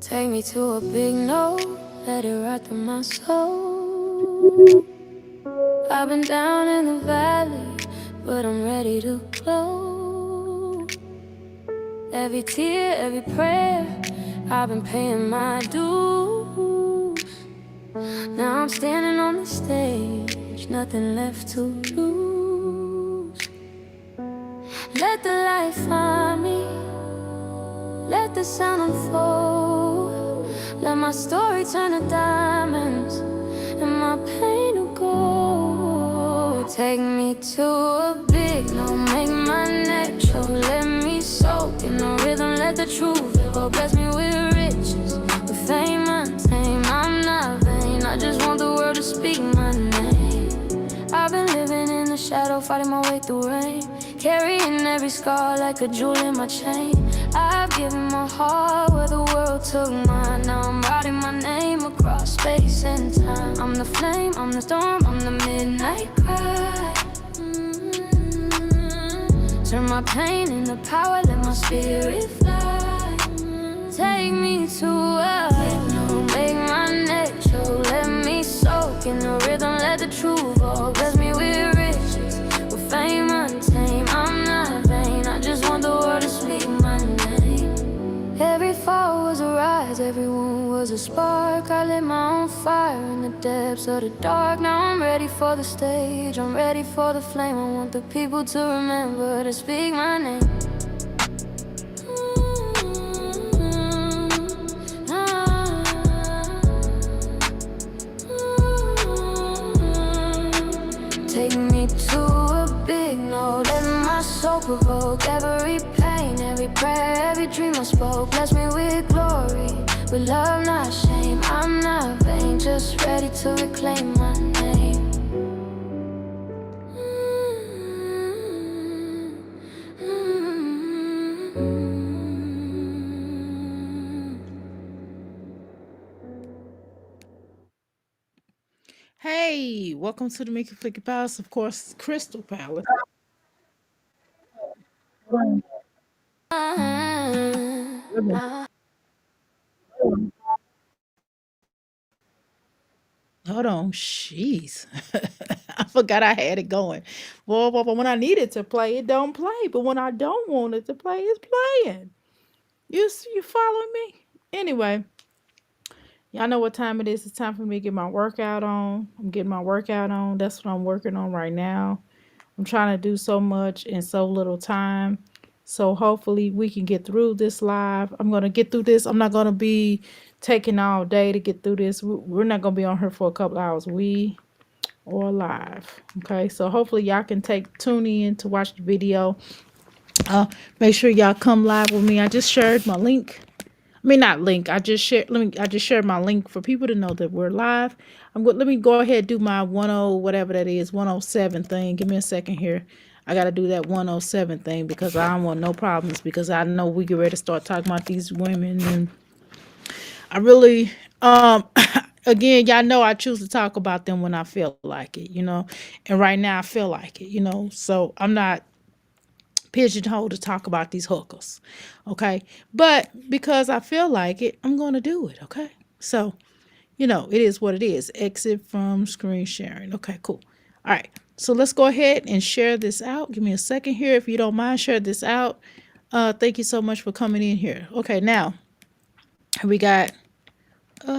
Take me to a big no, let it ride through my soul. I've been down in the valley, but I'm ready to glow. Every tear, every prayer, I've been paying my dues. Now I'm standing on the stage, nothing left to lose. Let the light find me, let the sound unfold. Let my story turn to diamonds and my pain to gold. Take me to a big no, make my neck choke. Let me soak in the rhythm, let the truth flow. Bless me with riches, with fame untamed. I'm not vain, I just want the world to speak my name. I've been living in the shadow, fighting my way through rain, carrying every scar like a jewel in my chain. I've given my heart where the world took mine. Now I'm writing my name across space and time. I'm the flame, I'm the storm, I'm the midnight cry. Turn my pain into power, let my spirit fly. Take me to a no, make my neck choke. Let me soak in the rhythm, let the truth flow. Bless me with riches, with fame untamed. I'm not vain, I just want the world to speak my name. Every fall was a rise, every wound was a spark. I lit my own fire in the depths of the dark. Now I'm ready for the stage, I'm ready for the flame. I want the people to remember to speak my name. Take me to a big no, let my soul provoke every pain, every prayer, every dream I spoke. Bless me with glory, with love, not shame. I'm not vain, just ready to reclaim my name. Hey, welcome to the Mickey Flicky Palace. Of course, Crystal Palace. Hold on, jeez. I forgot I had it going. Well, when I need it to play, it don't play. But when I don't want it to play, it's playing. You following me? Anyway, y'all know what time it is. It's time for me to get my workout on. I'm getting my workout on. That's what I'm working on right now. I'm trying to do so much in so little time. So hopefully we can get through this live. I'm going to get through this. I'm not going to be taking all day to get through this. We're not going to be on here for a couple hours. We are live. Okay. So hopefully y'all can tune in to watch the video. Make sure y'all come live with me. I just shared my link. I mean, not link. I just shared my link for people to know that we're live. Let me go ahead and do my 10 whatever that is 107 thing. Give me a second here. I got to do that 107 thing because I don't want no problems, because I know we get ready to start talking about these women, and I really again, y'all know I choose to talk about them when I feel like it. And right now I feel like it. So I'm not pigeonholed to talk about these hookers. Okay. But because I feel like it, I'm going to do it. Okay. So, it is what it is. Exit from screen sharing. Okay, cool. All right. So let's go ahead and share this out. Give me a second here. If you don't mind, share this out. Thank you so much for coming in here. Okay, now we got hold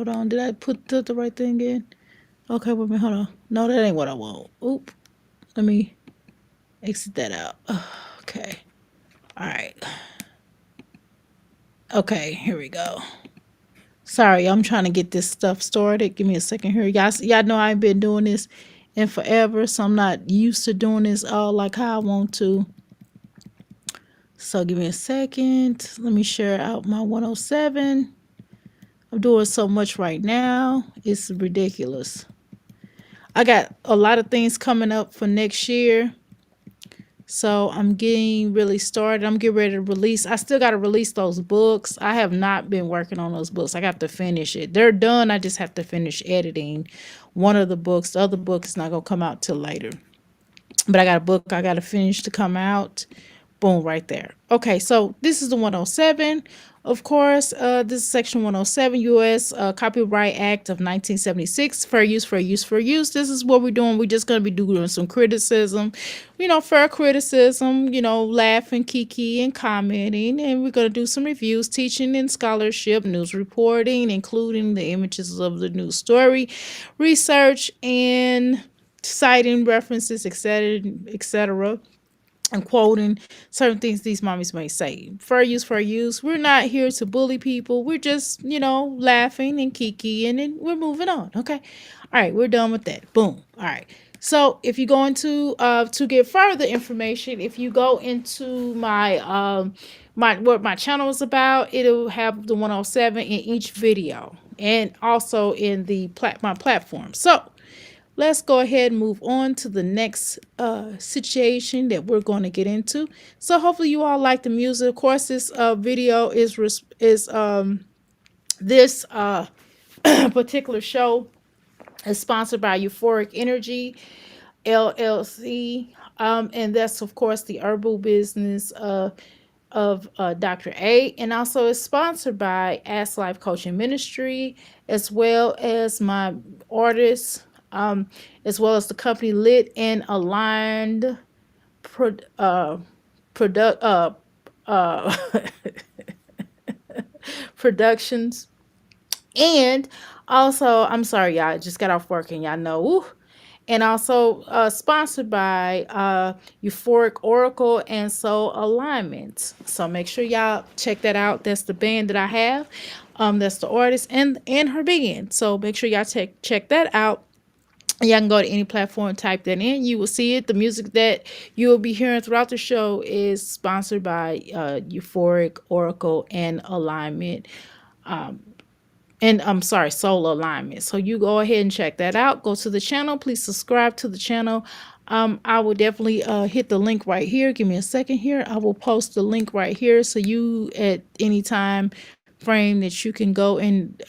on. Did I put the right thing in? Okay, wait a minute, hold on. No, that ain't what I want. Oop. Let me exit that out. Okay. All right. Okay, here we go. Sorry, I'm trying to get this stuff started. Give me a second here. Y'all know I've been doing this in forever, so I'm not used to doing this all like how I want to. So give me a second. Let me share out my 107. I'm doing so much right now. It's ridiculous. I got a lot of things coming up for next year. So I'm getting really started. I'm getting ready to release. I still got to release those books. I have not been working on those books. I got to finish it. They're done. I just have to finish editing one of the books. The other book is not going to come out till later. But I got a book I got to finish to come out. Boom, right there. Okay, so this is the 107. Of course, this is Section 107 U.S. Copyright Act of 1976. Fair use, fair use, fair use. This is what we're doing. We're just going to be doing some criticism, fair criticism, laughing, kiki, and commenting. And we're going to do some reviews, teaching and scholarship, news reporting, including the images of the news story, research, and citing references, etc., etc., and quoting certain things these mommies may say. Fair use, fair use. We're not here to bully people. We're just, laughing and kiki, and then we're moving on. Okay. All right, we're done with that. Boom. All right. So if you go into to get further information, if you go into my what my channel is about, it'll have the 107 in each video and also in the my platform. So let's go ahead and move on to the next situation that we're going to get into. So hopefully you all like the music. Of course, this video is this particular show is sponsored by Euphoric Energy LLC, and that's of course the herbal business of Dr. A, and also is sponsored by Ask Life Coaching Ministry, as well as my artists, as well as the company Lit and Aligned pro, product uh, Productions. And also, I'm sorry, y'all, I just got off work and y'all know. Woo, and also sponsored by Euphoric Oracle and Soul Alignment. So make sure y'all check that out. That's the band that I have. That's the artist and her band. So make sure y'all check that out. Y'all can go to any platform, type that in. You will see it. The music that you will be hearing throughout the show is sponsored by Euphoric Oracle and Alignment. And I'm sorry, soul alignment. So you go ahead and check that out. Go to the channel. Please subscribe to the channel. I will definitely hit the link right here. Give me a second here. I will post the link right here. So you at any time frame that you can go and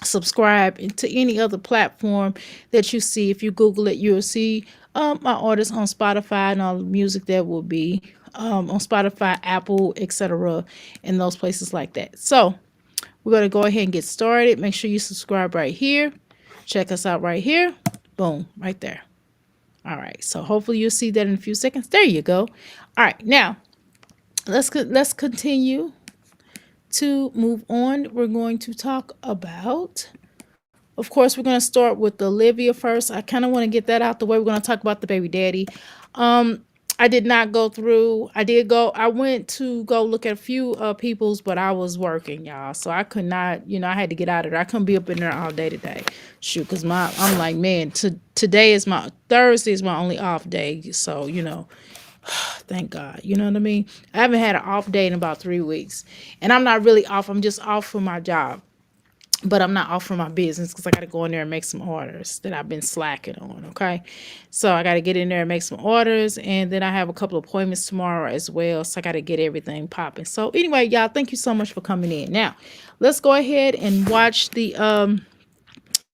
subscribe to any other platform that you see. If you Google it, you'll see my artists on Spotify and all the music that will be on Spotify, Apple, etc., and those places like that. So we're going to go ahead and get started. Make sure you subscribe right here. Check us out right here. Boom, right there. All right. So hopefully you'll see that in a few seconds. There you go. All right. Now, let's continue to move on. We're going to talk about, of course, we're going to start with Olivia first. I kind of want to get that out the way. We're going to talk about the baby daddy. I did not go through. I went to go look at a few people's, but I was working, y'all. So I could not, I had to get out of there. I couldn't be up in there all day today. Shoot, because I'm like, man, today is Thursday is my only off day. So, thank God. You know what I mean? I haven't had an off day in about 3 weeks. And I'm not really off. I'm just off from my job. But I'm not off from my business because I got to go in there and make some orders that I've been slacking on. Okay. So I got to get in there and make some orders. And then I have a couple of appointments tomorrow as well. So I got to get everything popping. So anyway, y'all, thank you so much for coming in. Now, let's go ahead and watch the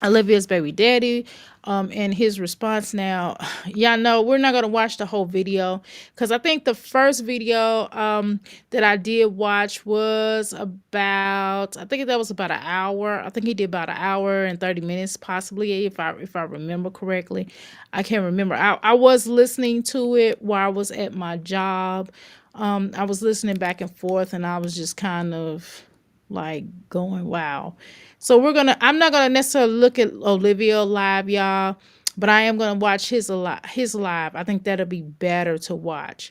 Olivia's baby daddy and his response. Now, y'all know we're not going to watch the whole video because I think the first video that I did watch was I think that was about an hour. I think he did about an hour and 30 minutes possibly, if I remember correctly. I can't remember. I was listening to it while I was at my job. I was listening back and forth and I was just kind of like going, wow. So I'm not gonna necessarily look at Olivia live, y'all, but I am gonna watch his live. I think that'll be better to watch.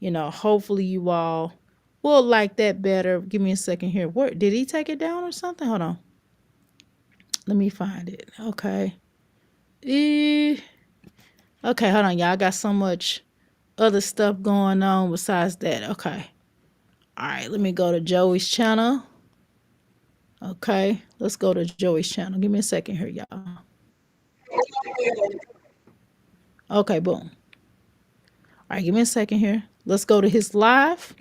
Hopefully you all will like that better. Give me a second here. Where did he take it down or something? Hold on. Let me find it. Okay. Okay, hold on, y'all. I got so much other stuff going on besides that. Okay. All right, let me go to Joey's channel. Okay, let's go to Joey's channel. Give me a second here, y'all. Okay, boom. All right, give me a second here. Let's go to his live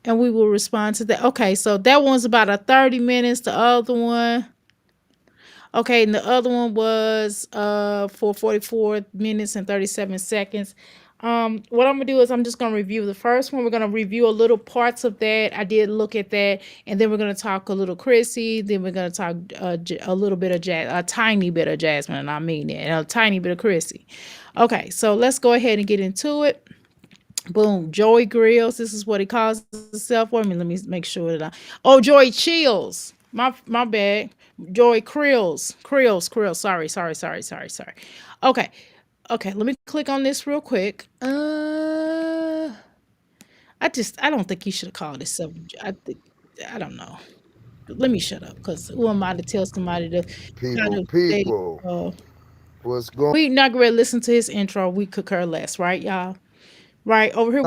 and we will respond to that. Okay, so that one's about a 30 minutes. The other one, okay, and the other one was for 44 minutes and 37 seconds. What I'm gonna do is I'm just gonna review the first one. We're gonna review a little parts of that. I did look at that, and then we're gonna talk a little Chrissy. Then we're gonna talk a little bit of jazz, a tiny bit of Jasmine, and I mean it, and a tiny bit of Chrissy. Okay, so let's go ahead and get into it. Boom, Joey Grills. This is what he calls himself. For me, let me make sure that oh, Joey Chills. My bad. Joey Krills. Sorry. Okay, okay. Let me click on this real quick. I don't think he should have called himself. I think I don't know. Let me shut up because who am I to tell somebody to kind of say? Uh, we not gonna listen to his intro. We could care less, right, y'all? Right over here,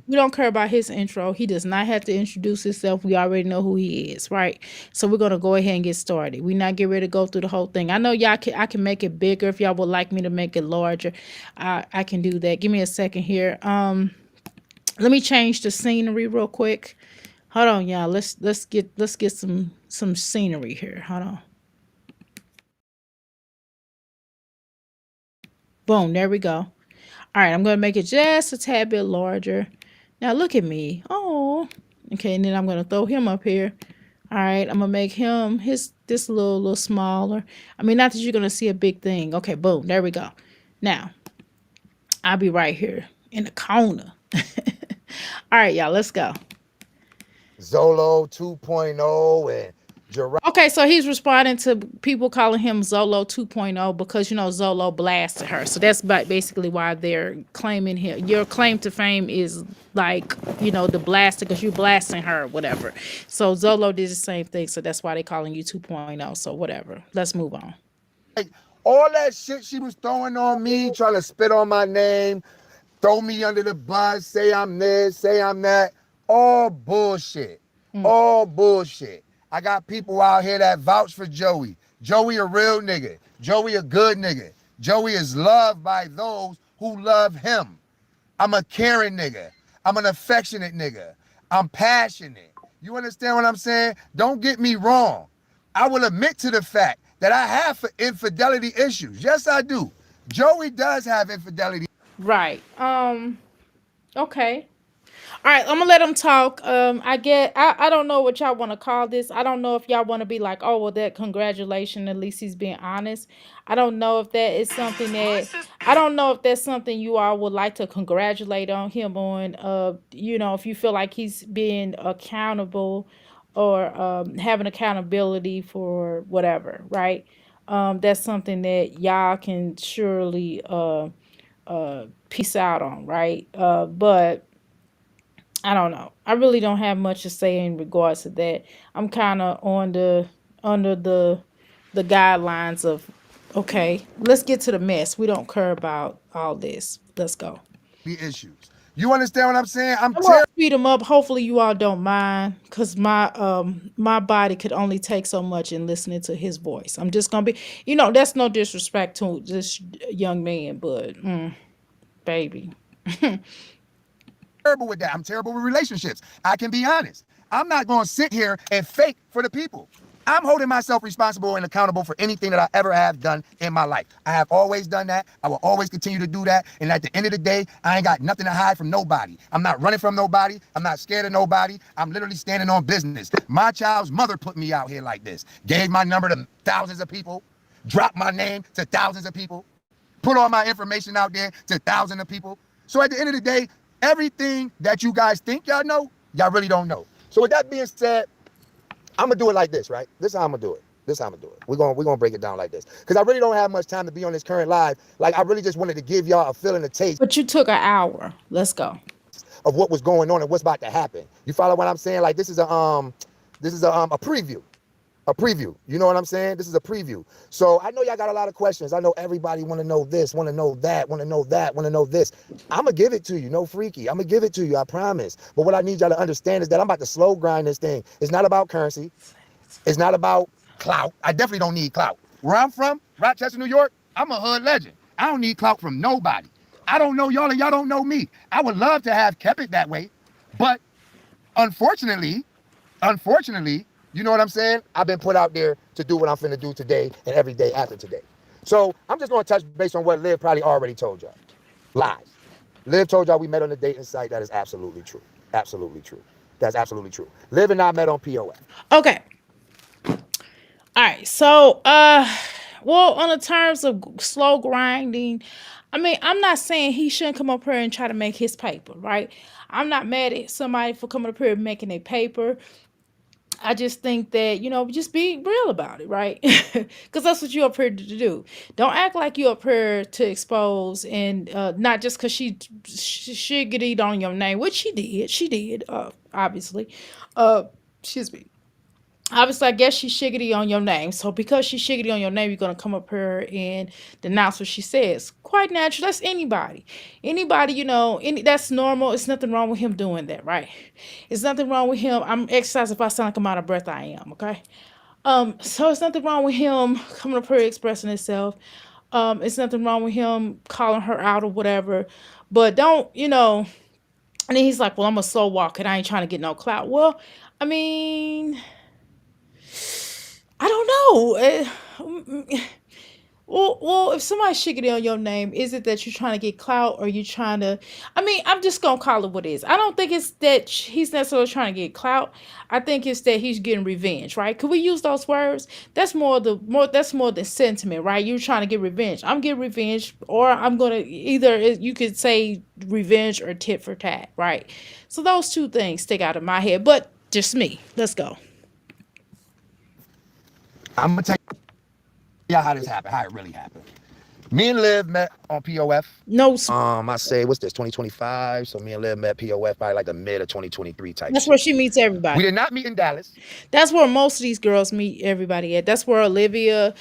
we don't care about his intro. He does not have to introduce himself. We already know who he is, right? So we're gonna go ahead and get started. We not get ready to go through the whole thing. I know y'all can. I can make it bigger if y'all would like me to make it larger. I can do that. Give me a second here. Let me change the scenery real quick. Hold on, y'all. Let's get some scenery here. Hold on. Boom. There we go. All right. I'm gonna make it just a tad bit larger. Now look at me. Oh. Okay, and then I'm gonna throw him up here. All right, I'm gonna make him his this little smaller. I mean, not that you're gonna see a big thing. Okay, boom, there we go. Now I'll be right here in the corner. All right, y'all, let's go. Okay, so he's responding to people calling him Zolo 2.0 because Zolo blasted her. So that's basically why they're claiming him. Your claim to fame is like the blaster because you blasting her, or whatever. So Zolo did the same thing. So that's why they calling you 2.0. So whatever. Let's move on. All that shit she was throwing on me, trying to spit on my name, throw me under the bus, say I'm this, say I'm that. All bullshit. All bullshit. I got people out here that vouch for Joey. Joey a real nigga. Joey a good nigga. Joey is loved by those who love him. I'm a caring nigga. I'm an affectionate nigga. I'm passionate. You understand what I'm saying? Don't get me wrong. I will admit to the fact that I have infidelity issues. Yes, I do. Joey does have infidelity. Right. Okay. All right, I'm gonna let them talk. I don't know what y'all want to call this. I don't know if y'all want to be like, oh well, that congratulation. At least he's being honest. I don't know if that is something that I don't know if that's something you all would like to congratulate on him on. If you feel like he's being accountable or having accountability for whatever, right? That's something that y'all can surely peace out on, right? But I don't know. I really don't have much to say in regards to that. I'm kind of on the under the guidelines of okay, let's get to the mess. We don't care about all this. Let's go. Issues. You understand what I'm saying? I'm I'm gonna terrible. speed them up. Hopefully you all don't mind, cause my body could only take so much in listening to his voice. I'm just gonna be, that's no disrespect to this young man, but baby. Terrible with that. I'm terrible with relationships. I can be honest. I'm not going to sit here and fake for the people. I'm holding myself responsible and accountable for anything that I ever have done in my life. I have always done that. I will always continue to do that. And at the end of the day, I ain't got nothing to hide from nobody. I'm not running from nobody. I'm not scared of nobody. I'm literally standing on business. My child's mother put me out here like this, gave my number to thousands of people, dropped my name to thousands of people, put all my information out there to thousands of people. So at the end of the day, everything that you guys think y'all know, y'all really don't know. So with that being said, I'm gonna do it like this, right? This is how I'm gonna do it. This is how I'm gonna do it. We're gonna break it down like this. Because I really don't have much time to be on this current live. Like I really just wanted to give y'all a feeling, a taste But you took an hour. Let's go. of what was going on and what's about to happen. You follow what I'm saying? Like this is a preview. A preview. You know what I'm saying? This is a preview. So I know y'all got a lot of questions. I know everybody want to know this, want to know that, want to know that, want to know this. I'm going to give it to you. No freaky. I'm going to give it to you. I promise. But what I need y'all to understand is that I'm about to slow grind this thing. It's not about currency. It's not about clout. I definitely don't need clout. Where I'm from, Rochester, New York, I'm a hood legend. I don't need clout from nobody. I don't know y'all and y'all don't know me. I would love to have kept it that way, but unfortunately, unfortunately, you know what I'm saying? I've been put out there to do what I'm finna do today and every day after today. So I'm just gonna touch base on what Liv probably already told y'all. Lies. Liv told y'all we met on the dating site. That is absolutely true. Absolutely true. That's absolutely true. Liv and I met on POF. Okay. All right. So, well, on the terms of slow grinding, I mean, I'm not saying he shouldn't come up here and try to make his paper, right? I'm not mad at somebody for coming up here and making a paper. I just think that, just be real about it, right? Because that's what you're up here to do. Don't act like you're up here to expose and not just because she get it on your name, which she did. She did, obviously. Uh, excuse me. Obviously, I guess she's shiggity on your name. So because she's shiggity on your name, you're gonna come up here and denounce what she says. Quite natural. That's anybody. Anybody, that's normal. It's nothing wrong with him doing that, right? It's nothing wrong with him. I'm exercising. If I sound like I'm out of breath, I am, okay? So it's nothing wrong with him coming up here expressing himself. It's nothing wrong with him calling her out or whatever. But don't, and then he's like, well, I'm a slow walk and I ain't trying to get no clout. Well, I mean, I don't know. Well, if somebody's shiggity on your name, is it that you're trying to get clout or you trying to? I mean, I'm just gonna call it what it is. I don't think it's that he's necessarily trying to get clout. I think it's that he's getting revenge, right? Could we use those words? That's That's more the sentiment, right? You're trying to get revenge. I'm getting revenge, or I'm gonna either you could say revenge or tit for tat, right? So those two things stick out of my head, but just me. Let's go. I'm gonna tell y'all how this happened, how it really happened. Me and Liv met on POF. No, I say, what's this, 2025? So me and Liv met POF by like the mid of 2023 type that's where shit. she meets We everybody. did not meet in Dallas. That's where most of these girls meet everybody at. That's where Olivia,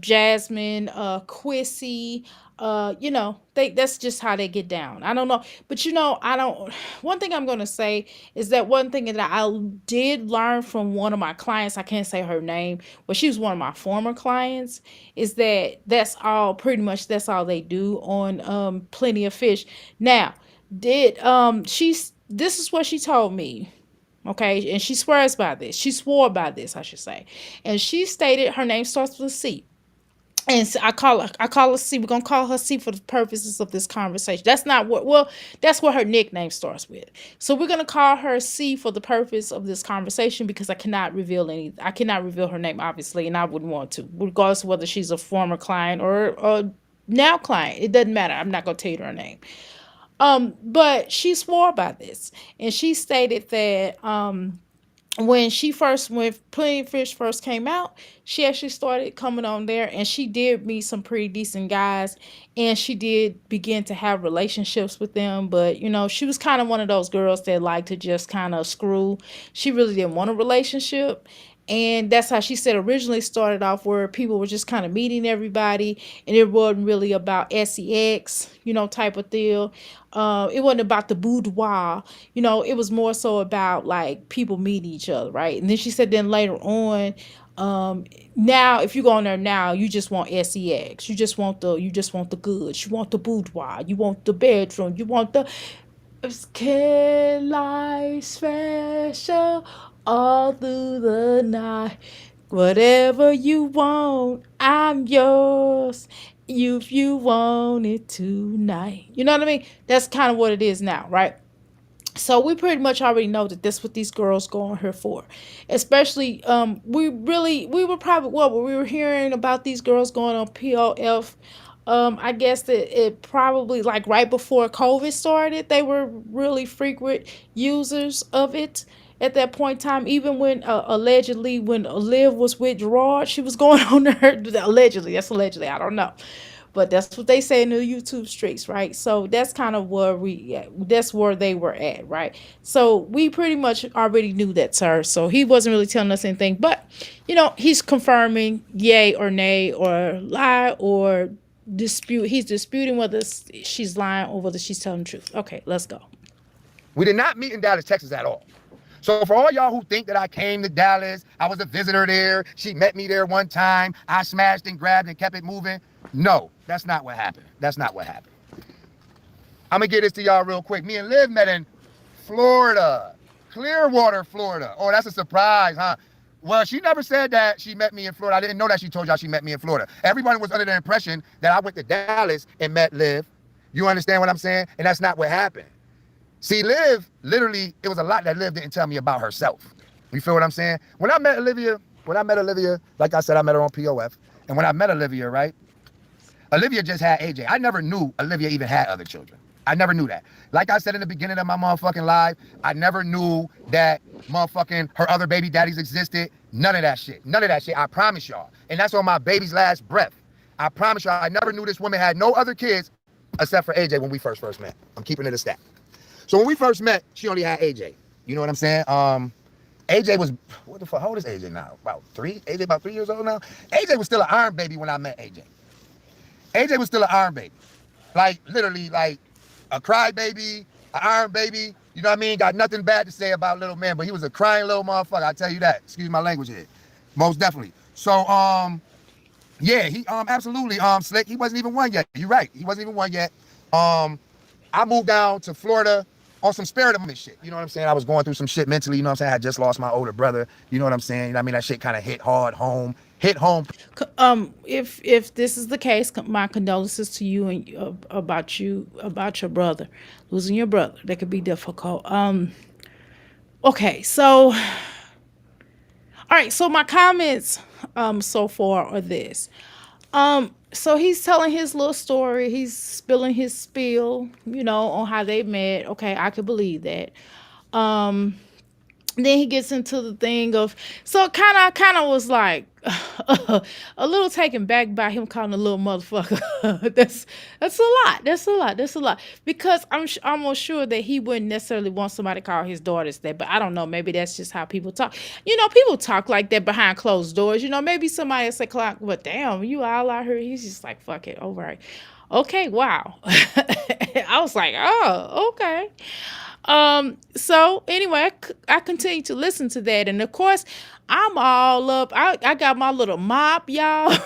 Jasmine, Chrissy, that's just how they get down. I don't know. But I don't one thing I'm gonna say is that one thing that I did learn from one of my clients, I can't say her name, but she was one of my former clients, is that that's all they do on Plenty of Fish. Now, did she's this is what she told me. Okay, and she swears by this. She swore by this, I should say. And she stated her name starts with a C. And so I call her C. We're gonna call her C for the purposes of this conversation. That's not what well, that's what her nickname starts with. So we're gonna call her C for the purpose of this conversation because I cannot reveal her name, obviously, and I wouldn't want to, regardless of whether she's a former client or a now client. It doesn't matter. I'm not gonna tell you her name. But she swore by this, and she stated that when Plenty of Fish first came out, she actually started coming on there, and she did meet some pretty decent guys, and she did begin to have relationships with them. But she was kind of one of those girls that like to just kind of screw. She really didn't want a relationship. And that's how she said originally started off, where people were just kind of meeting everybody, and it wasn't really about sex, type of deal. It wasn't about the boudoir, it was more so about like people meeting each other, right? And then she said, then later on, now if you go on there now, you just want sex, you just want the goods, you want the boudoir, you want the bedroom, you want the life special all through the night. Whatever you want, I'm yours. If you want it tonight. You know what I mean? That's kind of what it is now, right? So we pretty much already know that that's what these girls go on here for. Especially, we were probably, well, we were hearing about these girls going on POF. I guess that it probably like right before COVID started, they were really frequent users of it at that point in time. Even when allegedly, when Liv was with Gerard, she was going on there. Allegedly, that's allegedly, I don't know. But that's what they say in the YouTube streets, right? So that's kind of that's where they were at, right? So we pretty much already knew that, sir. So he wasn't really telling us anything, but he's confirming yay or nay or lie or dispute. He's disputing whether she's lying or whether she's telling the truth. Okay, let's go. We did not meet in Dallas, Texas at all. So for all y'all who think that I came to Dallas, I was a visitor there, she met me there one time, I smashed and grabbed and kept it moving. No, that's not what happened. That's not what happened. I'm gonna get this to y'all real quick. Me and Liv met in Florida, Clearwater, Florida. Oh, that's a surprise, huh? Well, she never said that she met me in Florida. I didn't know that she told y'all she met me in Florida. Everyone was under the impression that I went to Dallas and met Liv. You understand what I'm saying? And that's not what happened. See, Liv, literally, it was a lot that Liv didn't tell me about herself. You feel what I'm saying? When I met Olivia, like I said, I met her on POF. And when I met Olivia, right? Olivia just had AJ. I never knew Olivia even had other children. I never knew that. Like I said in the beginning of my motherfucking live, I never knew that motherfucking her other baby daddies existed. None of that shit. None of that shit. I promise y'all. And that's on my baby's last breath. I promise y'all, I never knew this woman had no other kids except for AJ when we first met. I'm keeping it a stat. So when we first met, she only had AJ. You know what I'm saying? AJ was, what the fuck, how old is AJ now? About 3? AJ about 3 years old now? AJ was still an iron baby when I met AJ. AJ was still an iron baby. Like, literally, like, a crybaby, an iron baby. You know what I mean? Got nothing bad to say about little man, but he was a crying little motherfucker. I tell you that. Excuse my language here. Most definitely. So, yeah, he absolutely slick. He wasn't even one yet. You're right. He wasn't even one yet. I moved down to Florida on some spirit of shit. You know what I'm saying? I was going through some shit mentally. You know what I'm saying? I had just lost my older brother. You know what I'm saying? You know what I mean? That shit kind of hit hard home. Hit home. If this is the case, my condolences to you and about your brother, losing your brother. That could be difficult. Okay, so all right, so my comments so far are this. So he's telling his little story. He's spilling his spiel, on how they met. Okay, I could believe that. Um, then he gets into the thing of, so kind of was like a little taken back by him calling a little motherfucker. That's a lot. That's a lot because I'm almost sure that he wouldn't necessarily want somebody to call his daughters that, but I don't know, maybe that's just how people talk. People talk like that behind closed doors. Maybe somebody will say, "Clock, but damn, you all out here." He's just like, "Fuck it, over it." Okay, wow. I was like, "Oh, okay." So anyway, I continue to listen to that. And of course, I'm all up. I got my little mop, y'all.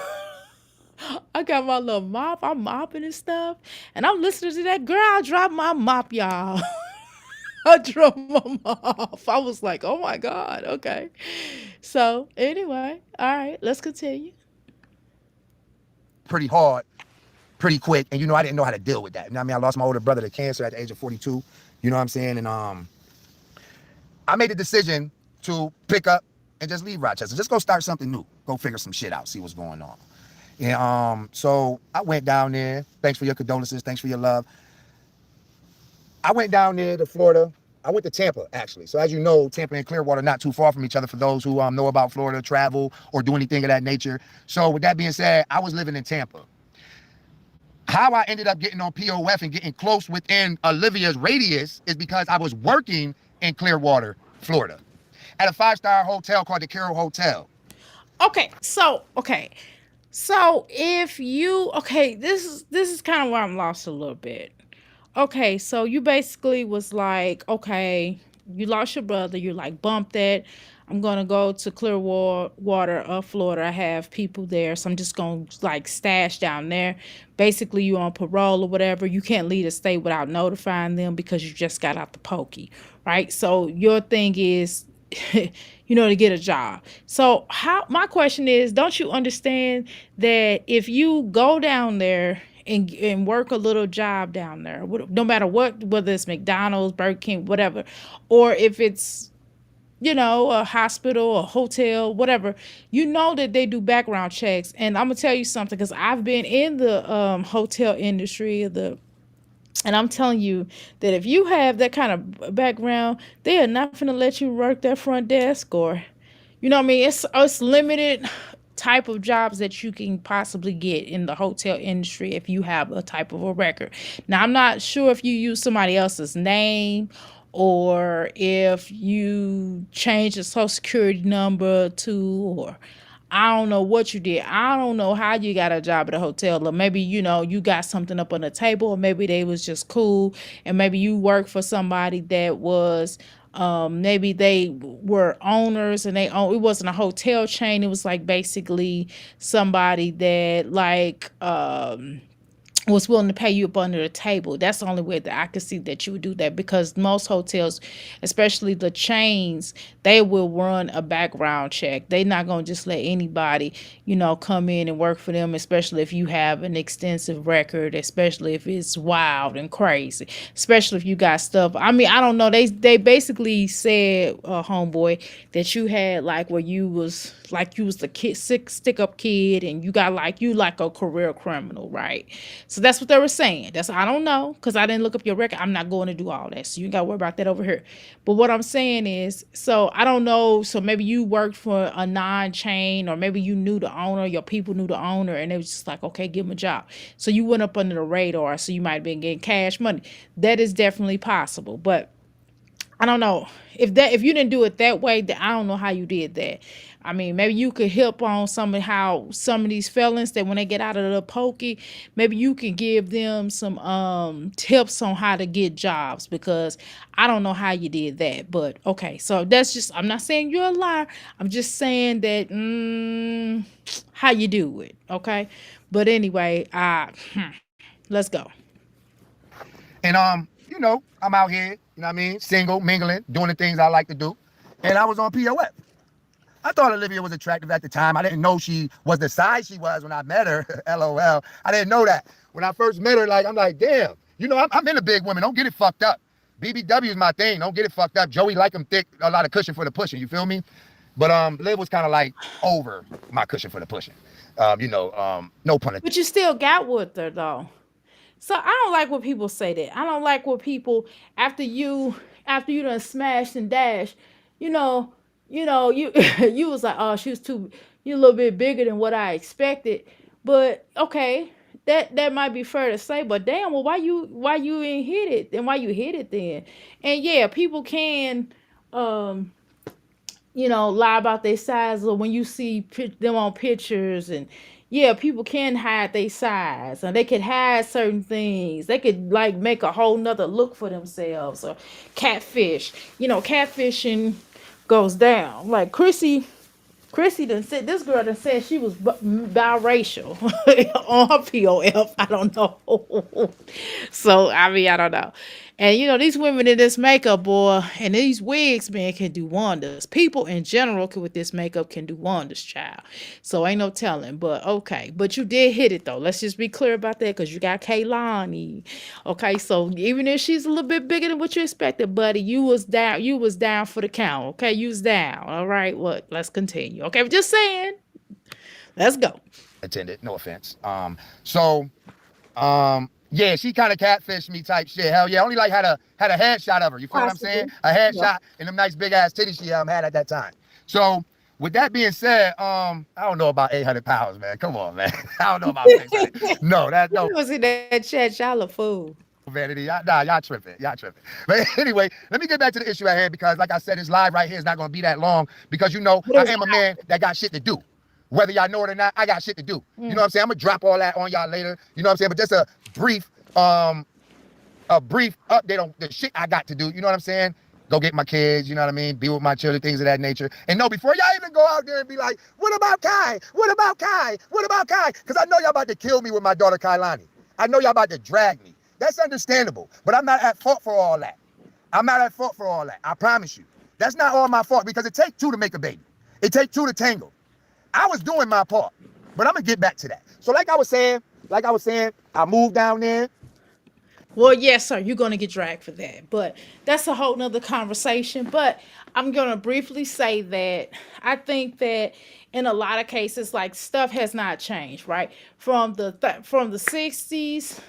I got my little mop. I'm mopping and stuff. And I'm listening to that girl. I dropped my mop, y'all. I dropped my mop. I was like, oh my God. Okay. So anyway, all right, let's continue. Pretty hard, pretty quick. And I didn't know how to deal with that. You know what I mean? I lost my older brother to cancer at the age of 42. You know what I'm saying? And I made the decision to pick up and just leave Rochester. Just go start something new. Go figure some shit out, see what's going on. And so I went down there. Thanks for your condolences. Thanks for your love. I went down there to Florida. I went to Tampa, actually. So as you know, Tampa and Clearwater not too far from each other for those who know about Florida, travel, or do anything of that nature. So with that being said, I was living in Tampa. How I ended up getting on POF and getting close within Olivia's radius is because I was working in Clearwater, Florida, at a 5-star hotel called the Carroll Hotel. So if you this is kind of where I'm lost a little bit. Okay, so you basically was like, okay, you lost your brother. You're like, bump that. I'm gonna go to Clearwater, Florida. I have people there, so I'm just gonna like stash down there. Basically, you on parole or whatever. You can't leave the state without notifying them because you just got out the pokey, right? So your thing is, to get a job. So how? My question is, don't you understand that if you go down there and work a little job down there, no matter what, whether it's McDonald's, Burger King, whatever, or if it's a hospital, a hotel, whatever, that they do background checks. And I'm gonna tell you something, because I've been in the hotel industry, and I'm telling you that if you have that kind of background, they are not gonna let you work that front desk, or what I mean. It's limited type of jobs that you can possibly get in the hotel industry if you have a type of a record. Now, I'm not sure if you use somebody else's name, or if you change the social security number to, or I don't know what you did. I don't know how you got a job at a hotel, or maybe you got something up on the table, or maybe they was just cool, and maybe you worked for somebody that was maybe they were owners, and it wasn't a hotel chain. It was like basically somebody that like was willing to pay you up under the table. That's the only way that I could see that you would do that, because most hotels, especially the chains, they will run a background check. They're not going to just let anybody, come in and work for them, especially if you have an extensive record, especially if it's wild and crazy, especially if you got stuff. I mean, I don't know. They basically said, homeboy, that you had like where you was the kid, stick up kid, and you got like you like a career criminal, right? So that's what they were saying. That's I don't know because I didn't look up your record. I'm not going to do all that. So you ain't got to worry about that over here. But what I'm saying is, so I don't know. So maybe you worked for a non-chain, or maybe you knew the owner, your people knew the owner, and it was just like, okay, give him a job. So you went up under the radar. So you might have been getting cash money. That is definitely possible. But I don't know if you didn't do it that way, then I don't know how you did that. I mean, maybe you could help on some of how some of these felons that when they get out of the pokey, maybe you can give them some tips on how to get jobs, because I don't know how you did that. But okay, so that's just, I'm not saying you're a liar. I'm just saying that how you do it, okay? But anyway, let's go. And I'm out here, you know what I mean, single, mingling, doing the things I like to do. And I was on POF. I thought Olivia was attractive at the time. I didn't know she was the size she was when I met her. LOL. I didn't know that. When I first met her, like, I'm like, damn. I'm into big women. Don't get it fucked up. BBW is my thing. Don't get it fucked up. Joey like them thick, a lot of cushion for the pushing. You feel me? But Liv was kind of like over my cushion for the pushing. No pun intended. But you still got with her though. So I don't like when people say that. I don't like when people after you done smashed and dashed, you know, you you was like, oh, she was too you a little bit bigger than what I expected. But okay, that might be fair to say, but damn, well, why you ain't hit it? And why you hit it then? And yeah, people can um lie about their size, or when you see them on pictures, and yeah, people can hide their size, and they could hide certain things. They could like make a whole nother look for themselves, or catfish. Catfishing goes down. Like Chrissy done said, this girl done said she was biracial on her POF. I don't know. So I mean, I don't know. And these women in this makeup, boy, and these wigs, man, can do wonders. People in general with this makeup can do wonders, child. So ain't no telling. But okay. But you did hit it though. Let's just be clear about that, because you got Kaylani. Okay, so even if she's a little bit bigger than what you expected, buddy, you was down. You was down for the count. Okay, you was down. All right. What? Let's continue. Okay, just saying. Let's go. Attended, no offense. Yeah, she kind of catfished me type shit. Hell yeah, only like had a headshot of her. You feel what I'm saying? Possible. A Yeah. headshot and them nice big ass titties she had at that time. So with that being said, I don't know about 800 pounds, man. Come on, man. I don't know about 600. No, that's no You was in that chat, y'all a fool. vanity. Y'all tripping. Y'all tripping. But anyway, let me get back to the issue at hand, because like I said, this live right here is not going to be that long, because But I it's am a man that got shit to do. Whether y'all know it or not, I got shit to do. You know what I'm saying? I'm gonna drop all that on y'all later. You know what I'm saying? But just brief a brief update on the shit I got to do. You know what I'm saying? Go get my kids, you know what I mean? Be with my children, things of that nature. And no, before y'all even go out there and be like, what about Kai? What about Kai? What about Kai? Because I know y'all about to kill me with my daughter Kailani. I know y'all about to drag me. That's understandable. But I'm not at fault for all that. I'm not at fault for all that. I promise you. That's not all my fault, because it takes two to make a baby. It takes two to tangle. I was doing my part. But I'm going to get back to that. So like I was saying, I moved down there. Well, yes, sir, you're going to get dragged for that. But that's a whole nother conversation. But I'm going to briefly say that I think that in a lot of cases, like, stuff has not changed, right? From the 60s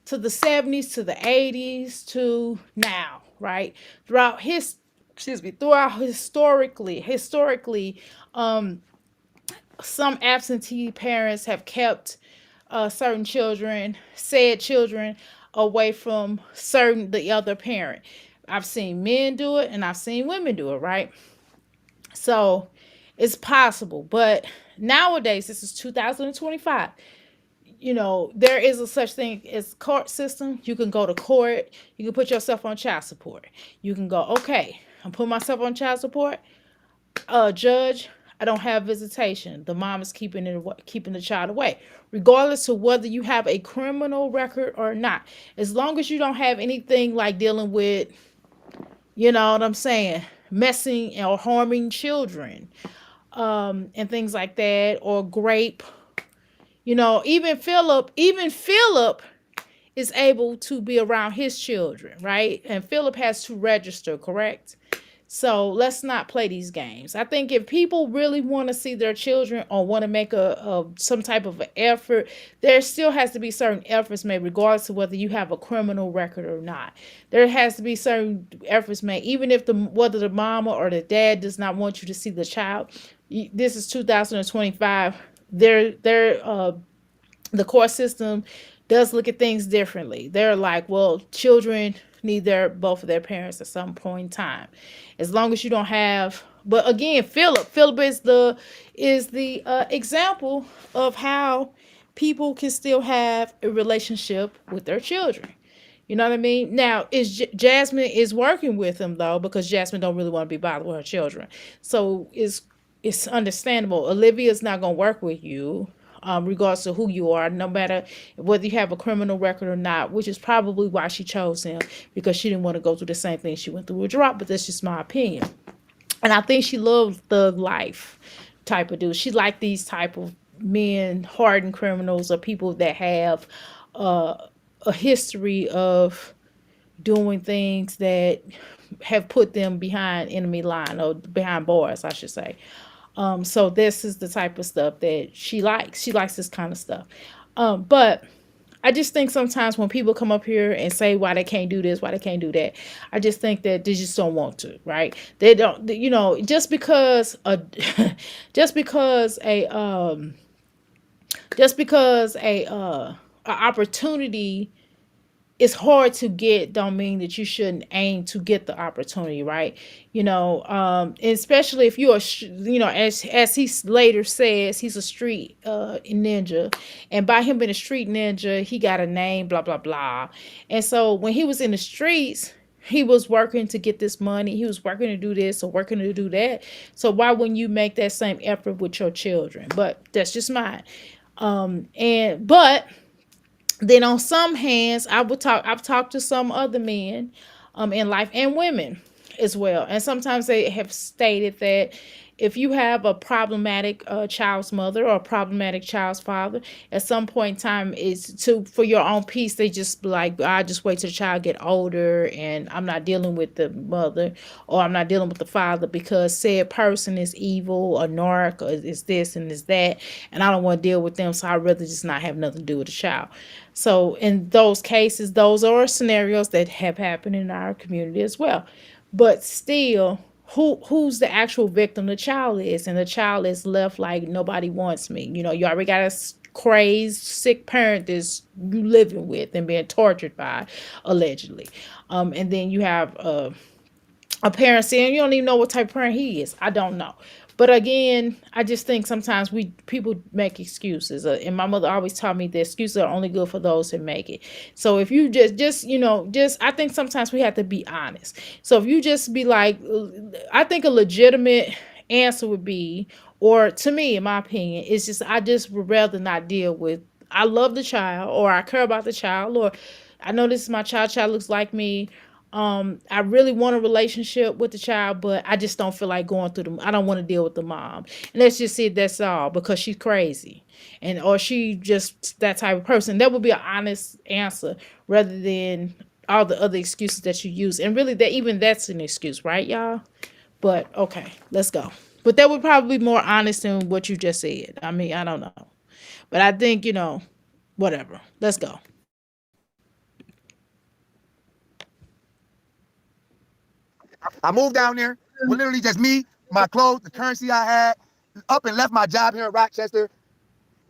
to the 70s to the 80s to now, right? Throughout historically, um, some absentee parents have kept certain children, said children, away from the other parent. I've seen men do it and I've seen women do it, right? So it's possible. But nowadays, this is 2025. There is a such thing as court system. You can go to court. You can put yourself on child support. You can go, okay, I'm putting myself on child support. Judge, I don't have visitation. The mom is keeping the child away, regardless of whether you have a criminal record or not. As long as you don't have anything like dealing with, you know what I'm saying, messing or harming children, and things like that, or grape. Even Philip is able to be around his children, right? And Philip has to register, correct? So let's not play these games. I think if people really want to see their children or want to make a some type of an effort, there still has to be certain efforts made, regardless of whether you have a criminal record or not. There has to be certain efforts made, even if the whether the mama or the dad does not want you to see the child. This is 2025. The court system does look at things differently. They're like, well, children need both of their parents at some point in time, as long as you don't have. But again, Philip is the example of how people can still have a relationship with their children. You know what I mean? Now, Jasmine is working with him though, because Jasmine don't really want to be bothered with her children. So it's understandable. Olivia's not gonna work with you, regardless of who you are, no matter whether you have a criminal record or not, which is probably why she chose him, because she didn't want to go through the same thing she went through with Drop. But that's just my opinion. And I think she loves the life type of dude. She like these type of men, hardened criminals, or people that have uh, a history of doing things that have put them behind enemy line, or behind bars, I should say. So this is the type of stuff that she likes. She likes this kind of stuff. But I just think sometimes when people come up here and say why they can't do this, why they can't do that, I just think that they just don't want to, right? They don't, just because just because a just because a opportunity is hard to get, don't mean that you shouldn't aim to get the opportunity, right? Especially if you're as he later says, he's a street ninja, and by him being a street ninja, he got a name, blah blah blah. And so when he was in the streets, he was working to get this money, he was working to do this or working to do that. So why wouldn't you make that same effort with your children? But that's just mine. And but then on some hands, I've talked to some other men in life, and women as well, and sometimes they have stated that if you have a problematic child's mother or a problematic child's father, at some point in time, is to for your own peace, they just be like, I just wait till the child get older, and I'm not dealing with the mother, or I'm not dealing with the father, because said person is evil or narc, or is this and is that, and I don't want to deal with them, so I'd rather just not have nothing to do with the child. So in those cases, those are scenarios that have happened in our community as well. But still, who's the actual victim? The child is, and the child is left like, nobody wants me. You already got a crazed, sick parent that's you living with and being tortured by, allegedly. And then you have a parent saying, you don't even know what type of parent he is. I don't know. But again, I just think sometimes people make excuses, and my mother always taught me that excuses are only good for those who make it. So if you just I think sometimes we have to be honest. So if you just be like, I think a legitimate answer would be, or to me, in my opinion, it's just, I just would rather not deal with. I love the child, or I care about the child, or I know this is my child. Child looks like me. I really want a relationship with the child, but I just don't feel like going through I don't want to deal with the mom. And let's just say that's all, because she's crazy, and or she just that type of person. That would be an honest answer, rather than all the other excuses that you use. And really, that's an excuse, right, y'all? But okay, let's go. But that would probably be more honest than what you just said. I mean, I don't know, but I think whatever. Let's go. I moved down there with literally just me, my clothes, the currency I had, up and left my job here in Rochester,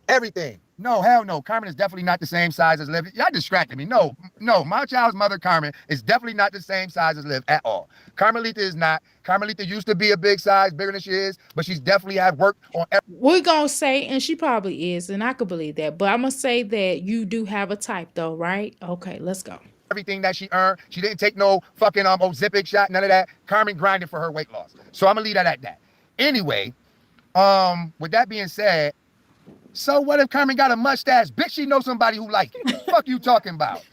everything. No, hell no. Carmen is definitely not the same size as Liv. Y'all distracted me. No, no. My child's mother, Carmen, is definitely not the same size as Liv at all. Carmelita is not. Carmelita used to be a big size, bigger than she is, but she's definitely have worked on We're gonna say, and she probably is, and I could believe that. But I'm gonna say that you do have a type, though, right? Okay, let's go. everything that she earned. She didn't take no fucking Ozempic shot, none of that. Carmen grinded for her weight loss. So I'm gonna leave that at that. Anyway, With that being said, so what if Carmen got a mustache? Bitch, she know somebody who like it. Fuck you talking about?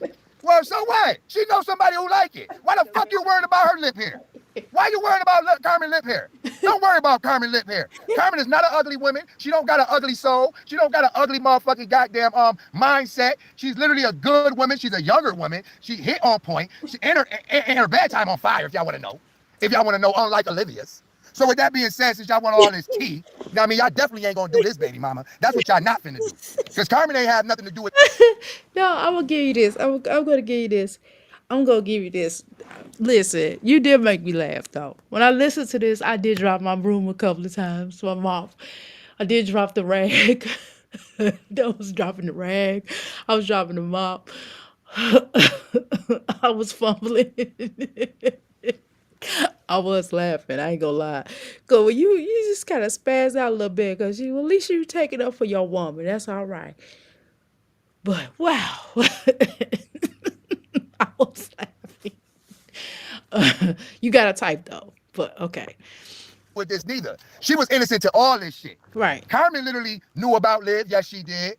Well, so what? She know somebody who like it. Why the fuck you worried about her lip hair? Why you worried about Carmen lip hair? Don't worry about Carmen lip hair. Carmen is not an ugly woman. She don't got an ugly soul. She don't got an ugly motherfucking goddamn mindset. She's literally a good woman. She's a younger woman. She hit on point. She and her bedtime on fire. If y'all want to know. If y'all want to know, unlike Olivia's. So with that being said, since y'all want all this tea, you know what I mean, y'all definitely ain't gonna do this, baby mama. That's what y'all not finna do. Because Carmen ain't have nothing to do with No, I'm gonna give you this. I'm gonna give you this. I'm gonna give you this. Listen, you did make me laugh though. When I listened to this, I did drop my broom a couple of times. My mom, I did drop the rag. That was dropping the rag. I was dropping the mop. I was fumbling. I was laughing. I ain't gonna lie. Cause when you just kind of spaz out a little bit, cause you at least you take it up for your woman. That's all right. But wow, I was laughing. You got to type though. But okay, this neither. She was innocent to all this shit. right. Carmen literally knew about Liv. Yes, she did.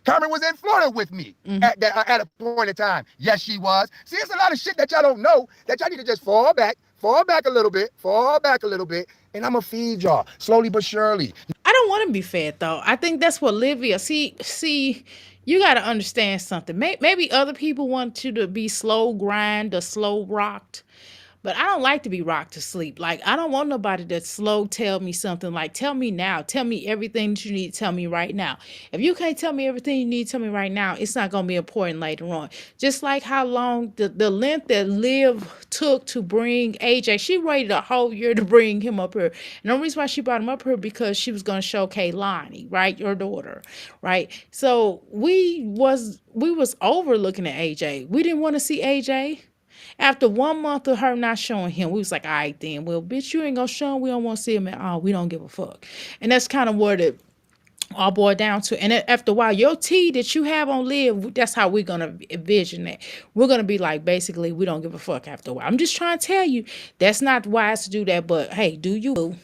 Carmen was in Florida with me at a point in time. Yes, she was. See, it's a lot of shit that y'all don't know that y'all need to just fall back a little bit, fall back a little bit, and I'ma feed y'all slowly but surely. I don't want to be fed though. I think that's what Livia. See, you got to understand something. Maybe other people want you to be slow grind or slow rocked. But I don't like to be rocked to sleep. Like, I don't want nobody to slow tell me something. Like, tell me now. Tell me everything that you need to tell me right now. If you can't tell me everything you need to tell me right now, it's not going to be important later on. Just like how long the length that Liv took to bring AJ. She waited a whole year to bring him up here. And the reason why she brought him up here because she was going to show Kaylani, right? Your daughter, right? So we was overlooking at AJ. We didn't want to see AJ. After 1 month of her not showing him, we was like, all right, then, well, bitch, you ain't gonna show him. We don't want to see him at all. We don't give a fuck. And that's kind of what it all boiled down to. And after a while, your tea that you have on Live, that's how we're gonna envision that. We're gonna be like, basically, we don't give a fuck after a while. I'm just trying to tell you, that's not wise to do that. But hey, do you? Boo?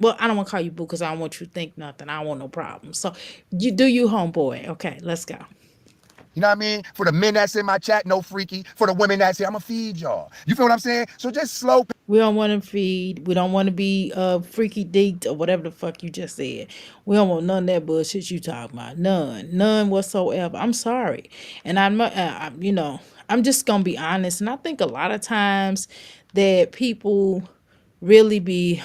Well, I don't want to call you boo because I don't want you to think nothing. I don't want no problems. So you do you, homeboy. Okay, let's go. You know what I mean? For the men that's in my chat, no freaky. For the women that's here, I'ma feed y'all. You feel what I'm saying? So just slow. We don't want to feed. We don't want to be freaky deeked or whatever the fuck you just said. We don't want none of that bullshit you talking about. None whatsoever. I'm sorry, and I'm just gonna be honest. And I think a lot of times that people really be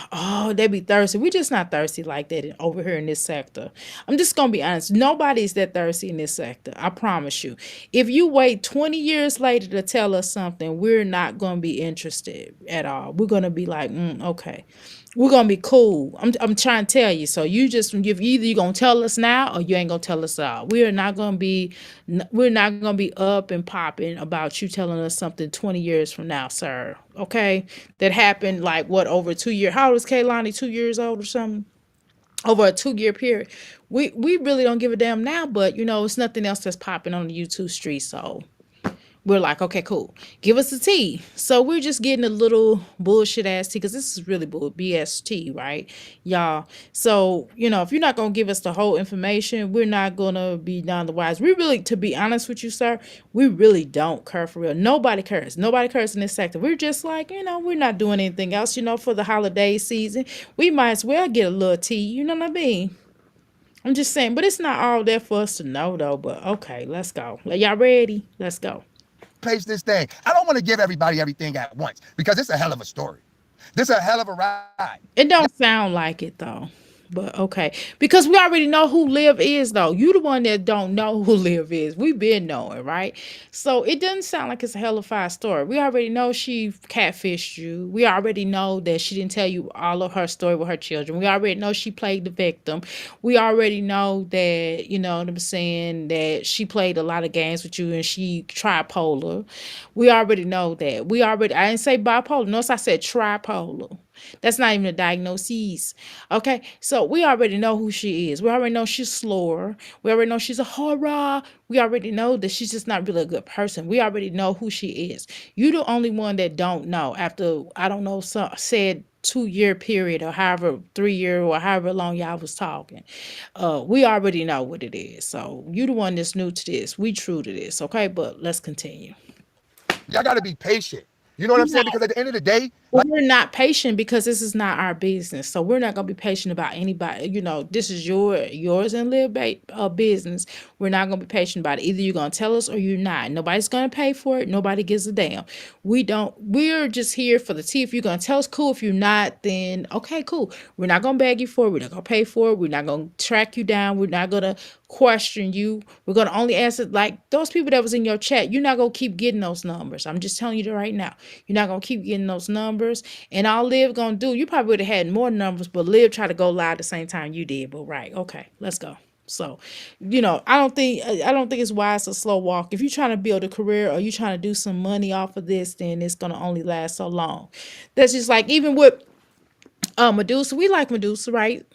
they be thirsty. We just not thirsty like that over here in this sector. I'm just gonna be honest. Nobody's that thirsty in this sector. I promise you. If you wait 20 years later to tell us something, we're not gonna be interested at all. We're gonna be like, okay. We're gonna be cool. I'm trying to tell you. So you just if either you gonna tell us now or you ain't gonna tell us all. We're not gonna be up and popping about you telling us something 20 years from now, sir. Okay, that happened like what over 2 years. How old is Kaylani? 2 years old or something? Over a 2 year period. We really don't give a damn now, but it's nothing else that's popping on the YouTube street. So we're like, okay, cool. Give us the tea. So we're just getting a little bullshit ass tea because this is really BS tea, right, y'all? So, if you're not going to give us the whole information, we're not going to be none the wise. We really, to be honest with you, sir, we really don't care for real. Nobody cares. Nobody cares in this sector. We're just like, we're not doing anything else, for the holiday season. We might as well get a little tea. You know what I mean? I'm just saying, but it's not all there for us to know, though. But okay, let's go. Are y'all ready? Let's go. Pace this thing. I don't want to give everybody everything at once because it's a hell of a story. This is a hell of a ride. It don't sound like it though. But okay. Because we already know who Liv is though. You the one that don't know who Liv is. We've been knowing, right? So it doesn't sound like it's a hell of a story. We already know she catfished you. We already know that she didn't tell you all of her story with her children. We already know she played the victim. We already know that, you know what I'm saying, that she played a lot of games with you and she tripolar. We already know that. I didn't say bipolar. Notice I said tripolar. That's not even a diagnosis. Okay, so we already know who she is. We already know she's slower. We already know she's a horror. We already know that she's just not really a good person. We already know who she is. You the only one that don't know after, I don't know, said 2 year period or however 3 year or however long y'all was talking. We already know what it is. So you the one that's new to this. We true to this, okay? But let's continue. Y'all got to be patient. You know what I'm saying? Because at the end of the day, Well, like, we're not patient because this is not our business. So we're not gonna be patient about anybody. You know, this is yours and business. We're not gonna be patient about it. Either you're gonna tell us or you're not. Nobody's gonna pay for it. Nobody gives a damn. We don't. We're just here for the tea. If you're gonna tell us, cool. If you're not, then okay, cool. We're not gonna beg you for it. We're not gonna pay for it. We're not gonna track you down. We're not gonna question you. We're gonna only answer like those people that was in your chat. You're not gonna keep getting those numbers. I'm just telling you that right now. You're not gonna keep getting those numbers. And all Liv gonna do, you probably would have had more numbers, but Liv tried to go live at the same time you did. But right, okay, let's go. So, I don't think it's wise to slow walk. If you're trying to build a career or you're trying to do some money off of this, then it's gonna only last so long. That's just like even with Medusa, we like Medusa, right?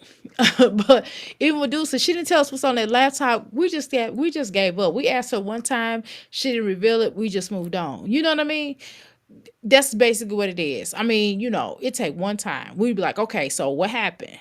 But even Medusa, she didn't tell us what's on that laptop. We just gave up. We asked her one time, she didn't reveal it. We just moved on. You know what I mean? That's basically what it is. I mean, it take one time. We'd be like, okay, so what happened?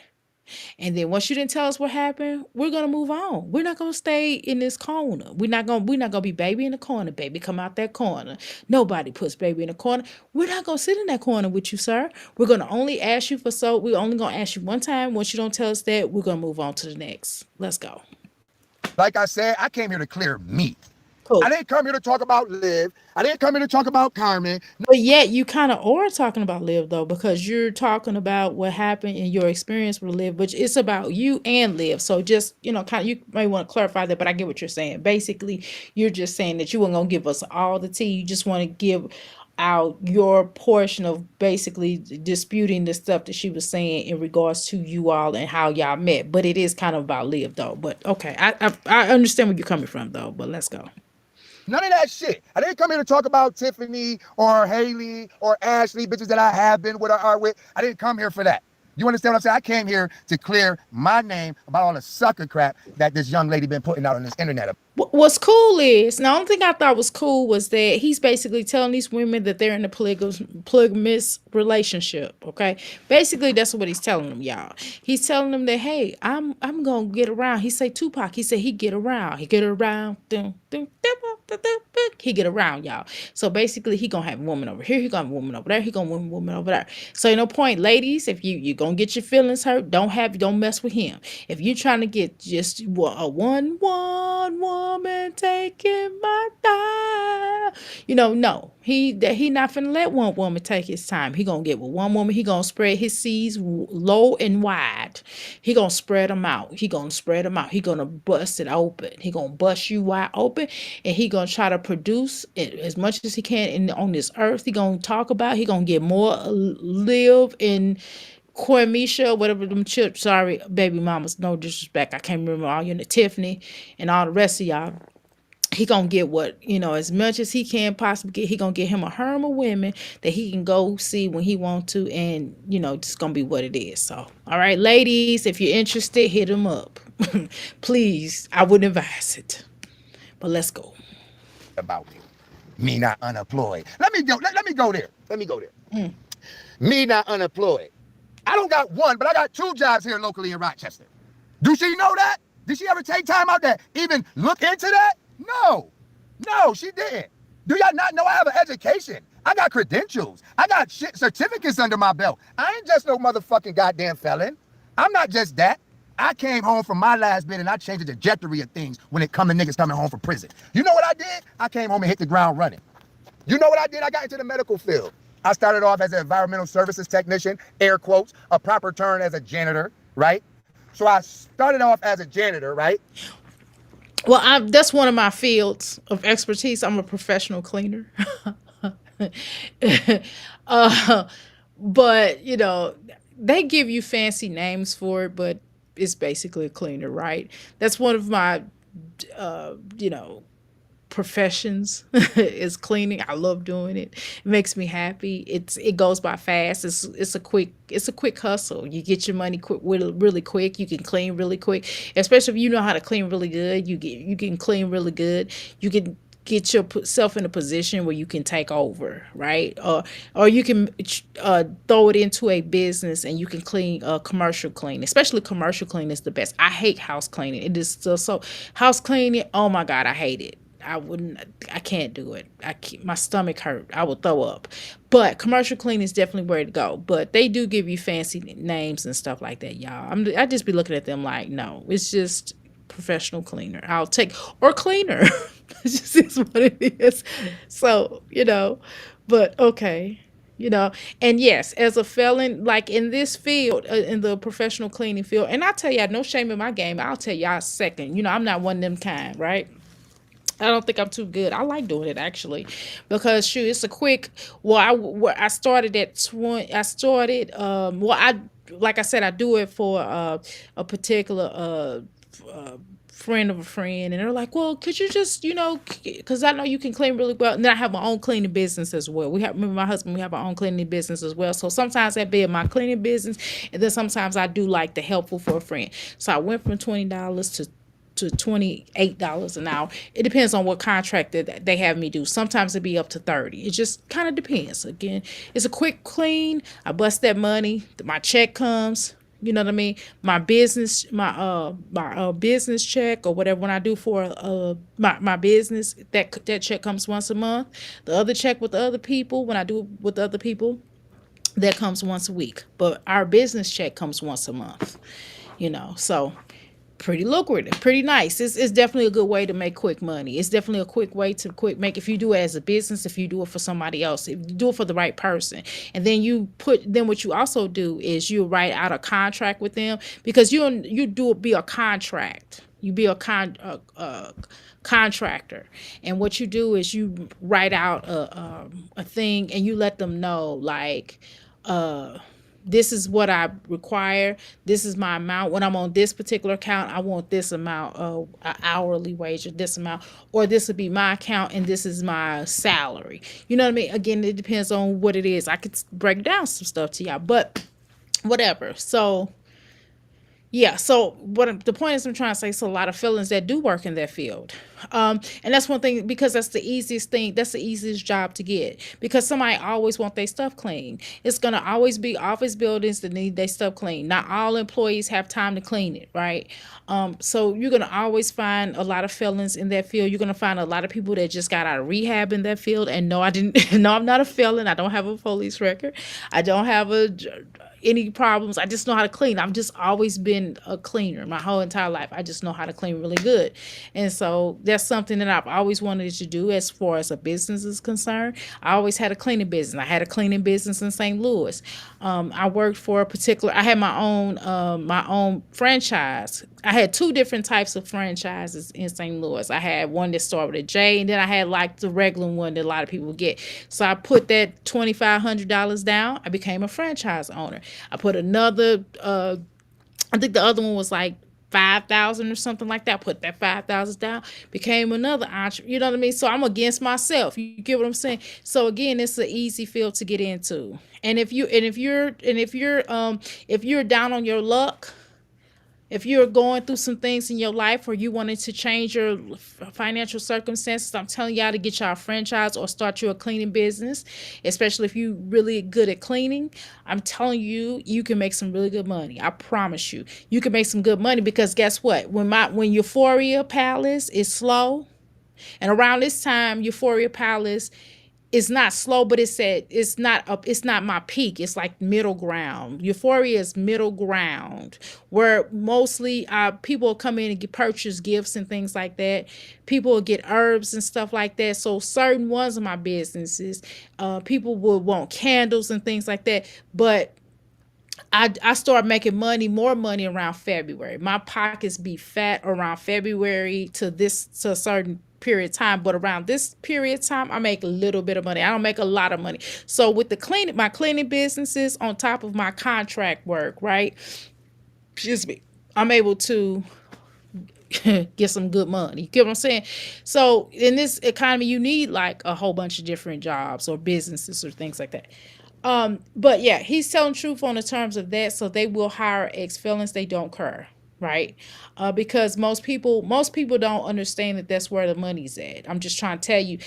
And then once you didn't tell us what happened, we're gonna move on. We're not gonna stay in this corner. We're not gonna be baby in the corner. Baby, come out that corner. Nobody puts baby in the corner. We're not gonna sit in that corner with you, sir. We're gonna only ask you for we're only gonna ask you one time. Once you don't tell us that, we're gonna move on to the next. Let's go. like I said, I came here to clear me. I Cool. didn't come here to talk about Liv. I didn't come here to talk about Carmen. But yet you kind of are talking about Liv though, because you're talking about what happened in your experience with Liv, which it's about you and Liv. So just kind of you may want to clarify that, but I get what you're saying. Basically, you're just saying that you weren't gonna give us all the tea. You just want to give out your portion of basically disputing the stuff that she was saying in regards to you all and how y'all met. But it is kind of about Liv though. But okay, I understand where you're coming from though. But let's go. None of that shit. I didn't come here to talk about Tiffany or Haley or Ashley, bitches that I have been with or are with. I didn't come here for that. You understand what I'm saying? I came here to clear my name about all the sucker crap that this young lady been putting out on this internet. What's cool is now. The only thing I thought was cool was that he's basically telling these women that they're in a polygamous relationship. Okay, basically that's what he's telling them, y'all. He's telling them that hey, I'm gonna get around. He say Tupac. He said he get around. He get around. Dun, dun, dun, dun, dun, dun. He get around, y'all. So basically, he gonna have a woman over here. He gonna have a woman over there. He gonna have a woman over there. So no point, ladies. If you gonna get your feelings hurt, don't mess with him. If you're trying to get just a one woman taking my time, no, he not finna let one woman take his time. He gonna get with one woman. He gonna spread his seeds low and wide. He gonna spread them out. He gonna spread them out. He gonna bust it open. He gonna bust you wide open, and he gonna try to produce it as much as he can on this earth. He gonna talk about. He gonna get more live in Cormisha, whatever them chips. Sorry, baby mamas, no disrespect. I can't remember all you, Tiffany, and all the rest of y'all. He gonna get as much as he can possibly get. He gonna get him a harem of women that he can go see when he want to, and just gonna be what it is. So, all right, ladies, if you're interested, hit him up, please. I wouldn't advise it, but let's go. About me not unemployed. Let me go. Let me go there. Let me go there. Mm. Me not unemployed. I don't got one, but I got 2 jobs here locally in Rochester. Do she know that? Did she ever take time out there, even look into that? No, she didn't. Do y'all not know I have an education? I got credentials. I got certificates under my belt. I ain't just no motherfucking goddamn felon. I'm not just that. I came home from my last bit and I changed the trajectory of things when it come to niggas coming home from prison. You know what I did? I came home and hit the ground running. You know what I did? I got into the medical field. I started off as an environmental services technician, air quotes, a proper term as a janitor, right? So I started off as a janitor, right? Well, that's one of my fields of expertise. I'm a professional cleaner. uh, but they give you fancy names for it, but it's basically a cleaner, right? That's one of my, uh, you know, professions is cleaning. I love doing it. It makes me happy. It goes by fast. It's a quick hustle. You get your money quick, really quick. You can clean really quick, especially if you know how to clean really good. You can clean really good. You can get yourself in a position where you can take over, right? Or you can throw it into a business and you can clean, commercial clean. Especially commercial clean is the best. I hate house cleaning. It is still so house cleaning. Oh my god, I hate it. I wouldn't. I can't do it. My stomach hurt. I would throw up. But commercial cleaning is definitely where to go. But they do give you fancy names and stuff like that, y'all. I just be looking at them like, no, it's just professional cleaner. I'll take or cleaner. It just is what it is. So but okay. You know, and yes, as a felon, like in this field, in the professional cleaning field, and I tell y'all, no shame in my game. I'll tell y'all second. I'm not one of them kind, right? I don't think I'm too good. I like doing it actually, because shoot, it's a quick. I started at 20. I started. I like I said, I do it for a particular friend of a friend, and they're like, well, could you just, because I know you can clean really well. And then I have my own cleaning business as well. We have, me and my husband, we have our own cleaning business as well. So sometimes that be in my cleaning business, and then sometimes I do like the helpful for a friend. So I went from $20 to $28 an hour. It depends on what contract that they have me do. Sometimes it be up to 30. It just kind of depends. Again, it's a quick clean. I bust that money. My check comes. You know what I mean? My business, my business check or whatever. When I do for my business, that check comes once a month. The other check with the other people, when I do with the other people, that comes once a week. But our business check comes once a month. So pretty lucrative, pretty nice. It's definitely a good way to make quick money. It's definitely a quick way to quick make, if you do it as a business, if you do it for somebody else, if you do it for the right person. And then then what you also do is you write out a contract with them, because you do be a contract. You be a contractor, and what you do is you write out a thing, and you let them know, like, this is what I require. This is my amount. When I'm on this particular account, I want this amount of hourly wage, or this amount, or this would be my account, and this is my salary. You know what I mean? Again, it depends on what it is. I could break down some stuff to y'all, but whatever. So yeah, so the point is, I'm trying to say, so a lot of felons that do work in that field, and that's one thing, because that's the easiest thing. That's the easiest job to get, because somebody always want their stuff clean. It's gonna always be office buildings that need their stuff clean. Not all employees have time to clean it, right? So you're gonna always find a lot of felons in that field. You're gonna find a lot of people that just got out of rehab in that field. And no, I didn't. No, I'm not a felon. I don't have a police record. I don't have any problems. I just know how to clean. I've just always been a cleaner my whole entire life. I just know how to clean really good. And so that's something that I've always wanted to do as far as a business is concerned. I always had a cleaning business. I had a cleaning business in St. Louis. I worked for I had my own franchise. I had two different types of franchises in St. Louis. I had one that started with a J, and then I had like the regular one that a lot of people get. So I put that $2,500 down. I became a franchise owner. I put another, I think the other one was like 5,000 or something like that. Put that 5,000 down, became another entrepreneur. You know what I mean? So I'm against myself. You get what I'm saying? So again, it's an easy field to get into. And if you're down on your luck, if you're going through some things in your life, or you wanted to change your financial circumstances, I'm telling y'all to get y'all a franchise or start you a cleaning business, especially if you're really good at cleaning. I'm telling you, you can make some really good money. I promise you. You can make some good money, because guess what? When Euphoria Palace is slow, and around this time, Euphoria Palace, it's not slow, but it's not my peak. It's like middle ground. Euphoria is middle ground, where mostly people come in and purchase gifts and things like that. People will get herbs and stuff like that. So certain ones of my businesses, people will want candles and things like that. But I start making more money around February. My pockets be fat around February to a certain period of time, but around this period of time, I make a little bit of money. I don't make a lot of money. So with my cleaning businesses on top of my contract work, right? Excuse me, I'm able to get some good money. You get what I'm saying? So in this economy, you need like a whole bunch of different jobs or businesses or things like that. But yeah, he's telling truth on the terms of that. So they will hire ex-felons. They don't care. right? Because most people don't understand that that's where the money's at. I'm just trying to tell you,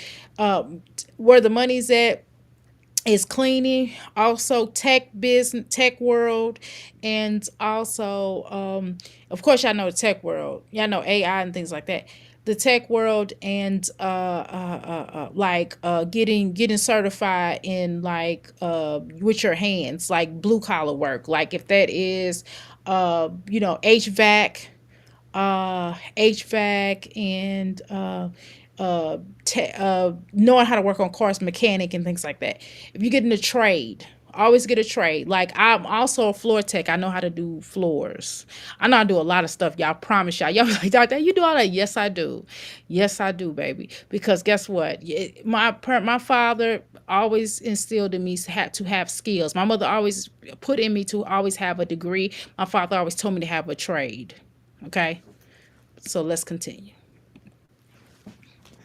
where the money's at is cleaning, also tech business, tech world, and also, of course, y'all know the tech world. Y'all know AI and things like that. The tech world and getting certified in like with your hands, like blue collar work. Like if that is, HVAC, and knowing how to work on cars, mechanic, and things like that. If you get in a trade, always get a trade. Like I'm also a floor tech. I know how to do floors. I know how to do a lot of stuff. Y'all promise y'all. Y'all like, Doctor, you do all that? Yes, I do. Yes, I do, baby. Because guess what? My father always instilled in me to have skills. My mother always put in me to always have a degree. My father always told me to have a trade. Okay, so let's continue.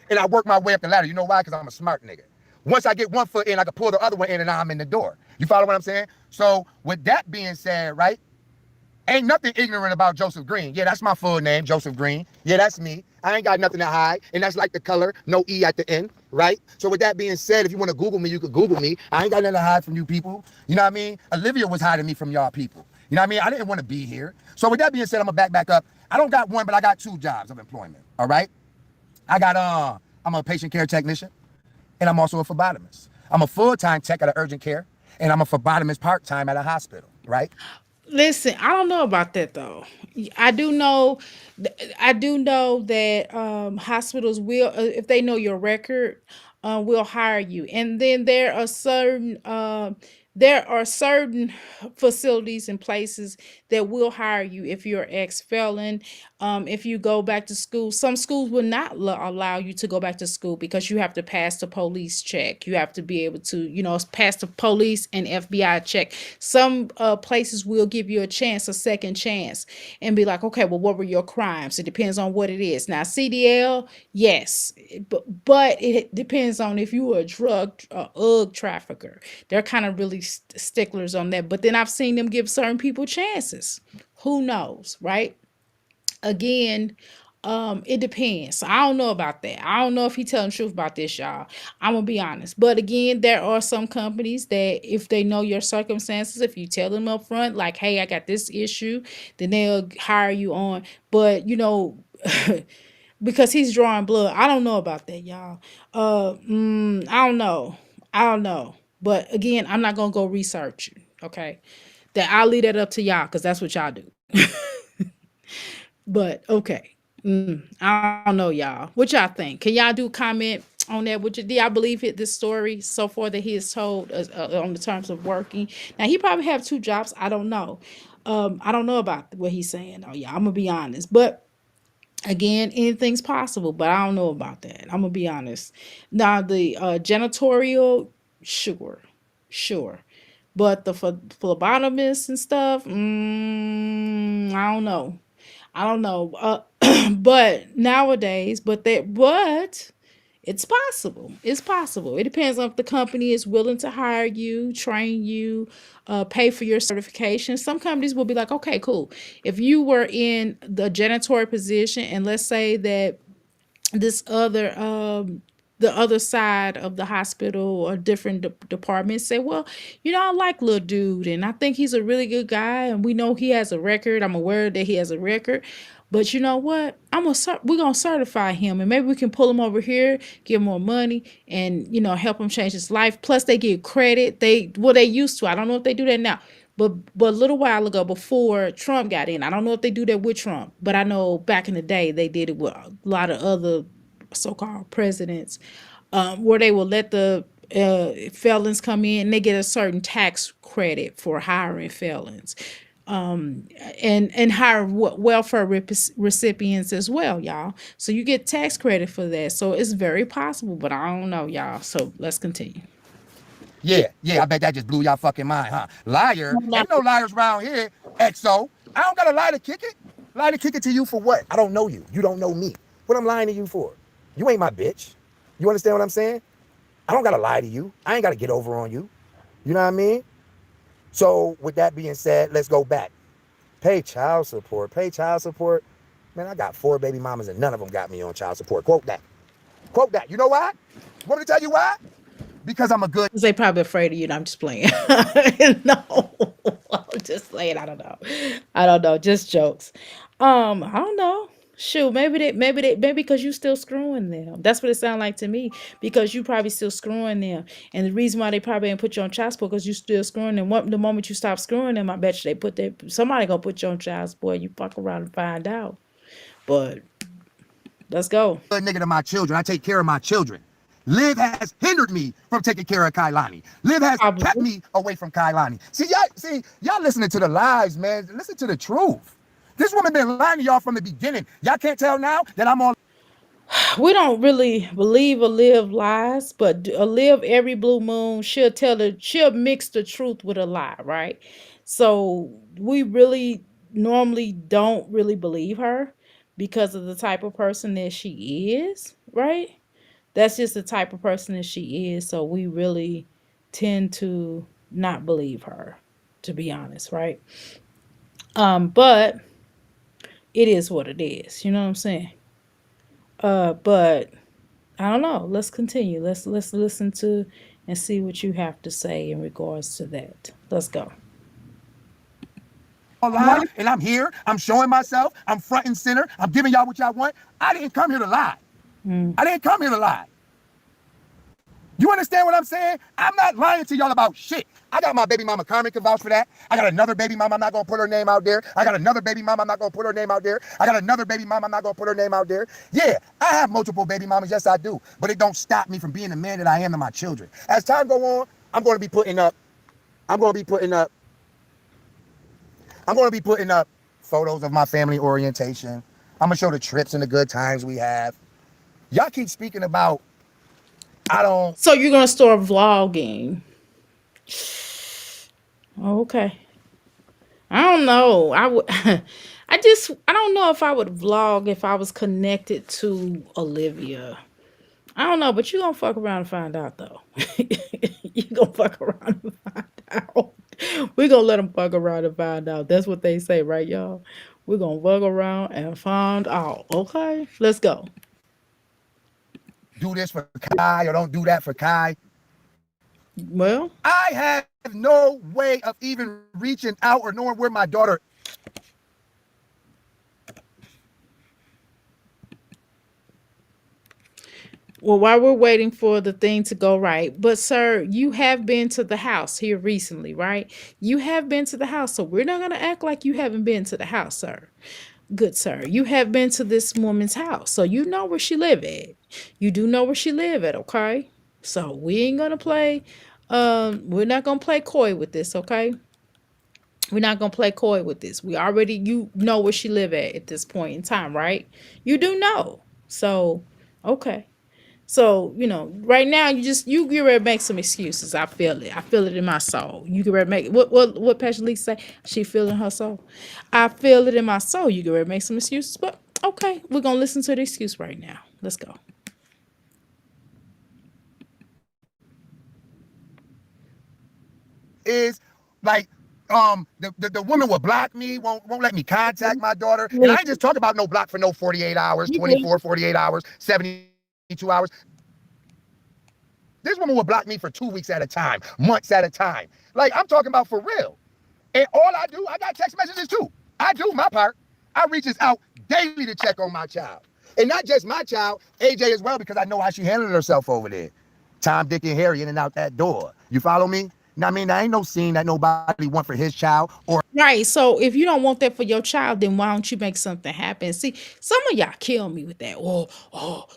And I work my way up the ladder. You know why? Because I'm a smart nigga. Once I get one foot in, I can pull the other one in and now I'm in the door. You follow what I'm saying? So with that being said, right? Ain't nothing ignorant about Joseph Green. Yeah, that's my full name, Joseph Green. Yeah, that's me. I ain't got nothing to hide. And that's like the color, no E at the end, right? So with that being said, if you want to Google me, you could Google me. I ain't got nothing to hide from you people. You know what I mean? Olivia was hiding me from y'all people. You know what I mean? I didn't want to be here. So with that being said, I'm going to back up. I don't got one, but I got 2 jobs of employment, all right? I'm a patient care technician, and I'm also a phlebotomist. I'm a full-time tech at an urgent care, and I'm a phlebotomist part-time at a hospital, right? Listen, I don't know about that though. I do know, I do know that hospitals will, if they know your record, will hire you. And then there are certain facilities and places that will hire you if you're ex felon. If you go back to school, some schools will not allow you to go back to school because you have to pass the police check. You have to be able to, pass the police and FBI check. Some places will give you a second chance, and be like, okay, well, what were your crimes? It depends on what it is. Now, CDL, yes, but it depends on if you were a UG trafficker. They're kind of really sticklers on that. But then I've seen them give certain people chances. Who knows, right? Again, it depends. So I don't know about that. I don't know if he telling the truth about this, y'all. I'm gonna be honest. But again, there are some companies that if they know your circumstances, if you tell them up front, like, hey, I got this issue, then they'll hire you on. But because he's drawing blood, I don't know about that, y'all. I don't know. I don't know. But again, I'm not gonna go research it. Okay. That I'll leave that up to y'all because that's what y'all do. But okay. I don't know, y'all. What y'all think? Can y'all do comment on that? Do y'all believe it? This story so far that he has told us on the terms of working. Now he probably have 2 jobs. I don't know. I don't know about what he's saying. Oh yeah, I'm gonna be honest. But again, anything's possible. But I don't know about that. I'm gonna be honest. Now the janitorial, sure, sure. But the phlebotomists and stuff, I don't know. I don't know. But nowadays, but it's possible. It's possible. It depends on if the company is willing to hire you, train you, pay for your certification. Some companies will be like, okay, cool. If you were in the janitorial position, and let's say that this other the other side of the hospital or different departments say, well, I like little dude and I think he's a really good guy and we know he has a record. I'm aware that he has a record. But you know what? We're gonna certify him, and maybe we can pull him over here, give him more money, and help him change his life. Plus, they get credit. They used to. I don't know if they do that now, but a little while ago, before Trump got in, I don't know if they do that with Trump, but I know back in the day they did it with a lot of other so-called presidents, where they will let the felons come in and they get a certain tax credit for hiring felons, and hire welfare recipients as well, y'all. So you get tax credit for that. So it's very possible, but I don't know, y'all. So let's continue. Yeah, I bet that just blew y'all fucking mind, huh? Liar. Now, Ain't no liars around here. XO. I don't gotta lie to kick it. Lie to kick it to you for what? I don't know you. You don't know me. What I'm lying to you for? You ain't my bitch. You understand what I'm saying? I don't gotta lie to you. I ain't gotta get over on you. You know what I mean? So with that being said, let's go back. Pay child support. Pay child support. Man, I got 4 baby mamas and none of them got me on child support. Quote that. Quote that. You know why? Want me to tell you why? Because I'm a good. They probably afraid of you. And I'm just playing. No, I'm just playing. I don't know. I don't know. Just jokes. I don't know. Shoot, maybe because you still screwing them. That's what it sounds like to me. Because you probably still screwing them, and the reason why they probably ain't put you on child support because you still screwing them. The moment you stop screwing them, I bet you somebody gonna put you on child support. You fuck around and find out. But let's go. Good nigga to my children. I take care of my children. Liv has hindered me from taking care of Kailani. Liv has kept Probably. me away from Kailani. See, y'all listening to the lies, man. Listen to the truth. This woman been lying to y'all from the beginning. Y'all can't tell now that I'm on. We don't really believe or live lies, but a live every blue moon, she'll mix the truth with a lie, right? So we really normally don't really believe her because of the type of person that she is, right? That's just the type of person that she is. So we really tend to not believe her, to be honest, right? But it is what it is. You know what I'm saying? But I don't know. Let's continue. Let's listen to and see what you have to say in regards to that. Let's go. Live and I'm here. I'm showing myself. I'm front and center. I'm giving y'all what y'all want. I didn't come here to lie. Mm. I didn't come here to lie. You understand what I'm saying? I'm not lying to y'all about shit. I got my baby mama Carmen can vouch for that. I got another baby mama. I'm not gonna put her name out there. I got another baby mama. I'm not gonna put her name out there. I got another baby mama. I'm not gonna put her name out there. Yeah, I have multiple baby mamas. Yes, I do. But it don't stop me from being the man that I am to my children. As time go on, I'm gonna be putting up. I'm gonna be putting up. I'm gonna be putting up photos of my family orientation. I'm gonna show the trips and the good times we have. Y'all keep speaking about. I don't. So you're gonna start vlogging? Okay. I don't know. I would. I don't know if I would vlog if I was connected to Olivia. I don't know, but you gonna fuck around and find out though. You gonna fuck around and find out. We gonna let them fuck around and find out. That's what they say, right, y'all? We're gonna fuck around and find out. Okay, let's go. Do this for Kai or don't do that for Kai. Well, I have no way of even reaching out or knowing where my daughter. well, while we're waiting for the thing to go right, but sir, you have been to the house here recently, right? You have been to the house, so we're not gonna act like you haven't been to the house, sir. Good sir, you have been to this woman's house, so you know where she live at. You do know where she live at, okay? So we ain't gonna play. We're not gonna play coy with this, okay? We're not gonna play coy with this. We already you know where she live at this point in time, right? You do know. So okay. So, right now you get ready to make some excuses. I feel it. I feel it in my soul. You get ready to make what Pastor Lee say? She feel it in her soul. I feel it in my soul. You get ready to make some excuses. But okay, we're gonna listen to the excuse right now. Let's go. Is like the woman will block me, won't let me contact my daughter. And I ain't just talking about no block for no 48 hours, 24, 48 hours, 72 hours. This woman will block me for 2 weeks at a time, months at a time. Like I'm talking about for real. And all I do, I got text messages too. I do my part. I reaches out daily to check on my child. And not just my child, AJ as well, because I know how she handled herself over there. Tom, Dick, and Harry in and out that door. You follow me? Now, I mean, there ain't no scene that nobody want for his child or Right. So if you don't want that for your child, then why don't you make something happen? See, some of y'all kill me with that.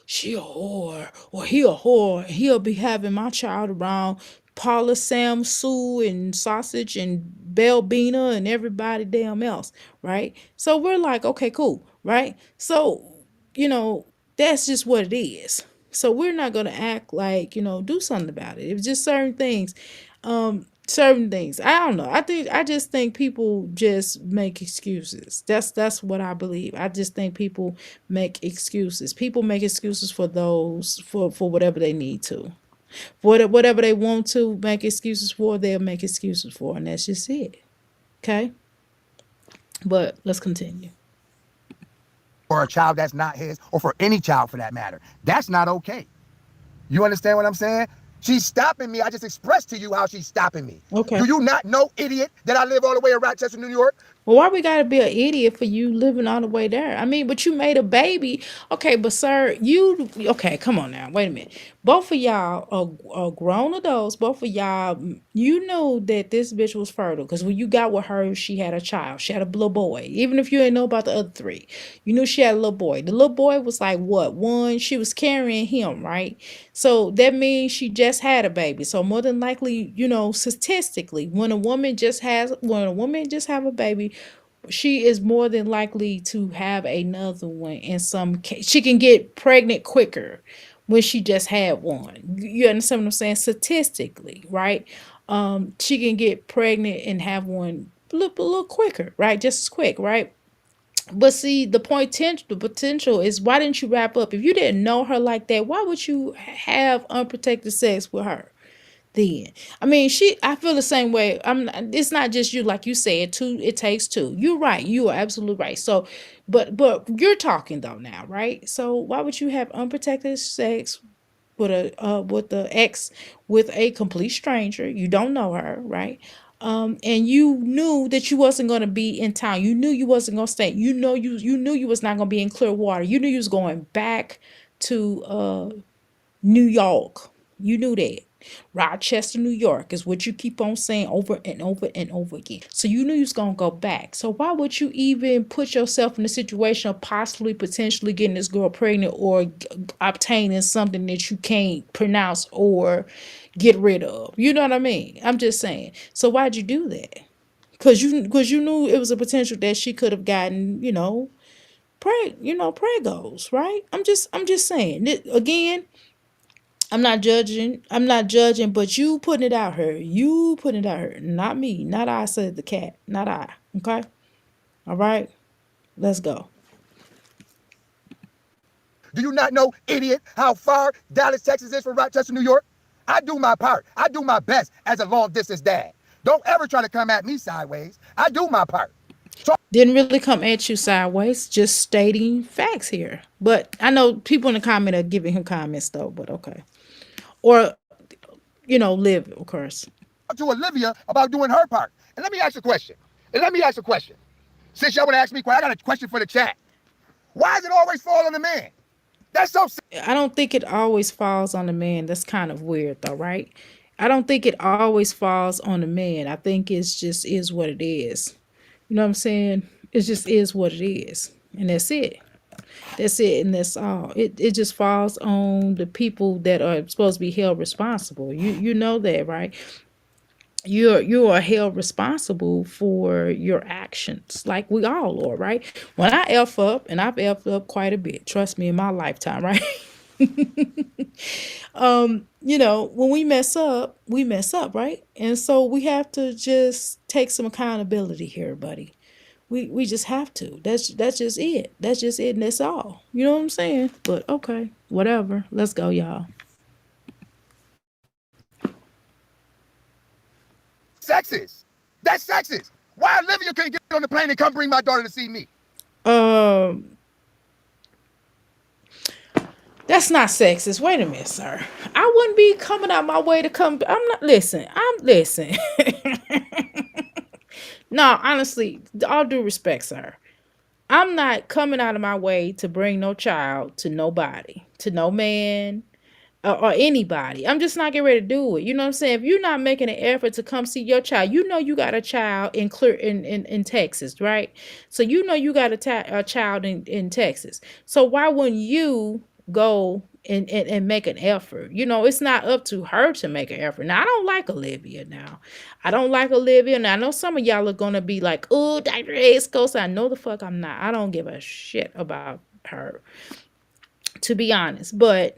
She a whore, or he a whore. And he'll be having my child around Paula, Sam, Sue, and Sausage, and Belbina, and everybody damn else. Right. So we're like, okay, cool. Right. So, you know, that's just what it is. So we're not gonna act like, do something about it. It's just certain things. I don't know. I just think people just make excuses. That's what I believe. I just think people make excuses. People make excuses for those for whatever they need to. Whatever they want to make excuses for, they'll make excuses for, and that's just it. Okay? But let's continue. or a child that's not his, or for any child for that matter. That's not okay. You understand what I'm saying? She's stopping me. I just expressed to you how she's stopping me. Okay. Do you not know, idiot, that I live all the way in Rochester, New York? Well, why we gotta be an idiot for you living all the way there? I mean, but you made a baby. Okay, but sir, you okay? Come on now, wait a minute. Both of y'all are grown adults. Both of y'all, you know that this bitch was fertile because when you got with her, she had a child. She had a little boy. Even if you didn't know about the other three, you knew she had a little boy. The little boy was like what one? She was carrying him, right? So that means she just had a baby. So more than likely, statistically, when a woman just have a baby, she is more than likely to have another one. In some case, she can get pregnant quicker when she just had one. You understand what I'm saying? Statistically, right? She can get pregnant and have one a little quicker, right? Just as quick, right? But see, the potential is, why didn't you wrap up? If you didn't know her like that, why would you have unprotected sex with her? Then I mean, I feel the same way. It's not just you, like you said, two, it takes two. You're right, you are absolutely right. So but you're talking though now, right? So why would you have unprotected sex with the ex, with a complete stranger? You don't know her, right? And you knew that you wasn't going to be in town. You knew you wasn't going to stay. You knew you was not going to be in Clearwater. You knew you was going back to New York. You knew that. Rochester, New York is what you keep on saying over and over and over again. So you knew you was gonna go back. So why would you even put yourself in the situation of possibly potentially getting this girl pregnant, or obtaining something that you can't pronounce or get rid of? You know what I mean? I'm just saying. So why'd you do that? Because you knew it was a potential that she could have gotten, pregos, right? I'm just saying. Again, I'm not judging, but you putting it out here. You putting it out here. Not me. Not I, said the cat. Not I. Okay? All right? Let's go. Do you not know, idiot, how far Dallas, Texas is from Rochester, New York? I do my part. I do my best as a long distance dad. Don't ever try to come at me sideways. I do my part. So Didn't really come at you sideways, just stating facts here. But I know people in the comment are giving him comments though, but okay. Or, live, of course. to Olivia about doing her part. And let me ask a question. And let me ask a question. Since y'all want to ask me, I got a question for the chat. Why does it always fall on the man? That's so. I don't think it always falls on the man. That's kind of weird though, right? I don't think it always falls on the man. I think it's just is what it is. You know what I'm saying? It just is what it is. And that's it. That's it, and that's all. It just falls on the people that are supposed to be held responsible. You know that, right? You are held responsible for your actions, like we all are, right? When I f up, and I've f up quite a bit, trust me, in my lifetime, right? When we mess up, right? And so we have to just take some accountability here, buddy. We just have to. That's just it. That's just it, and that's all. You know what I'm saying? But okay, whatever. Let's go, y'all. Sexist. That's sexist. Why Olivia couldn't get on the plane and come bring my daughter to see me? Um, that's not sexist. Wait a minute, sir. I wouldn't be coming out my way to come. I'm not. Listen. Listen. No, honestly, all due respect, sir. I'm not coming out of my way to bring no child to nobody, to no man, or anybody. I'm just not getting ready to do it. You know what I'm saying? If you're not making an effort to come see your child, you know you got a child in Texas, right? So you know you got a child in Texas. So why wouldn't you go and make an effort? It's not up to her to make an effort. Now I don't like Olivia now. I don't like Olivia. And I know some of y'all are gonna be like, oh, Dr. Escos. I know the fuck I'm not. I don't give a shit about her, to be honest. But,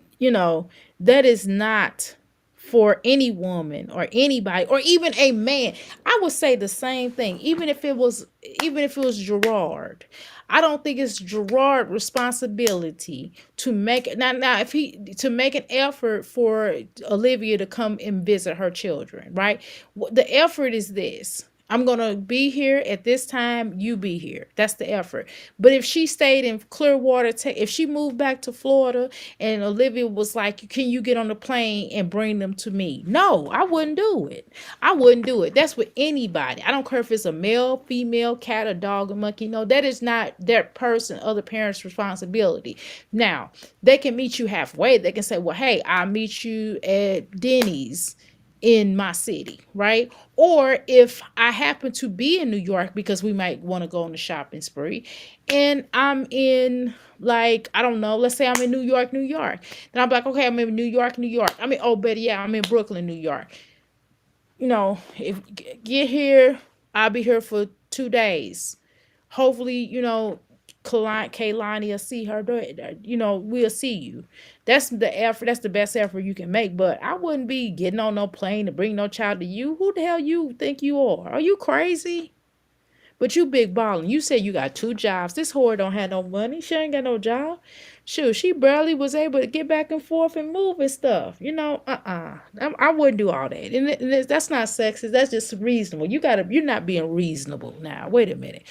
that is not for any woman or anybody or even a man. I would say the same thing. Even if it was Gerard. I don't think it's Gerard's responsibility to make it now if he to make an effort for Olivia to come and visit her children, right? The effort is this. I'm gonna be here at this time. You be here. That's the effort. But if she stayed in Clearwater, if she moved back to Florida, and Olivia was like, "Can you get on the plane and bring them to me?" No, I wouldn't do it. I wouldn't do it. That's with anybody. I don't care if it's a male, female, cat, a dog, a monkey. No, that is not their person, other parents' responsibility. Now they can meet you halfway. They can say, "Well, hey, I'll meet you at Denny's in my city," right? Or if I happen to be in New York because we might want to go on a shopping spree, and I'm in, like, I don't know, let's say I'm in New York, New York. Then I'm like, okay, I'm in New York, New York. I mean, oh, better yeah, I'm in Brooklyn, New York. If get here, I'll be here for 2 days. Hopefully, Kaylani will see her. We'll see you. That's the effort. That's the best effort you can make. But I wouldn't be getting on no plane to bring no child to you. Who the hell you think you are? Are you crazy? But you big ballin'. You said you got 2 jobs. This whore don't have no money. She ain't got no job. Shoot, she barely was able to get back and forth and move and stuff. I wouldn't do all that. And that's not sexist. That's just reasonable. You're not being reasonable now. Wait a minute.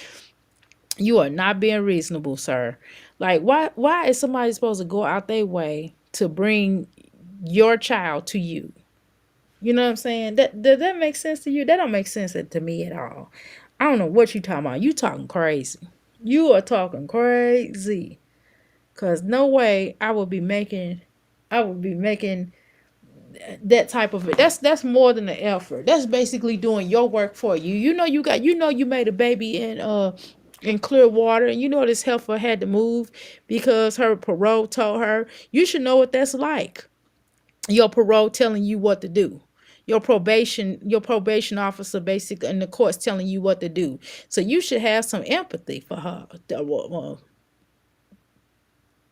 You are not being reasonable, sir. Like, why is somebody supposed to go out their way to bring your child to you? You know what I'm saying? That does that make sense to you? That don't make sense to me at all. I don't know what you talking about. You talking crazy. You are talking crazy. Cause no way I would be making that type of it. That's more than an effort. That's basically doing your work for you. You made a baby in Clearwater, and you know this heifer had to move because her parole told her. You should know what that's like. Your parole telling you what to do. Your probation officer basically in the courts telling you what to do. So you should have some empathy for her.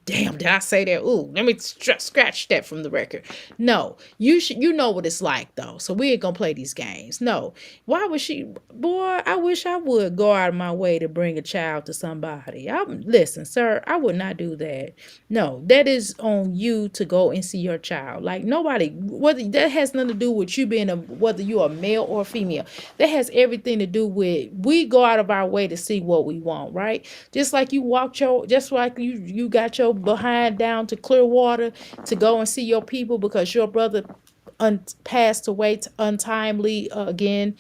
Damn, did I say that? Ooh, let me scratch that from the record. No, you know what it's like though. So we ain't gonna play these games. No, why would she? Boy, I wish I would go out of my way to bring a child to somebody. Listen, sir, I would not do that. No, that is on you to go and see your child. Like nobody, whether that has nothing to do with you being whether you're a male or a female. That has everything to do with we go out of our way to see what we want, right? Just like you got your behind down to Clearwater to go and see your people because your brother passed away untimely again.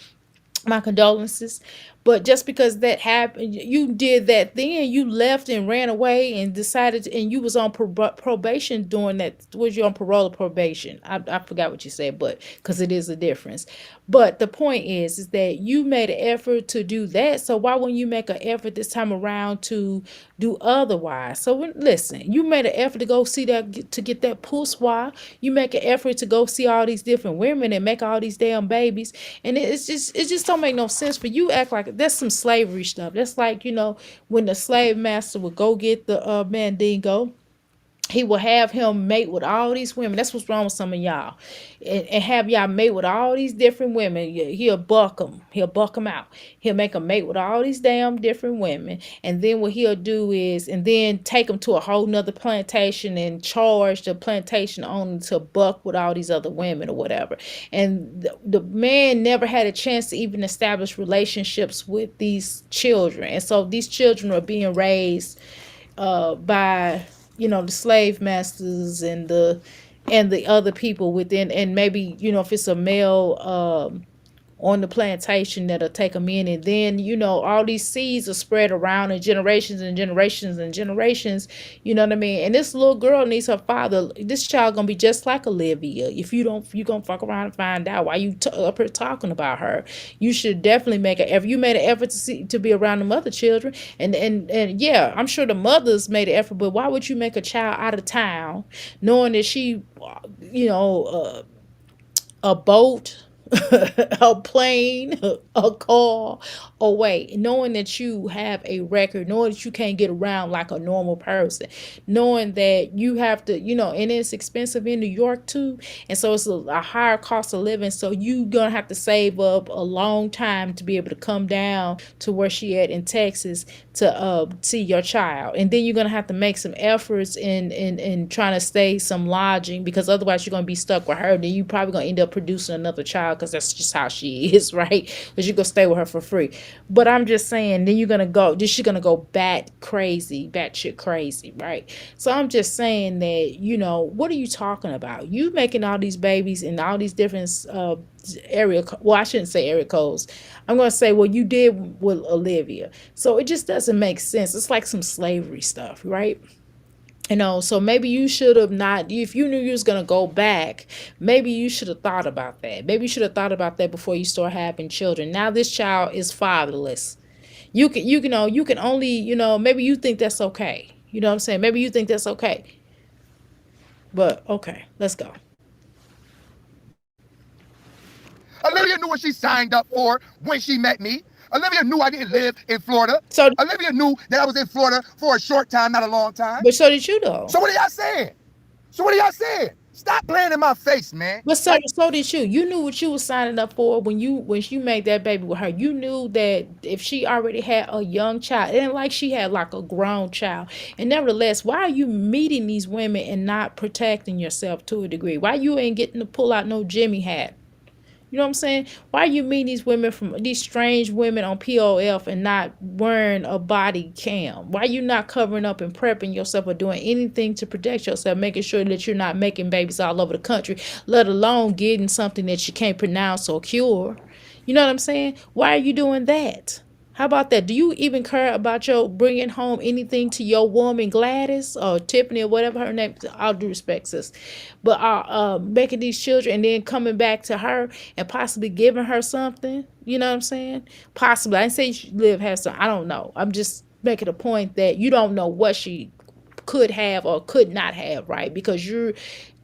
My condolences. But just because that happened, you did that then, you left and ran away and decided and you was on probation during that. Was you on parole or probation? I forgot what you said, but because it is a difference. But the point is that you made an effort to do that. So why wouldn't you make an effort this time around to do otherwise? So listen, you made an effort to go see that, to get that poussoir. You make an effort to go see all these different women and make all these damn babies. And it just don't make no sense for you act like that's some slavery stuff. That's like, when the slave master would go get the mandingo, he will have him mate with all these women. That's what's wrong with some of y'all, and have y'all mate with all these different women. He'll buck them. He'll buck them out. He'll make them mate with all these damn different women, and then what he'll do is, and then take them to a whole nother plantation and charge the plantation owner to buck with all these other women or whatever. And the man never had a chance to even establish relationships with these children, and so these children are being raised by the slave masters and the other people within, and maybe if it's a male on the plantation that'll take them in, and then all these seeds are spread around in generations and generations and generations. You know what I mean? And this little girl needs her father. This child gonna be just like Olivia. If you don't, you gonna fuck around and find out why you up here talking about her. You should definitely make an effort. You made an effort to be around the other children, and yeah, I'm sure the mothers made an effort. But why would you make a child out of town, knowing that she, a boat, a plane, a car away, knowing that you have a record, knowing that you can't get around like a normal person, knowing that you have to, and it's expensive in New York too, and so it's a higher cost of living. So you gonna have to save up a long time to be able to come down to where she at in Texas to see your child, and then you're gonna have to make some efforts in trying to stay some lodging, because otherwise you're gonna be stuck with her. Then you probably gonna end up producing another child because that's just how she is, right? Because you go stay with her for free. But I'm just saying, then you're gonna go, then she's gonna go bat shit crazy, right? So I'm just saying that, what are you talking about? You making all these babies in all these different well, I shouldn't say area codes. I'm gonna say, well, you did with Olivia. So it just doesn't make sense. It's like some slavery stuff, right? So maybe you should have not, if you knew you was going to go back, maybe you should have thought about that. Maybe you should have thought about that before you start having children. Now this child is fatherless. You can only, maybe you think that's okay. You know what I'm saying? Maybe you think that's okay. But okay, let's go. Olivia knew what she signed up for when she met me. Olivia knew I didn't live in Florida. So, Olivia knew that I was in Florida for a short time, not a long time. but so did you though. So what are y'all saying? So what are y'all saying? Stop playing in my face, man. But so did you. You knew what you was signing up for when you made that baby with her. You knew that if she already had a young child, it ain't like she had like a grown child. And nevertheless, why are you meeting these women and not protecting yourself to a degree? Why you ain't getting to pull out no Jimmy hat? You know what I'm saying? Why are you meeting these strange women on POF and not wearing a body cam? Why are you not covering up and prepping yourself or doing anything to protect yourself, making sure that you're not making babies all over the country, let alone getting something that you can't pronounce or cure? You know what I'm saying? Why are you doing that? How about that? Do you even care about your bringing home anything to your woman Gladys or Tiffany or whatever her name? All due respect, sis, but making these children and then coming back to her and possibly giving her something. You know what I'm saying? Possibly. I didn't say she live has some. I don't know. I'm just making a point that you don't know what she could have or could not have, right? Because you're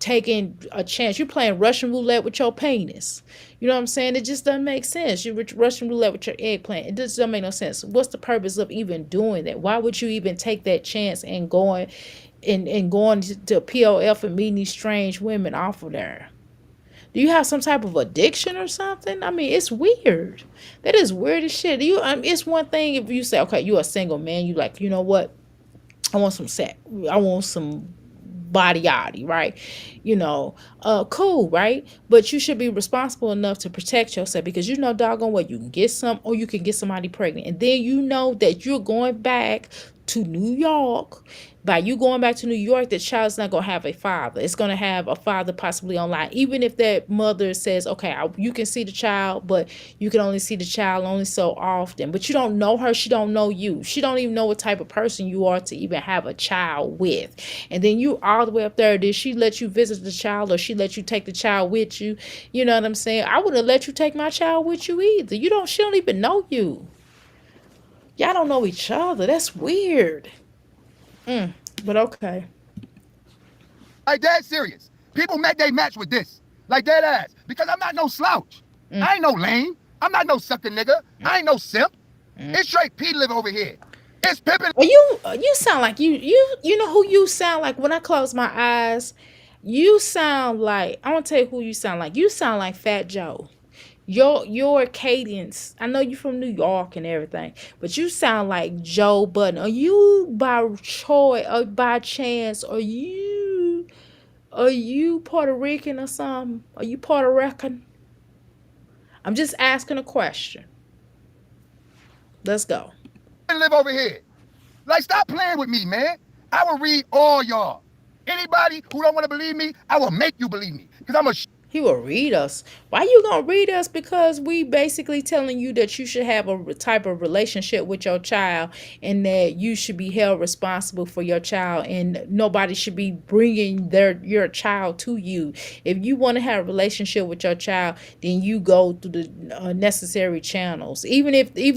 taking a chance. You're playing Russian roulette with your penis. You know what I'm saying? It just doesn't make sense. You're Russian roulette with your eggplant. It just doesn't make no sense. What's the purpose of even doing that? Why would you even take that chance and going to POF and meeting these strange women off of there? Do you have some type of addiction or something? I mean, it's weird. That is weird as shit. It's one thing if you say, okay, you're a single man. You like, you know what? I want some sex. I want some body yaddy, right? Cool, right? But you should be responsible enough to protect yourself because doggone well you can get some or you can get somebody pregnant. And then you know that you're going back to New York. By you going back to New York, the child's not going to have a father. It's going to have a father possibly online. Even if that mother says, okay, you can see the child, but you can only see the child only so often. But you don't know her. She don't know you. She don't even know what type of person you are to even have a child with. And then you all the way up there, did she let you visit the child or she let you take the child with you? You know what I'm saying? I wouldn't let you take my child with you either. She don't even know you. Y'all don't know each other. That's weird. But okay. Like dead serious. People make they match with this. Like dead ass. Because I'm not no slouch. I ain't no lame. I'm not no sucker nigga. I ain't no simp. It's straight P live over here. It's pimping. Well, you sound like you know who you sound like when I close my eyes. You sound like, I want to tell you who you sound like. You sound like Fat Joe. Your cadence, I know you from New York and everything, but you sound like Joe Budden. Are you by choice or by chance? Are you Puerto Rican or something? Are you Puerto Rican? I'm just asking a question. Let's go. Live over here. Like stop playing with me, man. I will read all y'all. Anybody who don't want to believe me, I will make you believe me. Because I'm a He will read us. Why you gonna read us? Because we basically telling you that you should have a type of relationship with your child and that you should be held responsible for your child and nobody should be bringing your child to you. If you want to have a relationship with your child, then you go through the necessary channels. Even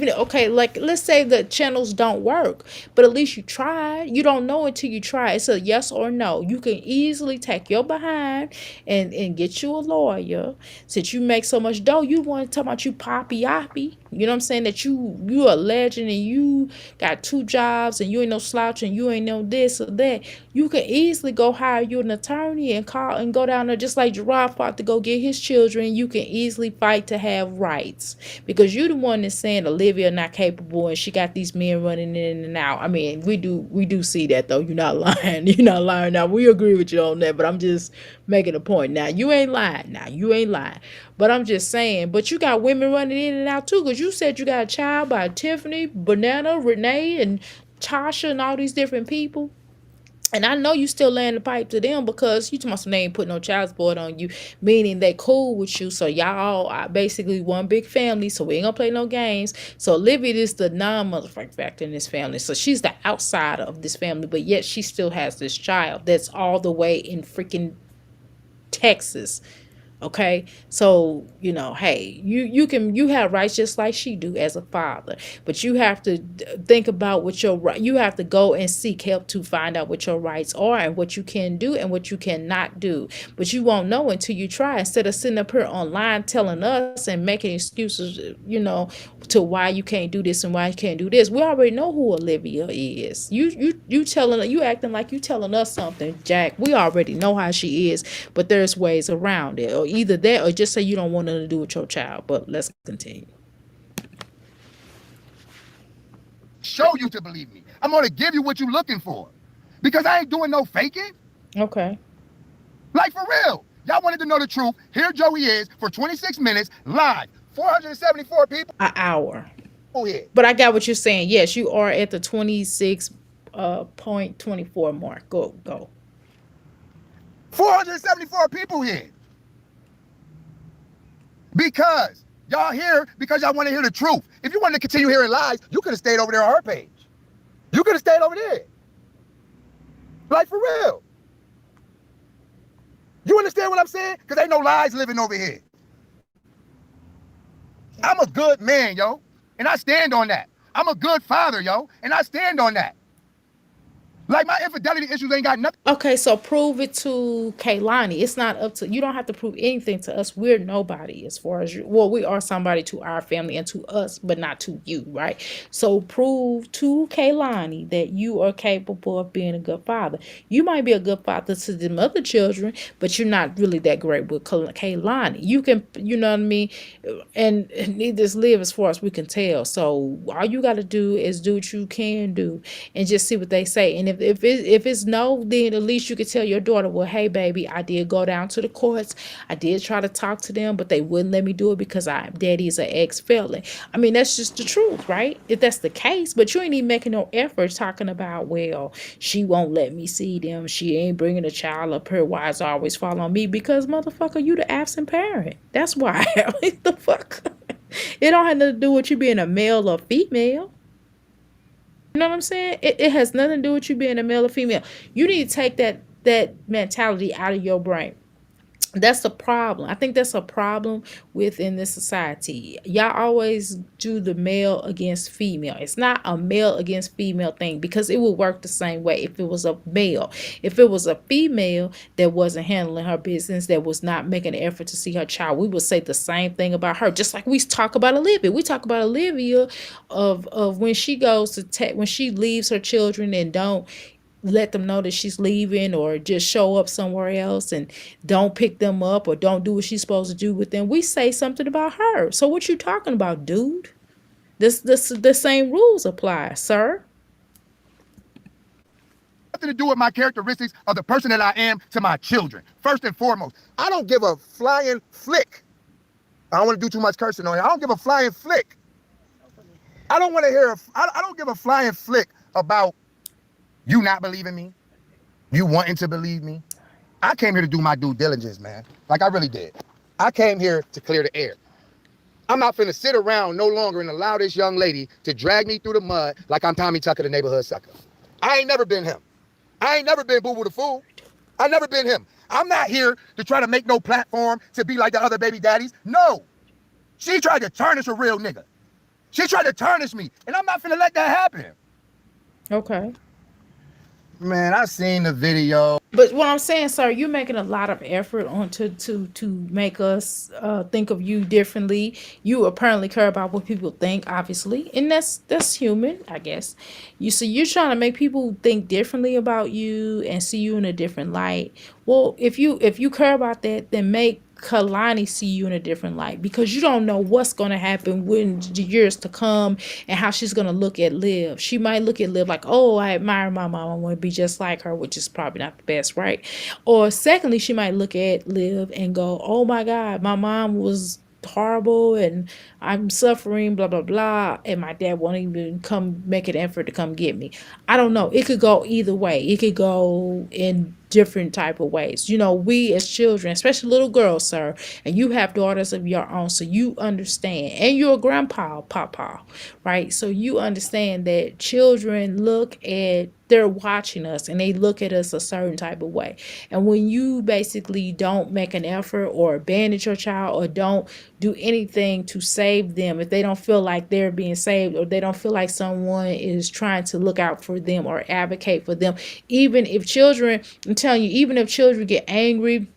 okay, like let's say the channels don't work, but at least you tried. You don't know until you try. It's a yes or no. You can easily take your behind and get you a lawyer. Since you make so much dough, you want to talk about you poppy oppy. You know what I'm saying? That you a legend and you got 2 jobs and you ain't no slouch and you ain't no this or that. You can easily go hire you an attorney and call and go down there just like Gerard fought to go get his children. You can easily fight to have rights because you the one that's saying Olivia not capable and she got these men running in and out. I mean, we do see that though. You're not lying. You're not lying. Now we agree with you on that, but I'm just making a point. Now you ain't lying. Now you ain't lying. But I'm just saying, but you got women running in and out too, because you said you got a child by Tiffany, Banana, Renee, and Tasha, and all these different people. And I know you still laying the pipe to them because you told me they ain't putting no child support on you, meaning they cool with you. So y'all are basically one big family. So we ain't gonna play no games. So Olivia is the non-motherfucking factor in this family. So she's the outsider of this family, but yet she still has this child that's all the way in freaking Texas. Okay, so hey, you have rights just like she do as a father, but you have to think about what your right. You have to go and seek help to find out what your rights are and what you can do and what you cannot do. But you won't know until you try. Instead of sitting up here online telling us and making excuses, to why you can't do this and why you can't do this. We already know who Olivia is. You acting like you telling us something, Jack. We already know how she is, but there's ways around it, or either that, or just say you don't want nothing to do with your child. But let's continue. Show you to believe me. I'm gonna give you what you're looking for, because I ain't doing no faking. Okay. Like for real. Y'all wanted to know the truth. Here Joey is for 26 minutes live. 474 people An hour. here. But I got what you're saying. Yes, you are at the 26.24 mark. Go. 474 people here. Because y'all here because y'all want to hear the truth. If you wanted to continue hearing lies, you could have stayed over there on her page. You could have stayed over there. Like for real. You understand what I'm saying? Because ain't no lies living over here. I'm a good man, yo, and I stand on that. I'm a good father, yo, and I stand on that. Like my infidelity issues ain't got nothing. Okay, so prove it to Kaylani. It's not up to you. Don't have to prove anything to us. We're nobody as far as you. Well, we are somebody to our family and to us, but not to you, right? So prove to Kaylani that you are capable of being a good father. You might be a good father to the other children, but you're not really that great with Kaylani. You can, you know what I mean, and neither live as far as we can tell. So all you got to do is do what you can do, and just see what they say. And if it's no, then at least you could tell your daughter, well, hey baby, I did go down to the courts. I did try to talk to them, but they wouldn't let me do it because daddy is an ex-felon. I mean, that's just the truth, right? If that's the case, but you ain't even making no effort talking about, well, she won't let me see them. She ain't bringing a child up here. Why is always following me? Because motherfucker, you the absent parent. That's why. What the fuck? It don't have nothing to do with you being a male or female. You know what I'm saying? It has nothing to do with you being a male or female. You need to take that mentality out of your brain. That's the problem. I think that's a problem within this society. Y'all always do the male against female. It's not a male against female thing, because it would work the same way if it was a male. If it was a female that wasn't handling her business, that was not making an effort to see her child, we would say the same thing about her. Just like we talk about Olivia. We talk about Olivia of when she goes to when she leaves her children and don't let them know that she's leaving, or just show up somewhere else and don't pick them up, or don't do what she's supposed to do with them. We say something about her. So what you talking about, dude? The same rules apply, sir. Nothing to do with my characteristics of the person that I am to my children. First and foremost, I don't give a flying flick. I don't want to do too much cursing on here. I don't give a flying flick. I don't want to hear, I don't give a flying flick about you not believing me, you wanting to believe me. I came here to do my due diligence, man. Like I really did. I came here to clear the air. I'm not finna sit around no longer and allow this young lady to drag me through the mud like I'm Tommy Tucker, the neighborhood sucker. I ain't never been him. I ain't never been Boo Boo the Fool. I never been him. I'm not here to try to make no platform to be like the other baby daddies. No. She tried to tarnish a real nigga. She tried to tarnish me, and I'm not finna let that happen. Okay. Man, I seen the video. But what I'm saying, sir, you're making a lot of effort on to make us think of you differently. You apparently care about what people think, obviously, and that's human, I guess. You're trying to make people think differently about you and see you in a different light. Well, if you care about that, then make Kalani see you in a different light, because you don't know what's going to happen when the years to come and how she's going to look at Liv. She might look at Liv like, oh, I admire my mom, I want to be just like her, which is probably not the best, right? Or secondly, she might look at Liv and go, oh my God, my mom was horrible and I'm suffering, blah blah blah, and my dad won't even come make an effort to come get me. I don't know. It could go either way. It could go in different type of ways. We as children, especially little girls, sir, and you have daughters of your own, so you understand, and you're a grandpa, papa, right? So you understand that children they're watching us and they look at us a certain type of way. And when you basically don't make an effort or abandon your child or don't do anything to save them, if they don't feel like they're being saved or they don't feel like someone is trying to look out for them or advocate for them, even if children, I'm telling you, even if children get angry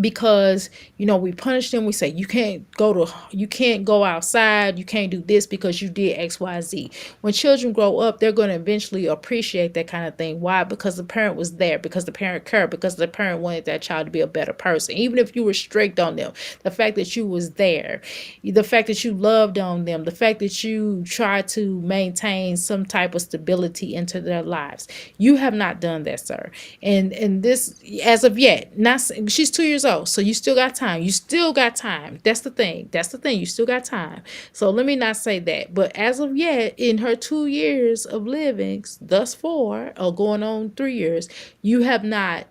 because we punish them, we say you can't go outside, you can't do this because you did XYZ. When children grow up, they're going to eventually appreciate that kind of thing. Why? Because the parent was there, because the parent cared, because the parent wanted that child to be a better person. Even if you were strict on them, the fact that you was there, the fact that you loved on them, the fact that you tried to maintain some type of stability into their lives. You have not done that, sir. And this, as of yet, not she's 2 years old, so you still got time. You still got time. That's the thing. You still got time. So let me not say that. But as of yet, in her 2 years of living, thus far, or going on 3 years, you have not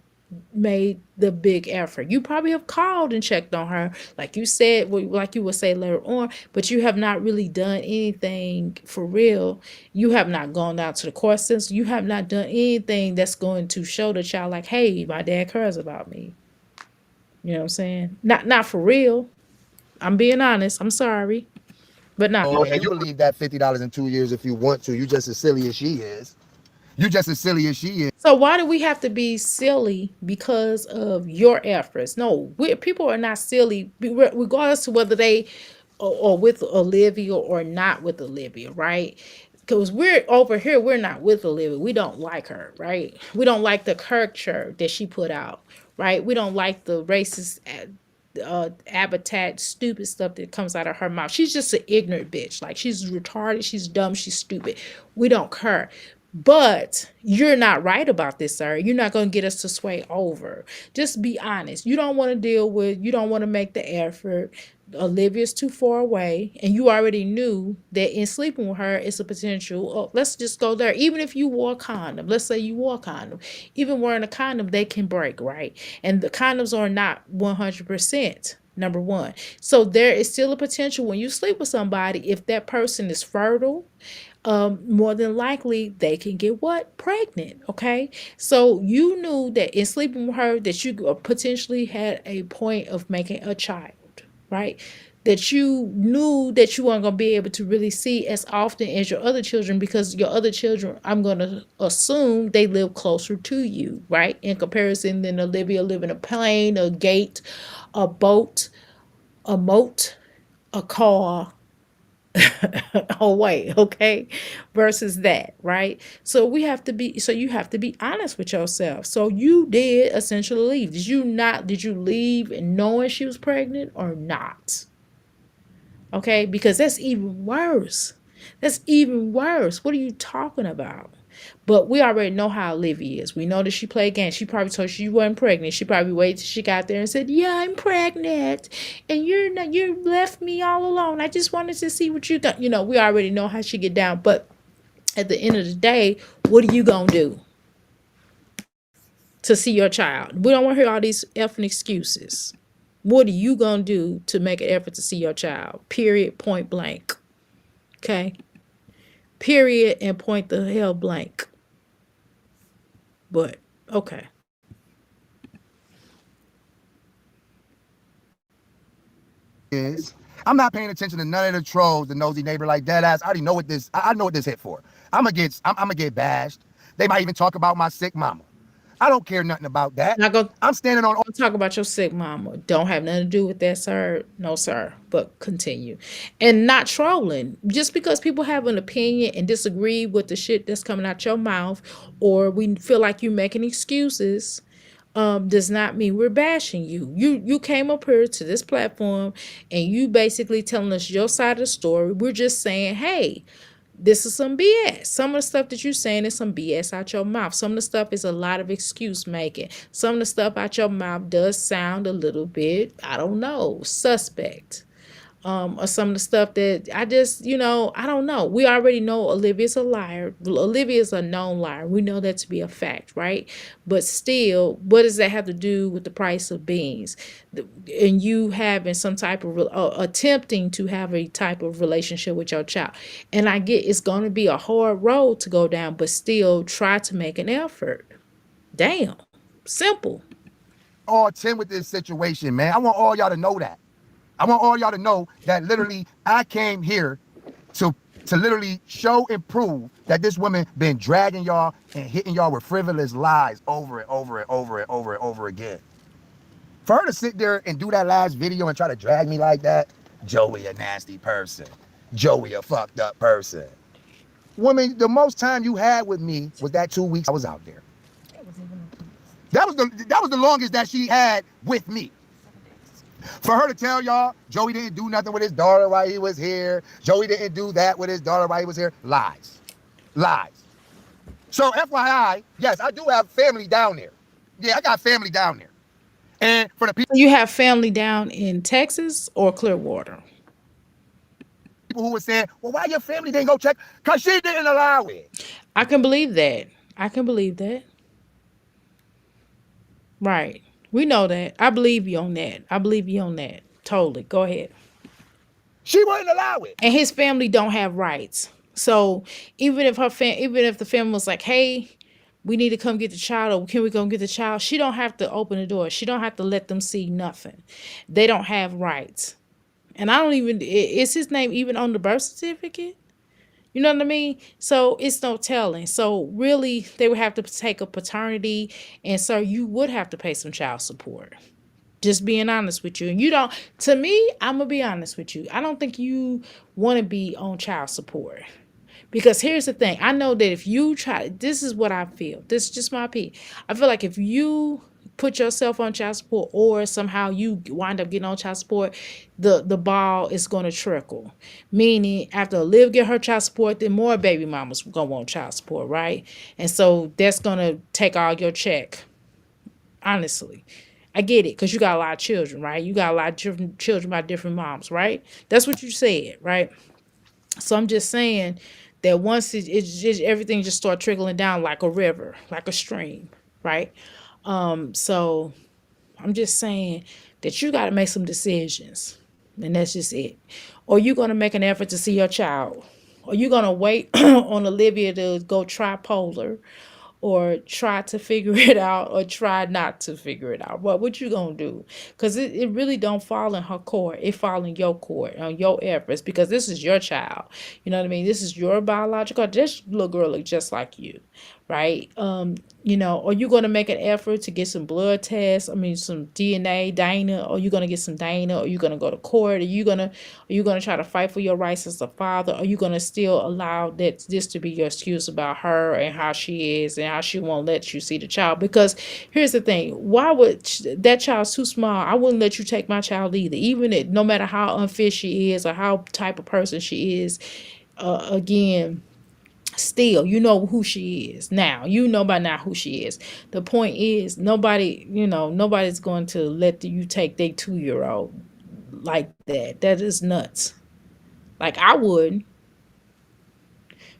made the big effort. You probably have called and checked on her, like you said, like you will say later on, but you have not really done anything for real. You have not gone down to the court system. You have not done anything that's going to show the child, like, hey, my dad cares about me. You know what I'm saying? Not for real. I'm being honest. I'm sorry, but not for Oh, and real. you believe that $50 in 2 years if you want to. You just as silly as she is. You just as silly as she is. So why do we have to be silly because of your efforts? No, people are not silly regardless of whether they or with Olivia or not with Olivia, right? Because we're over here, we're not with Olivia. We don't like her, right? We don't like the character that she put out, right? We don't like the racist habitat stupid stuff that comes out of her mouth. She's just an ignorant bitch. Like, she's retarded, she's dumb, she's stupid. We don't care. But you're not right about this, sir. You're not going to get us to sway over. Just be honest. You don't want to make the effort. Olivia's too far away, and you already knew that in sleeping with her is a potential. Oh, let's just go there. Even if you wore a condom, let's say you wore a condom, even wearing a condom, they can break, right? And the condoms are not 100%. Number one. So there is still a potential when you sleep with somebody, if that person is fertile, more than likely they can get what? Pregnant. Okay. So you knew that in sleeping with her that you potentially had a point of making a child, right? That you knew that you weren't going to be able to really see as often as your other children, because your other children, I'm going to assume they live closer to you, right? In comparison than Olivia living a plane, a gate, a boat, a moat, a car, away, okay, versus that, right? So you have to be honest with yourself. So you did essentially leave. Did you leave knowing she was pregnant or not? Okay, because that's even worse. That's even worse. What are you talking about? But we already know how Olivia is. We know that she played games. She probably told you wasn't pregnant. She probably waited till she got there and said, "Yeah, I'm pregnant, and you're not. You left me all alone. I just wanted to see what you done." We already know how she get down. But at the end of the day, what are you gonna do to see your child? We don't want to hear all these effing excuses. What are you gonna do to make an effort to see your child? Period. Point blank. Okay. Period and point the hell blank. But okay. Is I'm not paying attention to none of the trolls, the nosy neighbor like dead ass. I already know what this. I know what this hit for. I'm gonna get bashed. They might even talk about my sick mama. I don't care nothing about that. Not gonna I'm standing on. talk about your sick mama. Don't have nothing to do with that, sir. No, sir. But continue. And not trolling. Just because people have an opinion and disagree with the shit that's coming out your mouth, or we feel like you're making excuses, does not mean we're bashing you. You came up here to this platform and you basically telling us your side of the story. We're just saying, hey, this is some BS. Some of the stuff that you're saying is some BS out your mouth. Some of the stuff is a lot of excuse making. Some of the stuff out your mouth does sound a little bit, I don't know, suspect. Or some of the stuff that I just, I don't know. We already know Olivia's a liar. Olivia's a known liar. We know that to be a fact, right? But still, what does that have to do with the price of beans? And you having some type of, attempting to have a type of relationship with your child. And I get it's going to be a hard road to go down, but still try to make an effort. Damn. Simple. all 10 with this situation, man. I want all y'all to know that. I want all y'all to know that literally I came here to literally show and prove that this woman been dragging y'all and hitting y'all with frivolous lies over and over and over and over and over again. For her to sit there and do that last video and try to drag me like that, Joey a nasty person. Joey a fucked up person. Woman, the most time you had with me was that 2 weeks I was out there. That was the longest that she had with me. For her to tell y'all, Joey didn't do nothing with his daughter while he was here. Joey didn't do that with his daughter while he was here. Lies. Lies. So FYI, yes, I do have family down there. Yeah, I got family down there. And for the people You have family down in Texas or Clearwater? who were saying, well, why your family didn't go check? Because she didn't allow it. I can believe that. I can believe that. Right. We know that. I believe you on that. I believe you on that. Totally. Go ahead. She wouldn't allow it. And his family don't have rights. So even if even if the family was like, hey, we need to come get the child, or can we go get the child? She don't have to open the door. She don't have to let them see nothing. They don't have rights. And I don't even, is his name even on the birth certificate? You know what I mean? So it's no telling. So really, they would have to take a paternity, and so you would have to pay some child support. Just being honest with you. And you don't, to me, I'm going to be honest with you. I don't think you want to be on child support. Because here's the thing. I know that if you try, this is what I feel. This is just my opinion. I feel like if you put yourself on child support, or somehow you wind up getting on child support, the ball is going to trickle. Meaning, after Liv get her child support, then more baby mamas going to want child support, right? And so that's going to take all your check. Honestly. I get it, because you got a lot of children, right? You got a lot of different children by different moms, right? That's what you said, right? So I'm just saying that once it's just, everything just start trickling down like a river, like a stream, right? So I'm just saying that you got to make some decisions, and that's just it. Or you're going to make an effort to see your child, or you're going to wait on Olivia to go tripolar, or try to figure it out, or try not to figure it out. What you gonna do? Because it really don't fall in her court. It fall in your court, on your efforts, because this is your child. You know what I mean? This is your biological. This little girl look just like you, right? Are you gonna make an effort to get some blood tests? I mean, some DNA, Dana, or you gonna get some Dana, or you gonna go to court? Are you gonna try to fight for your rights as a father? Are you gonna still allow this to be your excuse about her and how she is and how she won't let you see the child? Because here's the thing: why would that child's too small? I wouldn't let you take my child either, even if, no matter how unfit she is or how type of person she is. Again, still, you know who she is now. You know by now who she is. The point is, nobody's going to let you take their 2-year-old like that. That is nuts. Like, I wouldn't.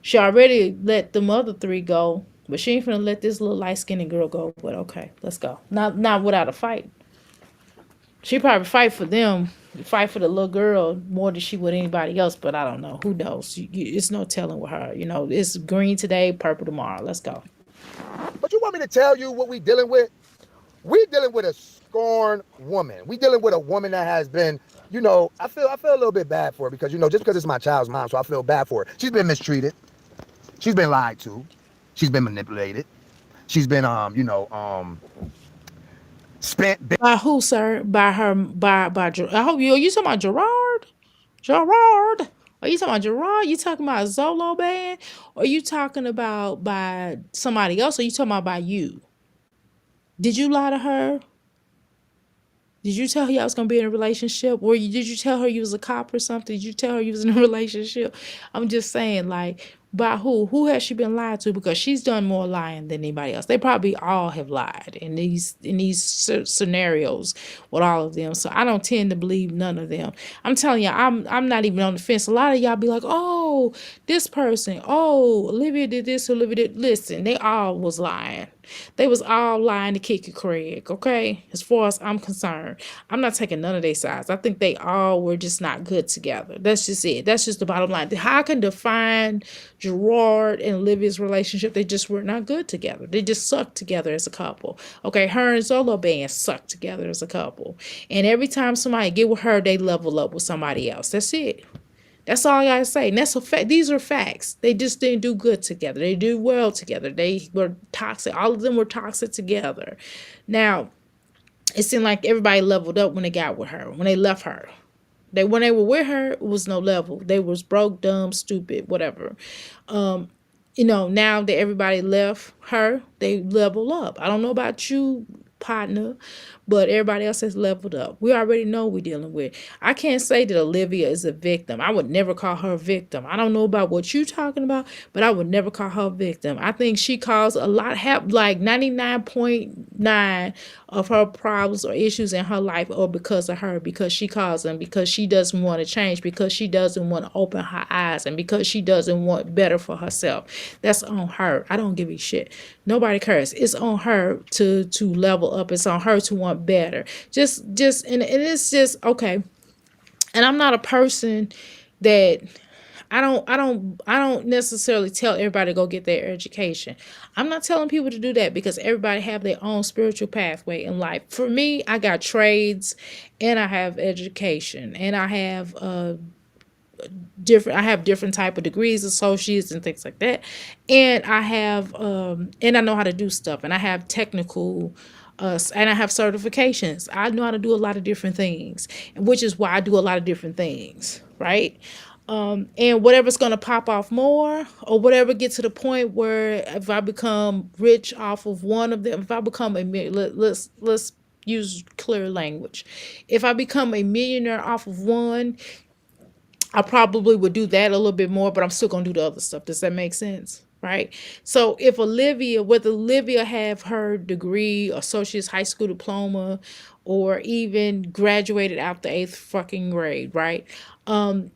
She already let the other 3 go, but she ain't finna let this little light-skinned girl go. But okay, let's go. Not without a fight. She probably fight for the little girl more than she would anybody else, but I don't know. Who knows? It's no telling with her. It's green today, purple tomorrow. Let's go. But you want me to tell you what we dealing with? We dealing with a scorned woman. We dealing with a woman that has been, I feel a little bit bad for her, because, just because it's my child's mom, so I feel bad for her. She's been mistreated. She's been lied to. She's been manipulated. She's been spent. By who, sir? By her, I hope you talking about Gerard? Gerard. Are you talking about Gerard? You talking about Zolo band? Or you talking about by somebody else? Or you talking about by you? Did you lie to her? Did you tell her y'all was gonna be in a relationship? Or did you tell her you was a cop or something? Did you tell her you was in a relationship? I'm just saying, like, by who? Who has she been lied to? Because she's done more lying than anybody else. They probably all have lied in these scenarios with all of them. So I don't tend to believe none of them. I'm telling you, I'm not even on the fence. A lot of y'all be like, oh, this person, oh, Olivia did this, Olivia did. Listen, they all was lying. They was all lying to kick it, Craig, okay? As far as I'm concerned. I'm not taking none of their sides. I think they all were just not good together. That's just it. That's just the bottom line. How I can define Gerard and Olivia's relationship? They just were not good together. They just sucked together as a couple. Okay, her and Zolo band sucked together as a couple. And every time somebody get with her, they level up with somebody else. That's it. That's all I gotta say. And that's a fact. These are facts. They just didn't do good together. They do well together. They were toxic. All of them were toxic together. Now, it seemed like everybody leveled up when they got with her, when they left her. When they were with her, it was no level. They was broke, dumb, stupid, whatever. Now that everybody left her, they level up. I don't know about you, partner, but everybody else has leveled up. We already know we're dealing with. I can't say that Olivia is a victim. I would never call her a victim. I don't know about what you're talking about, but I would never call her a victim. I think she caused a lot, like 99.9 of her problems or issues in her life are because of her, because she caused them, because she doesn't want to change, because she doesn't want to open her eyes, and because she doesn't want better for herself. That's on her. I don't give a shit. Nobody cares. It's on her to level up. It's on her to want better. And it's just okay. And I'm not a person that I don't necessarily tell everybody to go get their education. I'm not telling people to do that because everybody have their own spiritual pathway in life. For me, I got trades and I have education and I have different type of degrees, associates and things like that. And I have and I know how to do stuff and I have technical and I have certifications. I know how to do a lot of different things, which is why I do a lot of different things, right? And whatever's going to pop off more or whatever get to the point where if I become rich off of one of them, if I become let's use clear language. If I become a millionaire off of one, I probably would do that a little bit more, but I'm still gonna do the other stuff. Does that make sense? Right. So if whether Olivia have her degree, associate's high school diploma, or even graduated out the eighth fucking grade, right? I'm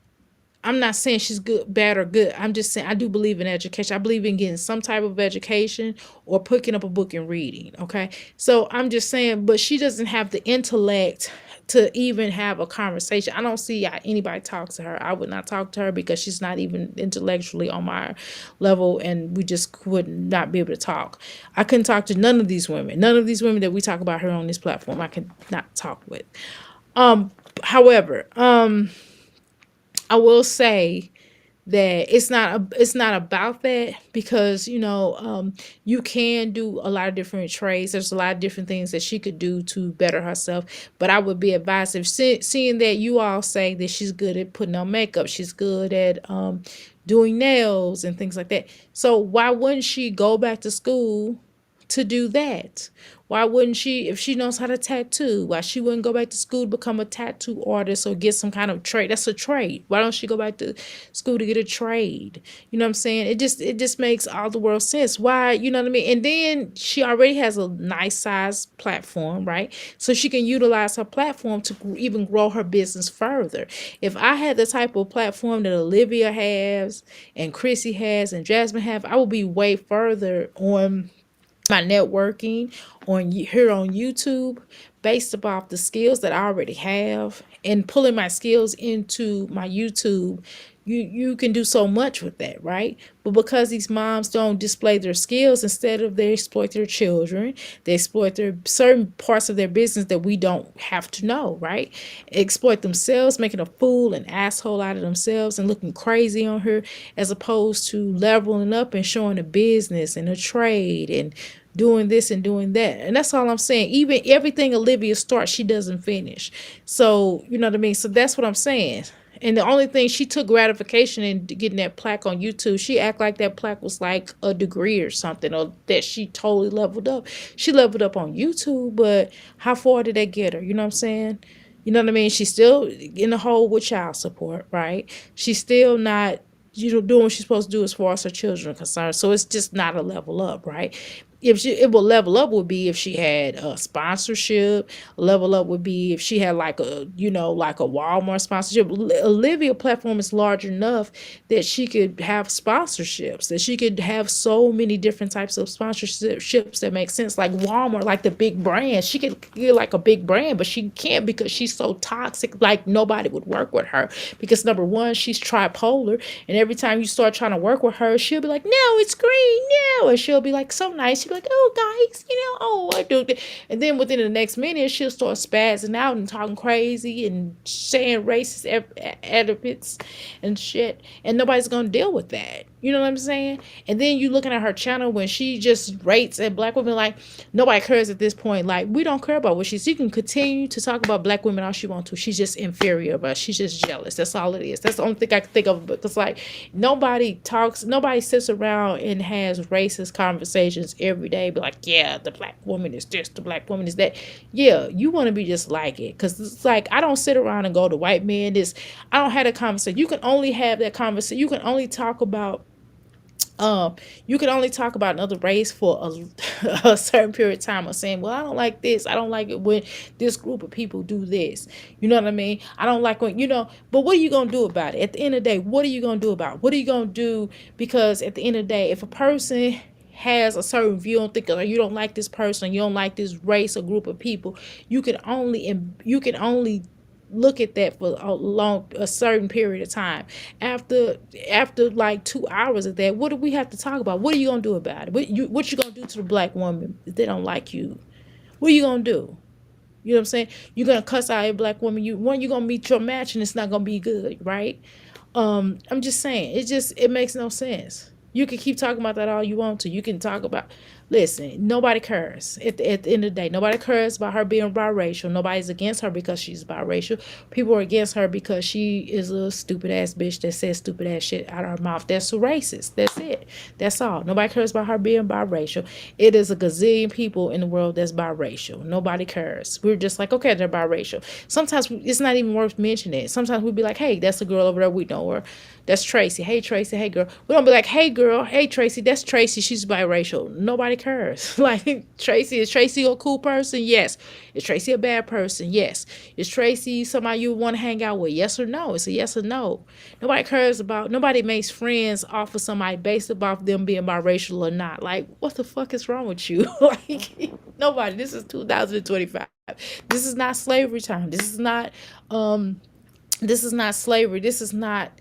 not saying she's good, bad, or good. I'm just saying I do believe in education. I believe in getting some type of education or picking up a book and reading. Okay. So I'm just saying, but she doesn't have the intellect to even have a conversation. I don't see anybody talk to her. I would not talk to her because she's not even intellectually on my level and we just would not be able to talk. I couldn't talk to none of these women. None of these women that we talk about here on this platform, I can not talk with. However, I will say that it's not about that because you can do a lot of different trades. There's a lot of different things that she could do to better herself, but I would be advised if seeing that you all say that she's good at putting on makeup, she's good at doing nails and things like that, so why wouldn't she go back to school to do that? Why wouldn't she, if she knows how to tattoo, why she wouldn't go back to school to become a tattoo artist or get some kind of trade? That's a trade. Why don't she go back to school to get a trade? You know what I'm saying? It just makes all the world sense. Why, you know what I mean? And then she already has a nice size platform, right? So she can utilize her platform to even grow her business further. If I had the type of platform that Olivia has and Chrissy has and Jasmine have, I would be way further on my networking here on YouTube based upon the skills that I already have and pulling my skills into my YouTube, you can do so much with that, right? But because these moms don't display their skills, instead of they exploit their children, they exploit their certain parts of their business that we don't have to know, right? Exploit themselves, making a fool and asshole out of themselves and looking crazy on her, as opposed to leveling up and showing a business and a trade and doing this and doing that. And that's all I'm saying. Even everything Olivia starts, she doesn't finish. So, you know what I mean? So that's what I'm saying. And the only thing she took gratification in getting that plaque on YouTube, she act like that plaque was like a degree or something, or that she totally leveled up. She leveled up on YouTube, but how far did that get her? You know what I'm saying? You know what I mean? She's still in the hole with child support, right? She's still not, doing what she's supposed to do as far as her children are concerned. So it's just not a level up, right? If she, it will level up would be if she had a sponsorship. Level up would be if she had like a, like a Walmart sponsorship. Olivia platform is large enough that she could have sponsorships, that she could have so many different types of sponsorships that make sense, like Walmart, like the big brand. She could get like a big brand, but she can't because she's so toxic. Like nobody would work with her because number one, she's tripolar, and every time you start trying to work with her, she'll be like, "No, it's green, no," and she'll be like so nice. She'll be like, "Oh, guys, oh, I do," and then within the next minute, she'll start spazzing out and talking crazy and saying racist epithets and shit, and nobody's gonna deal with that. You know what I'm saying? And then you looking at her channel when she just rates at black women like nobody cares at this point. Like we don't care about what she's. She can continue to talk about black women all she wants to. She's just inferior, but she's just jealous. That's all it is. That's the only thing I can think of. Because like nobody sits around and has racist conversations every day. Be like, yeah, the black woman is this, the black woman is that. Yeah, you want to be just like it. Because it's like I don't sit around and go, the white man this. I don't have a conversation. You can only have that conversation. You can only talk about um, you can only talk about another race for a certain period of time of saying, well, I don't like this. I don't like it when this group of people do this. You know what I mean? I don't like when, but what are you going to do about it? At the end of the day, what are you going to do about it? What are you going to do? Because at the end of the day, if a person has a certain view on thinking, or you don't like this person, you don't like this race or group of people, you can only look at that for a certain period of time. After like 2 hours of that, what do we have to talk about? What are you gonna do about it? What you gonna do to the black woman if they don't like you? What are you gonna do? You know what I'm saying? You're gonna cuss out a black woman. You're gonna meet your match and it's not gonna be good, right? I'm just saying, it makes no sense. You can keep talking about that all you want to. You can talk about, listen, nobody cares. At the end of the day, nobody cares about her being biracial. Nobody's against her because she's biracial. People are against her because she is a stupid ass bitch that says stupid ass shit out of her mouth. That's a racist. That's it. That's all. Nobody cares about her being biracial. It is a gazillion people in the world that's biracial. Nobody cares. We're just like, okay, they're biracial. Sometimes it's not even worth mentioning it. Sometimes we'd be like, hey, that's a girl over there. We know her. That's Tracy. Hey, Tracy. Hey, girl. We don't be like, hey, girl. Hey, Tracy. That's Tracy. She's biracial. Nobody cares. Like, is Tracy a cool person? Yes. Is Tracy a bad person? Yes. Is Tracy somebody you want to hang out with? Yes or no? It's a yes or no. Nobody makes friends off of somebody based about them being biracial or not. Like, what the fuck is wrong with you? Like, nobody. This is 2025. This is not slavery time. This is not slavery. This is not,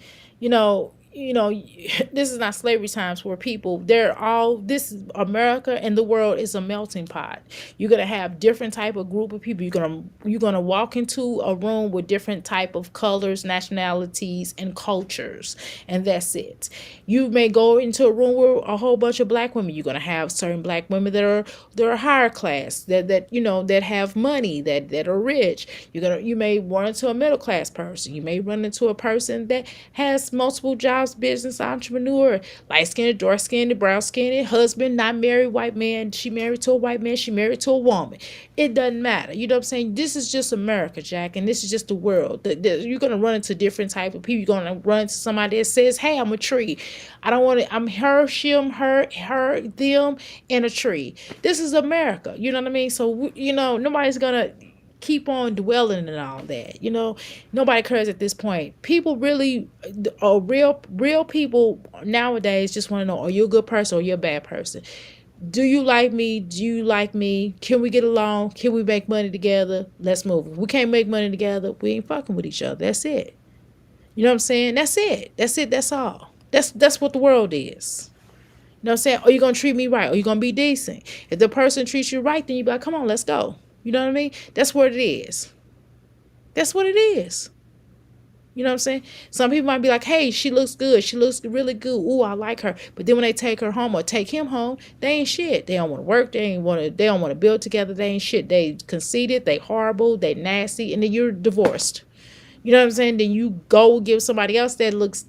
this is not slavery times where people, this is America, and the world is a melting pot. You're going to have different type of group of people. You're going to walk into a room with different type of colors, nationalities, and cultures, and that's it. You may go into a room with a whole bunch of black women. You're going to have certain black women that are higher class, that have money, that are rich. You may run into a middle class person. You may run into a person that has multiple jobs, business, entrepreneur, light skinned, dark skinned, brown skinned, husband, not married, white man. She married to a white man. She married to a woman. It doesn't matter. You know what I'm saying? This is just America, Jack, and this is just the world. You're gonna run into different type of people. You're gonna run into somebody that says, "Hey, I'm a tree. I don't want to. I'm her, him, her, them, and a tree." This is America. You know what I mean? So nobody's gonna keep on dwelling and all that. Nobody cares at this point. People really, real people nowadays just want to know: are you a good person or you're a bad person? Do you like me? Do you like me? Can we get along? Can we make money together? Let's move. If we can't make money together, we ain't fucking with each other. That's it. You know what I'm saying? That's it. That's it. That's all. That's what the world is. You know what I'm saying? Are you gonna treat me right? Are you gonna be decent? If the person treats you right, then you be like, come on, let's go. You know what I mean? That's what it is. That's what it is. You know what I'm saying? Some people might be like, hey, she looks good. She looks really good. Ooh, I like her. But then when they take her home or take him home, they ain't shit. They don't want to work. They don't want to build together. They ain't shit. They conceited, they horrible, they nasty, and then you're divorced. You know what I'm saying? Then you go give somebody else that looks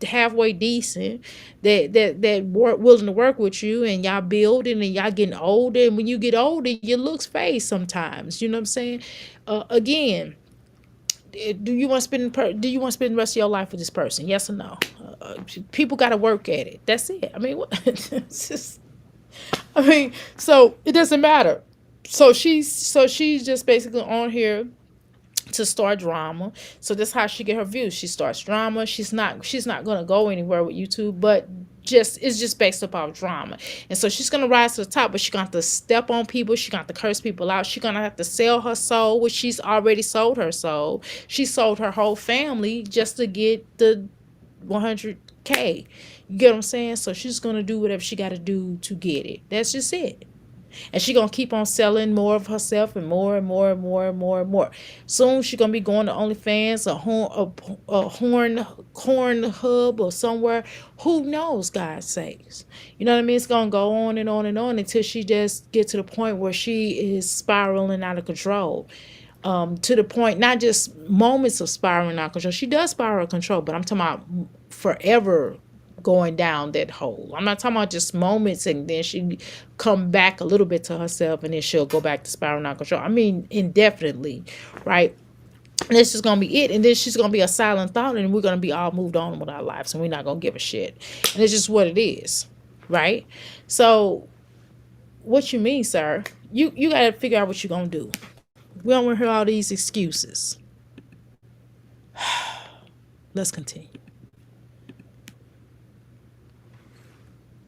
halfway decent, willing to work with you, and y'all building and y'all getting older. And when you get older, your looks fade sometimes. You know what I'm saying? Again, do you want to do you want to spend the rest of your life with this person? Yes or no? People got to work at it. That's it. I mean, what? It's just, I mean, so it doesn't matter. So she's just basically on here to start drama. So that's how she get her views. She starts drama. She's not gonna go anywhere with YouTube, but just it's just based upon drama. And so she's gonna rise to the top, but she's gonna have to step on people. She's gonna have to curse people out. She's gonna have to sell her soul, which she's already sold her soul. She sold her whole family just to get the 100K. You get what I'm saying? So she's gonna do whatever she gotta do to get it. That's just it. And she gonna keep on selling more of herself and more and more and more and more and more. Soon she gonna be going to OnlyFans, a horn hub or somewhere. Who knows? God sakes, you know what I mean? It's gonna go on and on and on until she just get to the point where she is spiraling out of control. To the point, not just moments of spiraling out of control. She does spiral out of control, but I'm talking about forever going down that hole. I'm not talking about just moments and then she come back a little bit to herself and then she'll go back to spiraling out of control. I mean, indefinitely, right? And this is gonna be it, and then she's gonna be a silent thought, and we're gonna be all moved on with our lives, and we're not gonna give a shit. And it's just what it is, right? So, what you mean, sir? You gotta figure out what you're gonna do. We don't want to hear all these excuses. Let's continue.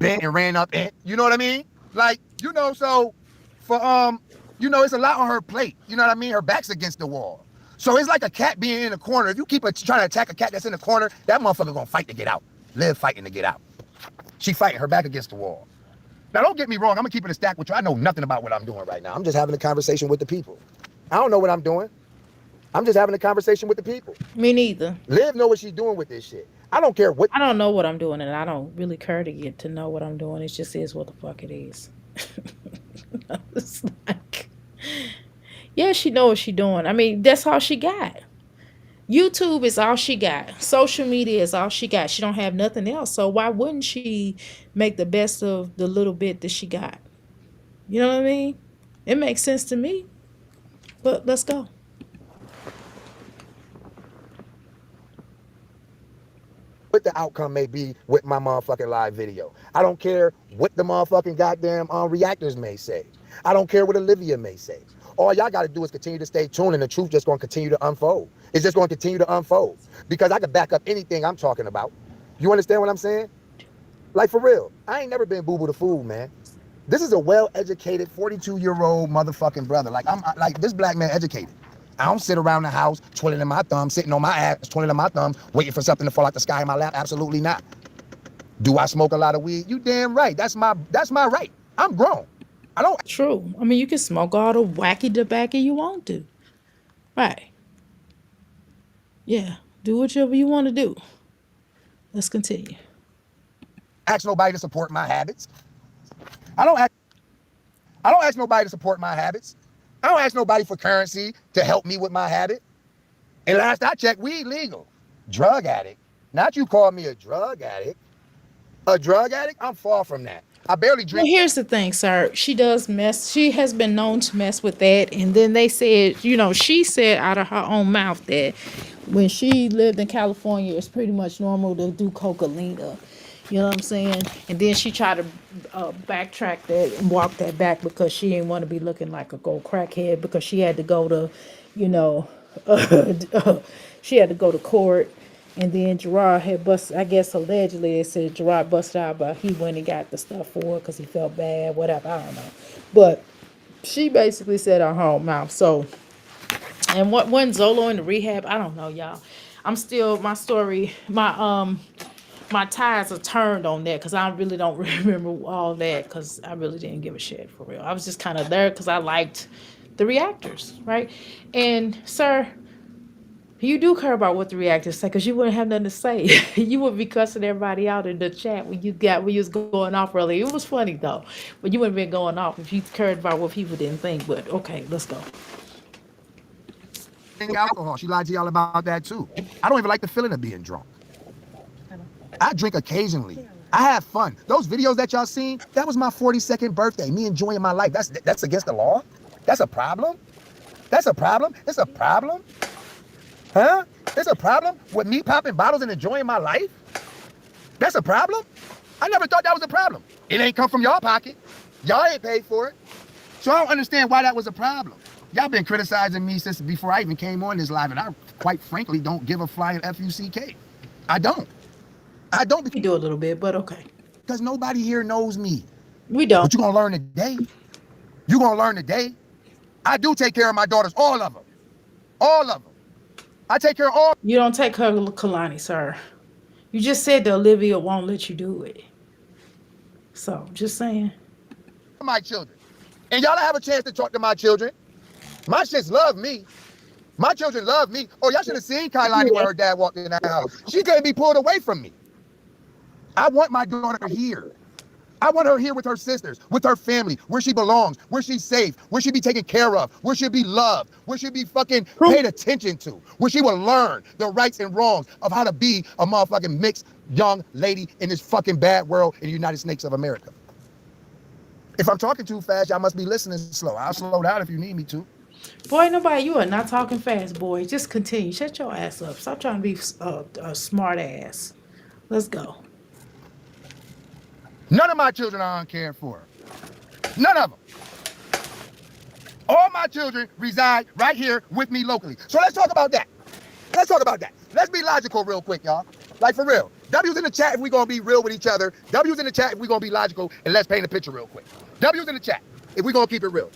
And ran up and you know what I mean? Like, so for it's a lot on her plate. You know what I mean? Her back's against the wall. So it's like a cat being in a corner. If you keep trying to attack a cat that's in the corner, that motherfucker gonna fight to get out. Live fighting to get out. She fighting her back against the wall. Now don't get me wrong, I'm gonna keep it a stack with you. I know nothing about what I'm doing right now. I'm just having a conversation with the people. I don't know what I'm doing. I'm just having a conversation with the people. Me neither. Liv know what she's doing with this shit. I don't care what. I don't know what I'm doing, and I don't really care to get to know what I'm doing. It just is what the fuck it is. It's like, yeah, she know what she doing. I mean, that's all she got. YouTube is all she got. Social media is all she got. She don't have nothing else. So why wouldn't she make the best of the little bit that she got? You know what I mean? It makes sense to me. But let's go. What the outcome may be with my motherfucking live video. I don't care what the motherfucking goddamn reactors may say. I don't care what Olivia may say. All y'all got to do is continue to stay tuned, and the truth just going to continue to unfold. It's just going to continue to unfold because I can back up anything I'm talking about. You understand what I'm saying? Like, for real, I ain't never been boo-boo the fool, man. This is a well-educated 42-year-old motherfucking brother. Like, I'm like, this black man educated. I don't sit around the house twiddling my thumbs, sitting on my ass, twiddling my thumbs, waiting for something to fall out the sky in my lap. Absolutely not. Do I smoke a lot of weed? You damn right. That's my right. I'm grown. I don't. True. I mean, you can smoke all the wacky tobacco you want to. Right. Yeah. Do whatever you want to do. Let's continue. Ask nobody to support my habits. I don't ask nobody to support my habits. I don't ask nobody for currency to help me with my habit. And last I checked, weed legal. Drug addict. Not you call me a drug addict. A drug addict? I'm far from that. I barely Well, drink. here's the thing, sir. She does mess. She has been known to mess with that. And then they said, she said out of her own mouth that when she lived in California, it's pretty much normal to do cocaine. You know what I'm saying? And then she tried to backtrack that and walk that back because she didn't want to be looking like a gold crackhead because she had to go to, you know, she had to go to court. And then Gerard had busted, I guess allegedly they said Gerard busted out, but he went and got the stuff for her because he felt bad, whatever, I don't know. But she basically said her own mouth. So, and what when Zolo in the rehab, I don't know, y'all. I'm still my story. My tires are turned on that because I really don't remember all that because I really didn't give a shit for real. I was just kind of there because I liked the reactors, right? And sir, you do care about what the reactors say because you wouldn't have nothing to say. You would be cussing everybody out in the chat when you was going off earlier. It was funny though, but you wouldn't been going off if you cared about what people didn't think. But okay, let's go. Alcohol. She lied to y'all about that too. I don't even like the feeling of being drunk. I drink occasionally. I have fun. Those videos that y'all seen, that was my 42nd birthday. Me enjoying my life. That's against the law? That's a problem? That's a problem? It's a problem? Huh? It's a problem with me popping bottles and enjoying my life? That's a problem? I never thought that was a problem. It ain't come from y'all pocket. Y'all ain't paid for it. So I don't understand why that was a problem. Y'all been criticizing me since before I even came on this live, and I quite frankly don't give a flying F-U-C-K. I don't. I don't We do a little bit, but okay. because nobody here knows me. We don't. But you're going to learn today. You're going to learn today. I do take care of my daughters, all of them. All of them. I take care of all You don't take her, Kalani, sir. You just said that Olivia won't let you do it. So, just saying. my children. And y'all have a chance to talk to my children. My shits love me. My children love me. Oh, y'all should have seen Kailani when her dad walked in that house. She couldn't be pulled away from me. I want my daughter here. I want her here with her sisters, with her family, where she belongs, where she's safe, where she be taken care of, where she'll be loved, where she'll be fucking paid attention to, where she will learn the rights and wrongs of how to be a motherfucking mixed young lady in this fucking bad world in the United States of America. If I'm talking too fast, y'all must be listening slow. I'll slow down if you need me to. Boy, nobody, you are not talking fast, boy. Just continue. Shut your ass up. Stop trying to be a smart ass. Let's go. None of my children are uncared for. None of them. All my children reside right here with me locally. So let's talk about that. Let's talk about that. Let's be logical real quick, y'all. Like for real. W's in the chat if we're going to be real with each other. W's in the chat if we're going to be logical. And let's paint a picture real quick. W's in the chat if we're going to keep it real.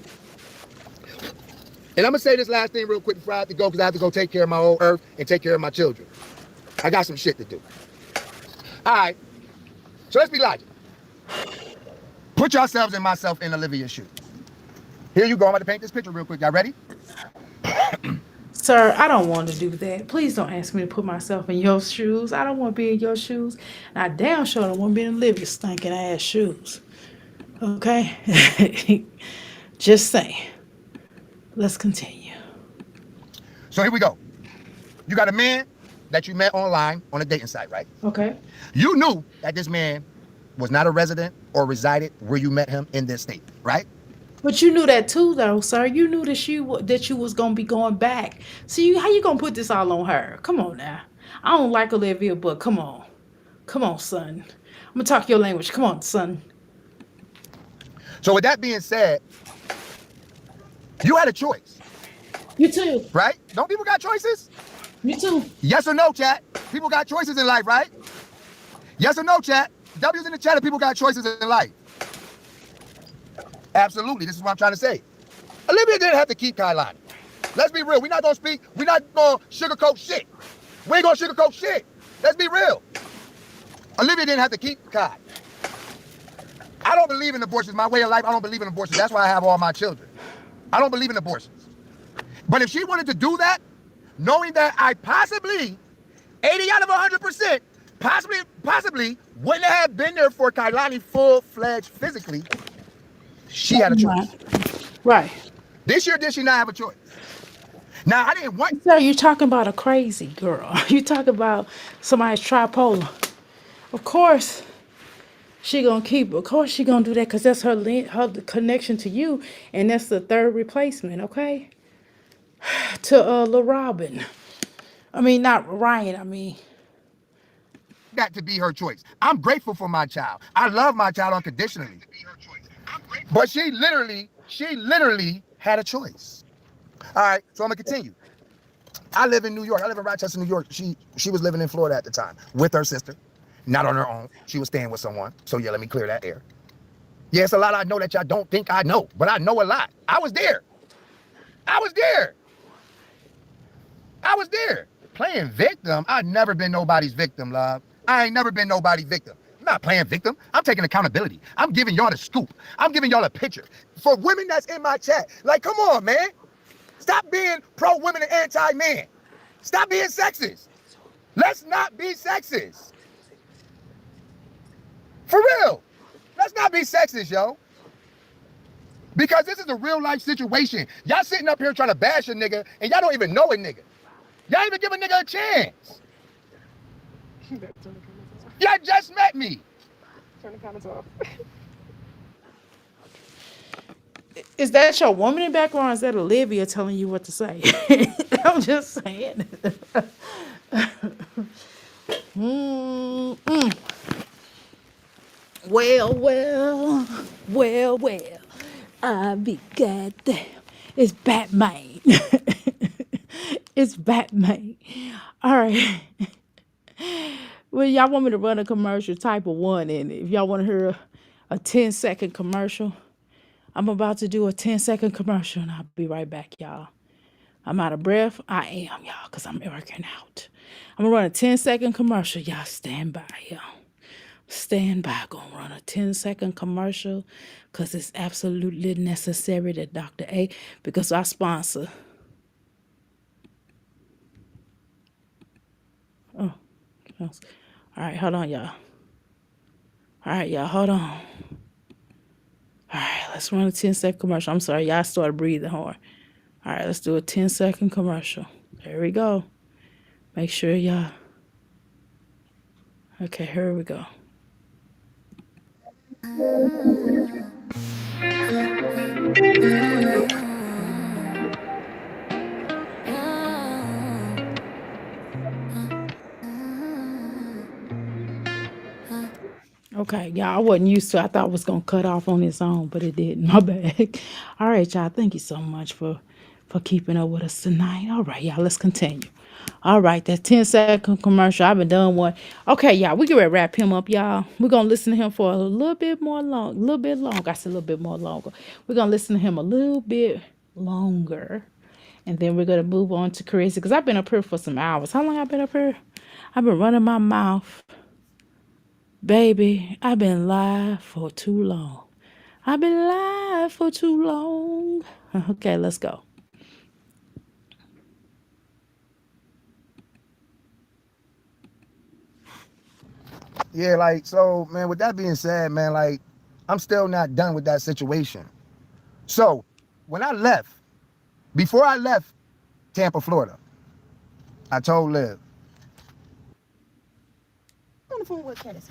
And I'm going to say this last thing real quick before I have to go because I have to go take care of my old earth and take care of my children. I got some shit to do. All right. So let's be logical. Put yourselves and myself in Olivia's shoes. Here you go. I'm going to paint this picture real quick. Y'all ready? Sir, I don't want to do that. Please don't ask me to put myself in your shoes. I don't want to be in your shoes. And I damn sure don't want to be in Olivia's stinking ass shoes. Okay? Just saying. Let's continue. So here we go. You got a man that you met online on a dating site, right? Okay. You knew that this man was not a resident or resided where you met him in this state, right? But you knew that too, though, sir. You knew that you was gonna be going back. So how you gonna put this all on her? Come on now. I don't like Olivia, but come on, son. I'm gonna talk your language. Come on, son. So with that being said, you had a choice, You too. right? Don't people got choices? You too. Yes or no, chat? People got choices in life, right? Yes or no, chat? W's in the chat if people got choices in life. Absolutely. This is what I'm trying to say. Olivia didn't have to keep Kailani. Let's be real. We're not going to speak. We're not going to sugarcoat shit. We ain't going to sugarcoat shit. Let's be real. Olivia didn't have to keep Kai. I don't believe in abortions. My way of life, I don't believe in abortions. That's why I have all my children. I don't believe in abortions. But if she wanted to do that, knowing that I possibly, 80 out of 100%, possibly wouldn't have been there for Kailani full-fledged physically, she had a choice. Right. This year, did she not have a choice? Now, I didn't want... Sir, you're talking about a crazy girl. You talk about somebody's tripolar. Of course, she gonna keep. Of course, she gonna do that because that's her connection to you, and that's the third replacement. Okay. To Lil Robin. I mean, not Ryan. I mean, that to be her choice. I'm grateful for my child. I love my child unconditionally. But she literally had a choice. All right, so I'm gonna continue. I live in New York. I live in Rochester, New York. She was living in Florida at the time with her sister, not on her own. She was staying with someone. So yeah, let me clear that air. Yeah, it's a lot I know that y'all don't think I know, but I know a lot. I was there. I was there. Playing victim? I've never been nobody's victim, love. I ain't never been nobody's victim. I'm not playing victim. I'm taking accountability. I'm giving y'all the scoop. I'm giving y'all a picture. For women that's in my chat, like, come on, man. Stop being pro-women and anti-men. Stop being sexist. Let's not be sexist. For real. Let's not be sexist, yo. Because this is a real life situation. Y'all sitting up here trying to bash a nigga and y'all don't even know a nigga. Y'all even give a nigga a chance. Y'all just met me. Turn the comments off. Is that your woman in the background? Or is that Olivia telling you what to say? I'm just saying. Mm-mm. Well. I be goddamn. It's Batman. It's Batman. All right. Well, y'all want me to run a commercial, type of one, and if y'all want to hear a 10-second commercial, I'm about to do a 10-second commercial, and I'll be right back, y'all. I'm out of breath. I am, y'all, because I'm working out. I'm going to run a 10-second commercial. Y'all stand by, y'all. Stand by. Gonna run a 10-second commercial because it's absolutely necessary that Dr. A, because our sponsor. Oh, all right, hold on, y'all. All right, y'all, hold on. All right, let's run a 10-second commercial. I'm sorry, y'all started breathing hard. All right, let's do a 10-second commercial. Here we go. Make sure y'all. Okay, here we go. Okay, y'all, I wasn't used to. I thought it was gonna cut off on its own, but it didn't. My bad. All right, y'all. Thank you so much for keeping up with us tonight. All right, y'all. Let's continue. All right, that 10-second commercial. I've been done one. Okay, y'all. We can wrap him up, y'all. We're gonna listen to him for a little bit more long, a little bit longer. I said a little bit more longer. We're gonna listen to him a little bit longer, and then we're gonna move on to Chrissy because I've been up here for some hours. How long I've been up here? I've been running my mouth. Baby, I've been live for too long. I've been live for too long. Okay, let's go. Yeah, like, so, man, with that being said, man, like, I'm still not done with that situation. So, when I left, before I left Tampa, Florida, I told Liv, On the phone with Kenneth.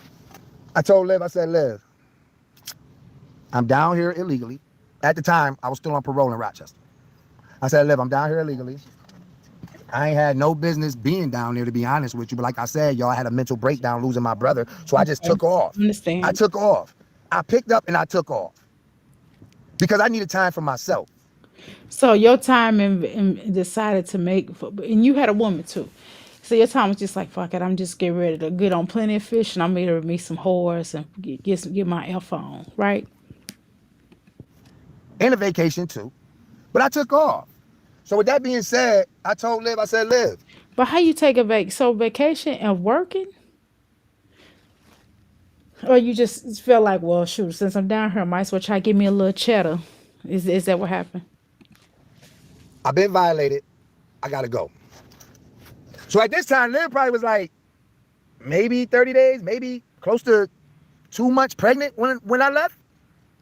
I said, Liv, I'm down here illegally. At the time, I was still on parole in Rochester. I said, Liv, I'm down here illegally. I ain't had no business being down there, to be honest with you. But like I said, y'all, I had a mental breakdown losing my brother. So I just Okay, took off. I understand. took off. I picked up and I took off because I needed time for myself. So your time and decided to make, and you had a woman too. So your time was just like, fuck it, I'm just getting ready to get on plenty of fish and I'm ready to meet some whores and get my F on, right? And a vacation too. But I took off. So with that being said, I told Liv, I said, Liv, But how you take a vacation and working? Or you just feel like, well, shoot, since I'm down here, I might as well try to give me a little cheddar. Is that what happened? I've been violated. I gotta go. So at this time, Liv probably was like maybe 30 days, maybe close to 2 months pregnant when I left.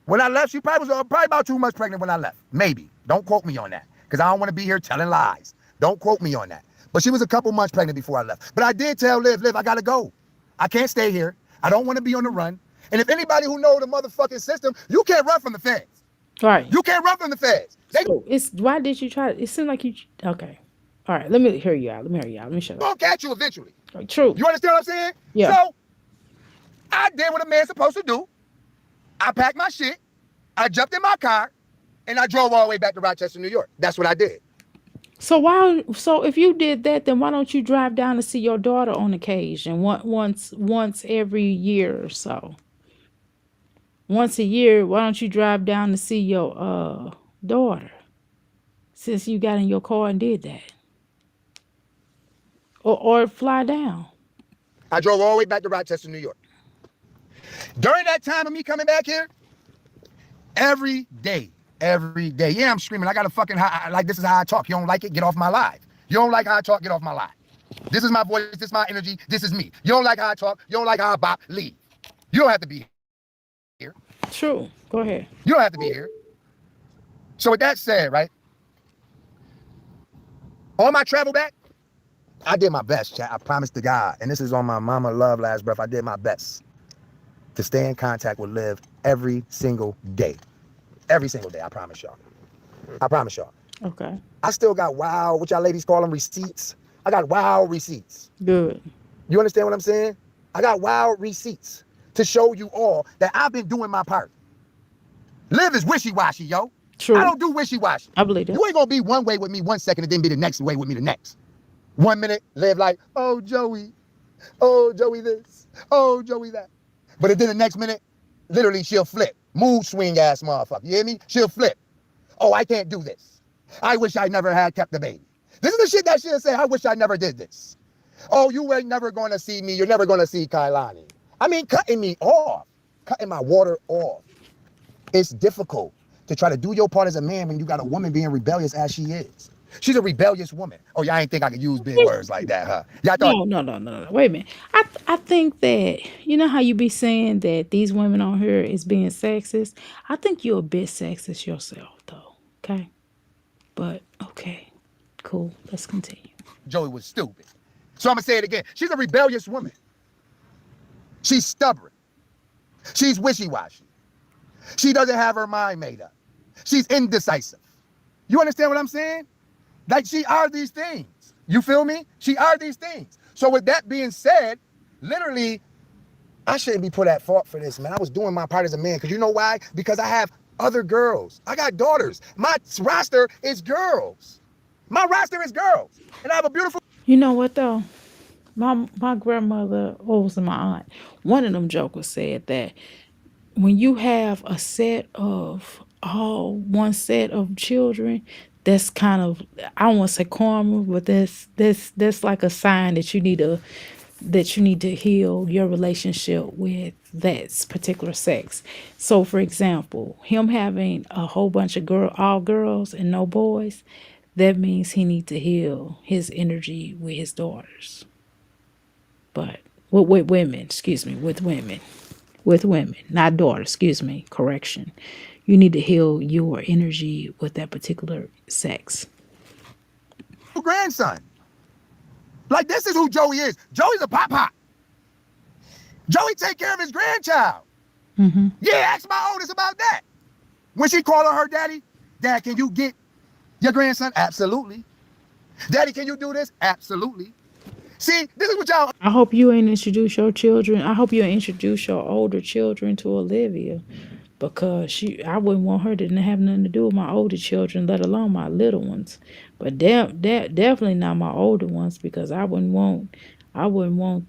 When I left, she probably was probably about 2 months pregnant when I left. Maybe. Don't quote me on that. Because I don't want to be here telling lies. Don't quote me on that. But she was a couple months pregnant before I left. But I did tell Liv, I gotta go. I can't stay here. I don't want to be on the run. And if anybody who knows the motherfucking system, you can't run from the feds. Right. You can't run from the feds. They So it's why did you try? It seemed like you. Okay. All right. Let me hear you out. Let me hear you out. Let me shut up. gonna catch you eventually. Right, true. You understand what I'm saying? Yeah. So I did what a man's supposed to do. I packed my shit. I jumped in my car and I drove all the way back to Rochester, New York. That's what I did. So why? So if you did that, then why don't you drive down to see your daughter on occasion? Once every year or so. Once a year, why don't you drive down to see your daughter? Since you got in your car and did that. or fly down. I drove all the way back to Rochester, New York. During that time of me coming back here, every day, every day. Yeah, I'm screaming. I got a fucking like this is how I talk. You don't like it? Get off my live. You don't like how I talk? Get off my live. This is my voice. This is my energy. This is me. You don't like how I talk? You don't like how I bop? Leave. You don't have to be here. True. Go ahead. You don't have to be here. So with that said, right? On my travel back, I did my best, chat. I promised to God, and this is on my mama love last breath. I did my best to stay in contact with Liv every single day. Every single day, I promise y'all. I promise y'all. Okay. I still got wow, what y'all ladies call them, receipts. I got wow receipts. Good. You understand what I'm saying? I got wow receipts to show you all that I've been doing my part. Liv is wishy-washy, yo. True. I don't do wishy-washy. I believe that. You ain't gonna be one way with me 1 second and then be the next way with me the next. 1 minute, Liv like, oh, Joey this, oh, Joey that. But then the next minute, literally she'll flip. Mood swing ass motherfucker, you hear me? She'll flip. Oh, I can't do this. I wish I never had kept the baby. This is the shit that she'll say, I wish I never did this. Oh, you ain't never gonna see me, you're never gonna see Kailani. I mean, cutting me off, cutting my water off. It's difficult to try to do your part as a man when you got a woman being rebellious as she is. She's a rebellious woman. Oh, y'all ain't think I could use big words like that, huh? Y'all thought. No. Wait a minute. I think that you know how you be saying that these women on here is being sexist. I think you're a bit sexist yourself, though. Okay, but okay, cool. Let's continue. Joey was stupid. So I'm gonna say it again. She's a rebellious woman. She's stubborn. She's wishy-washy. She doesn't have her mind made up. She's indecisive. You understand what I'm saying? Like she are these things. You feel me? She are these things. So with that being said, literally, I shouldn't be put at fault for this, man. I was doing my part as a man. Because you know why? Because I have other girls. I got daughters. My roster is girls. My roster is girls. And I have a beautiful. You know what though? My grandmother, or was it my aunt? One of them jokers said that when you have a set of all one set of children, that's kind of I don't want to say karma, but that's like a sign that you need to heal your relationship with that particular sex. So for example, him having a whole bunch of all girls and no boys, that means he needs to heal his energy with his daughters. But with women, excuse me, with women, not daughters, excuse me, correction. You need to heal your energy with that particular sex. Grandson. Like this is who Joey is. Joey's a pop. Joey take care of his grandchild. Mm-hmm. Yeah, ask my oldest about that. When she called her daddy, Dad, can you get your grandson? Absolutely. Daddy, can you do this? Absolutely. See, this is what y'all. I hope you ain't introduce your children. I hope you introduce your older children to Olivia, because I wouldn't want her to have nothing to do with my older children, let alone my little ones. But definitely not my older ones, because I wouldn't want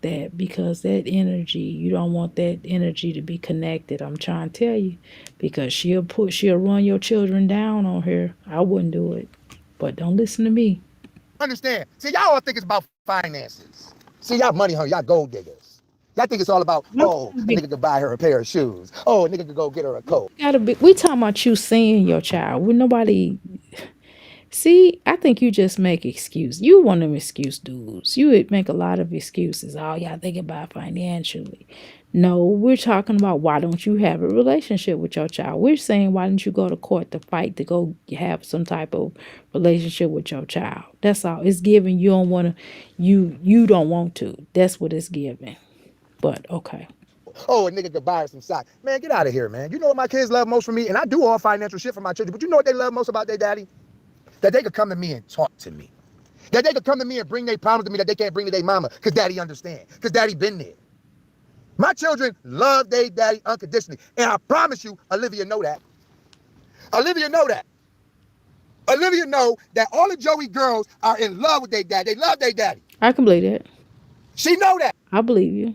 that, because that energy, you don't want that energy to be connected. I'm trying to tell you, because she'll run your children down on her. I wouldn't do it. But don't listen to me. Understand. See, y'all all think it's about finances. See, y'all money hungry, y'all gold diggers. Y'all think it's all about, oh, a nigga could buy her a pair of shoes. Oh, a nigga could go get her a coat. We talking about you seeing your child. With nobody. See, I think you just make excuses. You one of them excuse dudes. You would make a lot of excuses. Oh, y'all think about financially. No, we're talking about why don't you have a relationship with your child. We're saying why don't you go to court to fight to go have some type of relationship with your child. That's all. It's giving you don't want to, you don't want to. That's what it's giving. But okay. Oh, a nigga could buy her some socks. Man, get out of here, man. You know what my kids love most from me? And I do all financial shit for my children, but you know what they love most about their daddy? That they could come to me and talk to me. That they could come to me and bring their problems to me that they can't bring to their mama, because daddy understand, because daddy been there. My children love their daddy unconditionally. And I promise you, Olivia know that. Olivia know that. Olivia know that all the Joey girls are in love with their dad. They love their daddy. I can believe that. She know that. I believe you.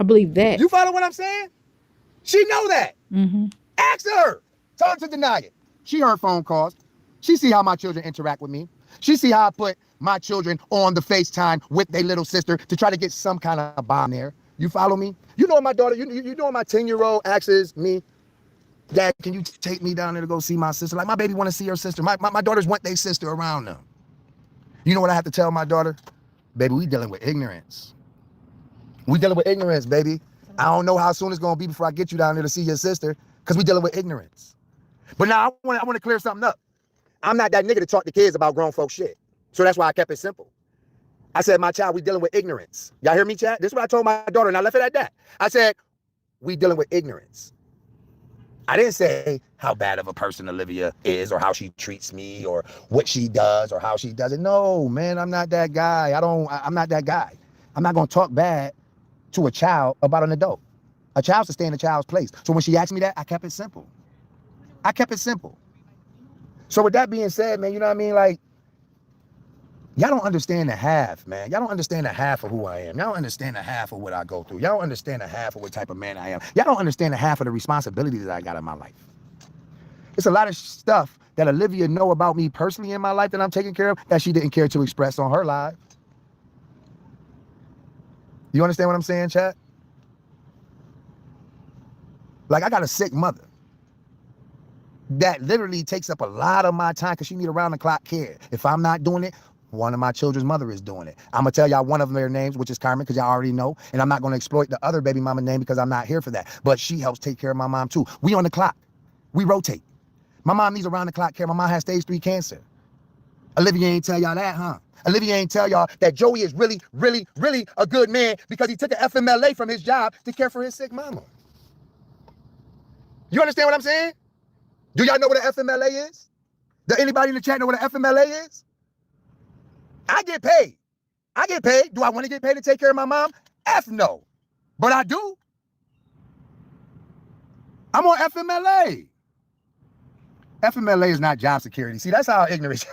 I believe that. You follow what I'm saying? She know that. Mm-hmm. Ask her. Tell her to deny it. She heard phone calls. She see how my children interact with me. She see how I put my children on the FaceTime with their little sister to try to get some kind of bond there. You follow me? You know my daughter, you know my 10-year-old asks me, Dad, can you take me down there to go see my sister? Like my baby want to see her sister. My daughters want their sister around them. You know what I have to tell my daughter? Baby, we dealing with ignorance. We dealing with ignorance, baby. I don't know how soon it's gonna be before I get you down there to see your sister, because we dealing with ignorance. But now I want to clear something up. I'm not that nigga to talk to kids about grown folk shit. So that's why I kept it simple. I said, my child, we dealing with ignorance. Y'all hear me, chat? This is what I told my daughter, and I left it at that. I said, we dealing with ignorance. I didn't say how bad of a person Olivia is or how she treats me or what she does or how she does it. No, man, I'm not that guy. I'm not that guy. I'm not going to talk bad to a child about an adult. A child should stay in a child's place. So when she asked me that, I kept it simple. I kept it simple. So with that being said, man, you know what I mean? Like, y'all don't understand the half, man. Y'all don't understand the half of who I am. Y'all don't understand the half of what I go through. Y'all don't understand the half of what type of man I am. Y'all don't understand the half of the responsibilities that I got in my life. It's a lot of stuff that Olivia know about me personally in my life that I'm taking care of that she didn't care to express on her live. You understand what I'm saying, chat? Like, I got a sick mother that literally takes up a lot of my time because she need around-the-clock care. If I'm not doing it, one of my children's mother is doing it. I'm going to tell y'all one of their names, which is Carmen, because y'all already know. And I'm not going to exploit the other baby mama name because I'm not here for that. But she helps take care of my mom, too. We on the clock. We rotate. My mom needs around-the-clock care. My mom has stage 3 cancer. Olivia ain't tell y'all that, huh? Olivia ain't tell y'all that Joey is really, really, really a good man because he took an FMLA from his job to care for his sick mama. You understand what I'm saying? Do y'all know what an FMLA is? Does anybody in the chat know what an FMLA is? I get paid. I get paid. Do I want to get paid to take care of my mom? F no. But I do. I'm on FMLA. FMLA is not job security. See, that's how ignorant.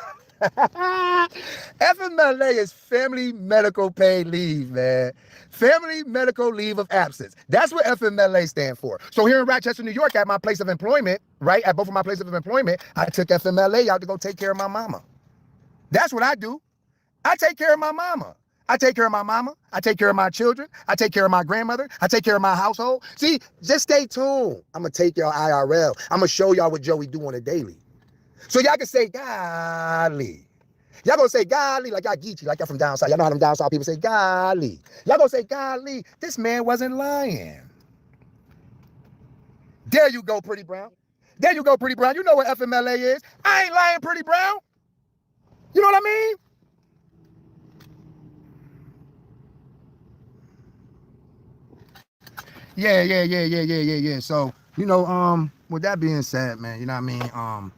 FMLA is Family Medical Paid Leave, man. Family Medical Leave of Absence. That's what FMLA stand for. So here in Rochester, New York, at my place of employment, right, at both of my places of employment, I took FMLA out to go take care of my mama. That's what I do. I take care of my mama. I take care of my mama. I take care of my children. I take care of my grandmother. I take care of my household. See, just stay tuned. I'm going to take y'all IRL. I'm going to show y'all what Joey do on a daily. So y'all can say, golly. Y'all gonna say, golly, like y'all geeky, like y'all from down south. Y'all know how them down south people say, golly. Y'all gonna say, golly, this man wasn't lying. There you go, Pretty Brown. There you go, Pretty Brown. You know what FMLA is. I ain't lying, Pretty Brown. You know what I mean? Yeah. So, with that being said, man, you know what I mean?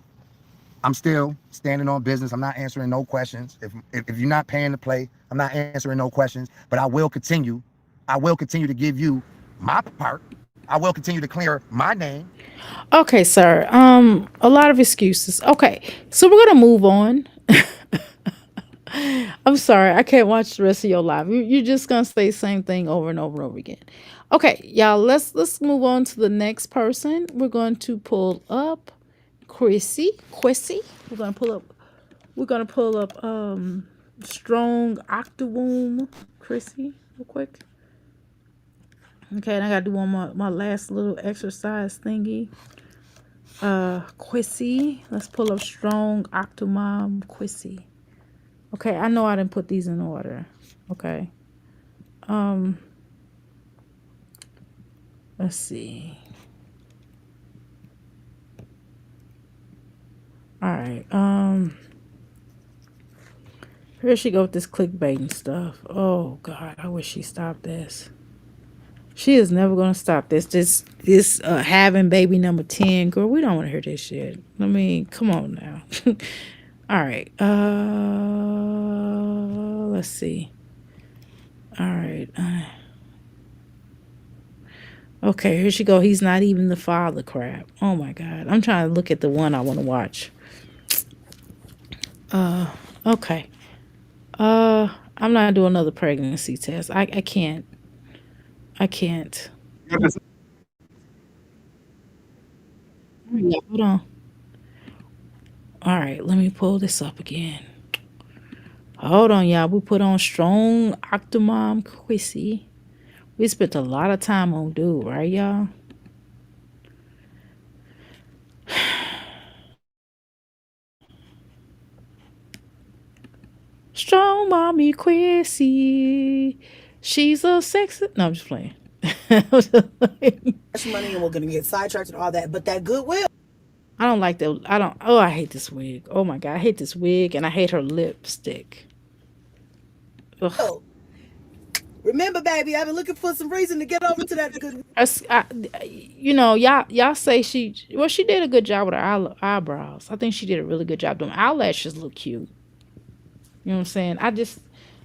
I'm still standing on business. I'm not answering no questions. If you're not paying to play, I'm not answering no questions. But I will continue. I will continue to give you my part. I will continue to clear my name. Okay, sir. A lot of excuses. Okay, so we're gonna move on. I'm sorry, I can't watch the rest of your live. You're just gonna say the same thing over and over and over again. Okay, y'all. Let's move on to the next person. We're going to pull up Chrissy. Chrissy. We're gonna pull up strong octawomb Chrissy real quick. Okay, and I gotta do one my last little exercise thingy. Quissy. Let's pull up strong octomom Quissy. Okay, I know I didn't put these in order. Okay. Um let's see. All right. Here she go with this clickbaiting stuff. Oh God, I wish she stopped this. She is never gonna stop this. This having baby number 10, girl. We don't want to hear this shit. I mean, come on now. All right. Let's see. All right. Okay, here she go. He's not even the father. Crap. Oh my God. I'm trying to look at the one I want to watch. Okay. I'm not doing another pregnancy test. I can't. I can't. Yeah, hold on. All right, let me pull this up again. Hold on, y'all. We put on strong Octomom Chrissy. We spent a lot of time on dude, right, y'all? Strong mommy Chrissy. She's a sexy. No, I'm just playing. money and we're going to get sidetracked and all that. But that goodwill, I don't like that. I don't. Oh, I hate this wig. Oh my god, I hate this wig, and I hate her lipstick. Ugh. remember, baby, I've been looking for some reason to get over to that good. Y'all say she. Well, she did a good job with her eyebrows. I think she did a really good job. Them eyelashes look cute. You know what I'm saying?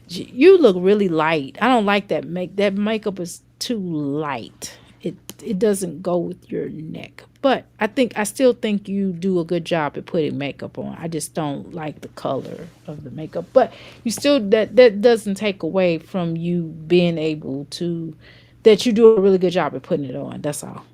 You look really light. I don't like that makeup is too light. It doesn't go with your neck. But I still think you do a good job at putting makeup on. I just don't like the color of the makeup. But you still that doesn't take away from you being able to that you do a really good job at putting it on. That's all.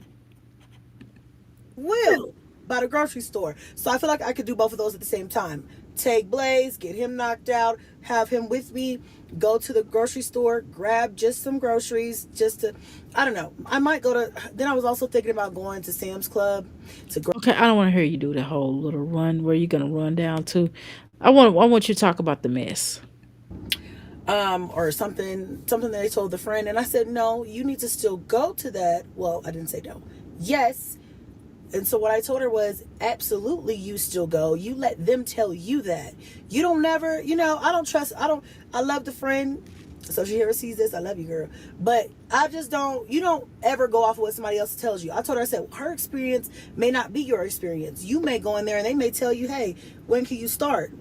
Will by the grocery store. So I feel like I could do both of those at the same time. Take Blaze, get him knocked out, have him with me, go to the grocery store, grab just some groceries, just to, I don't know. I might go to, then I was also thinking about going to Sam's Club to Okay, I don't want to hear you do the whole little run where you're gonna run down to. I want you to talk about the mess. or something that I told the friend, and I said, no, you need to still go to that. Well, I didn't say no. Yes. And so what I told her was, absolutely, you still go. You let them tell you that. You don't never, I don't trust, I love the friend. So she ever sees this, I love you, girl. But I just don't, you don't ever go off of what somebody else tells you. I told her, I said, her experience may not be your experience. You may go in there and they may tell you, hey, when can you start?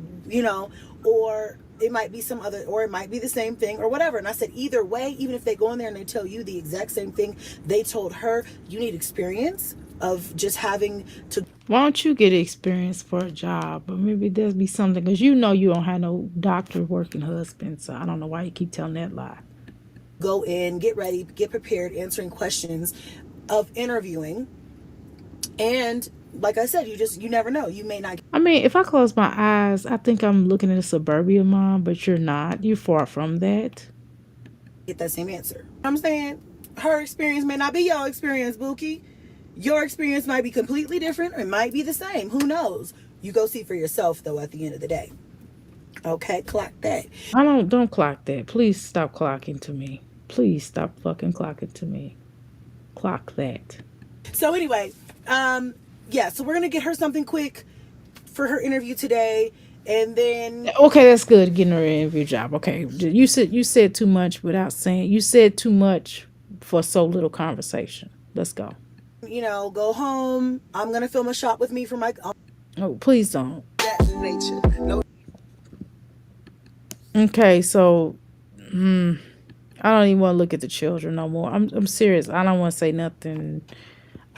Or it might be some other, or it might be the same thing or whatever. And I said, either way, even if they go in there and they tell you the exact same thing they told her, you need experience of just having to Why don't you get experience for a job? Or maybe there'll be something because you don't have no doctor working husband. So I don't know why you keep telling that lie. go in, get ready, get prepared, answering questions of interviewing. And like I said, you never know. You may not I mean, if I close my eyes, I think I'm looking at a suburbia mom, but you're not. You're far from that. get that same answer. I'm saying her experience may not be your experience, Bookie. Your experience might be completely different. It might be the same. Who knows? You go see for yourself, though, at the end of the day. Okay, clock that. I don't clock that. Please stop clocking to me. Please stop fucking clocking to me. Clock that. So anyway, yeah. So we're gonna get her something quick for her interview today, and then Okay, that's good. Getting her an interview job. Okay, you said too much without saying. You said too much for so little conversation. Let's go. go home. I'm gonna film a shot with me for my Oh, please don't. that nature. No. Okay, so I don't even want to look at the children no more. I'm serious. I don't want to say nothing.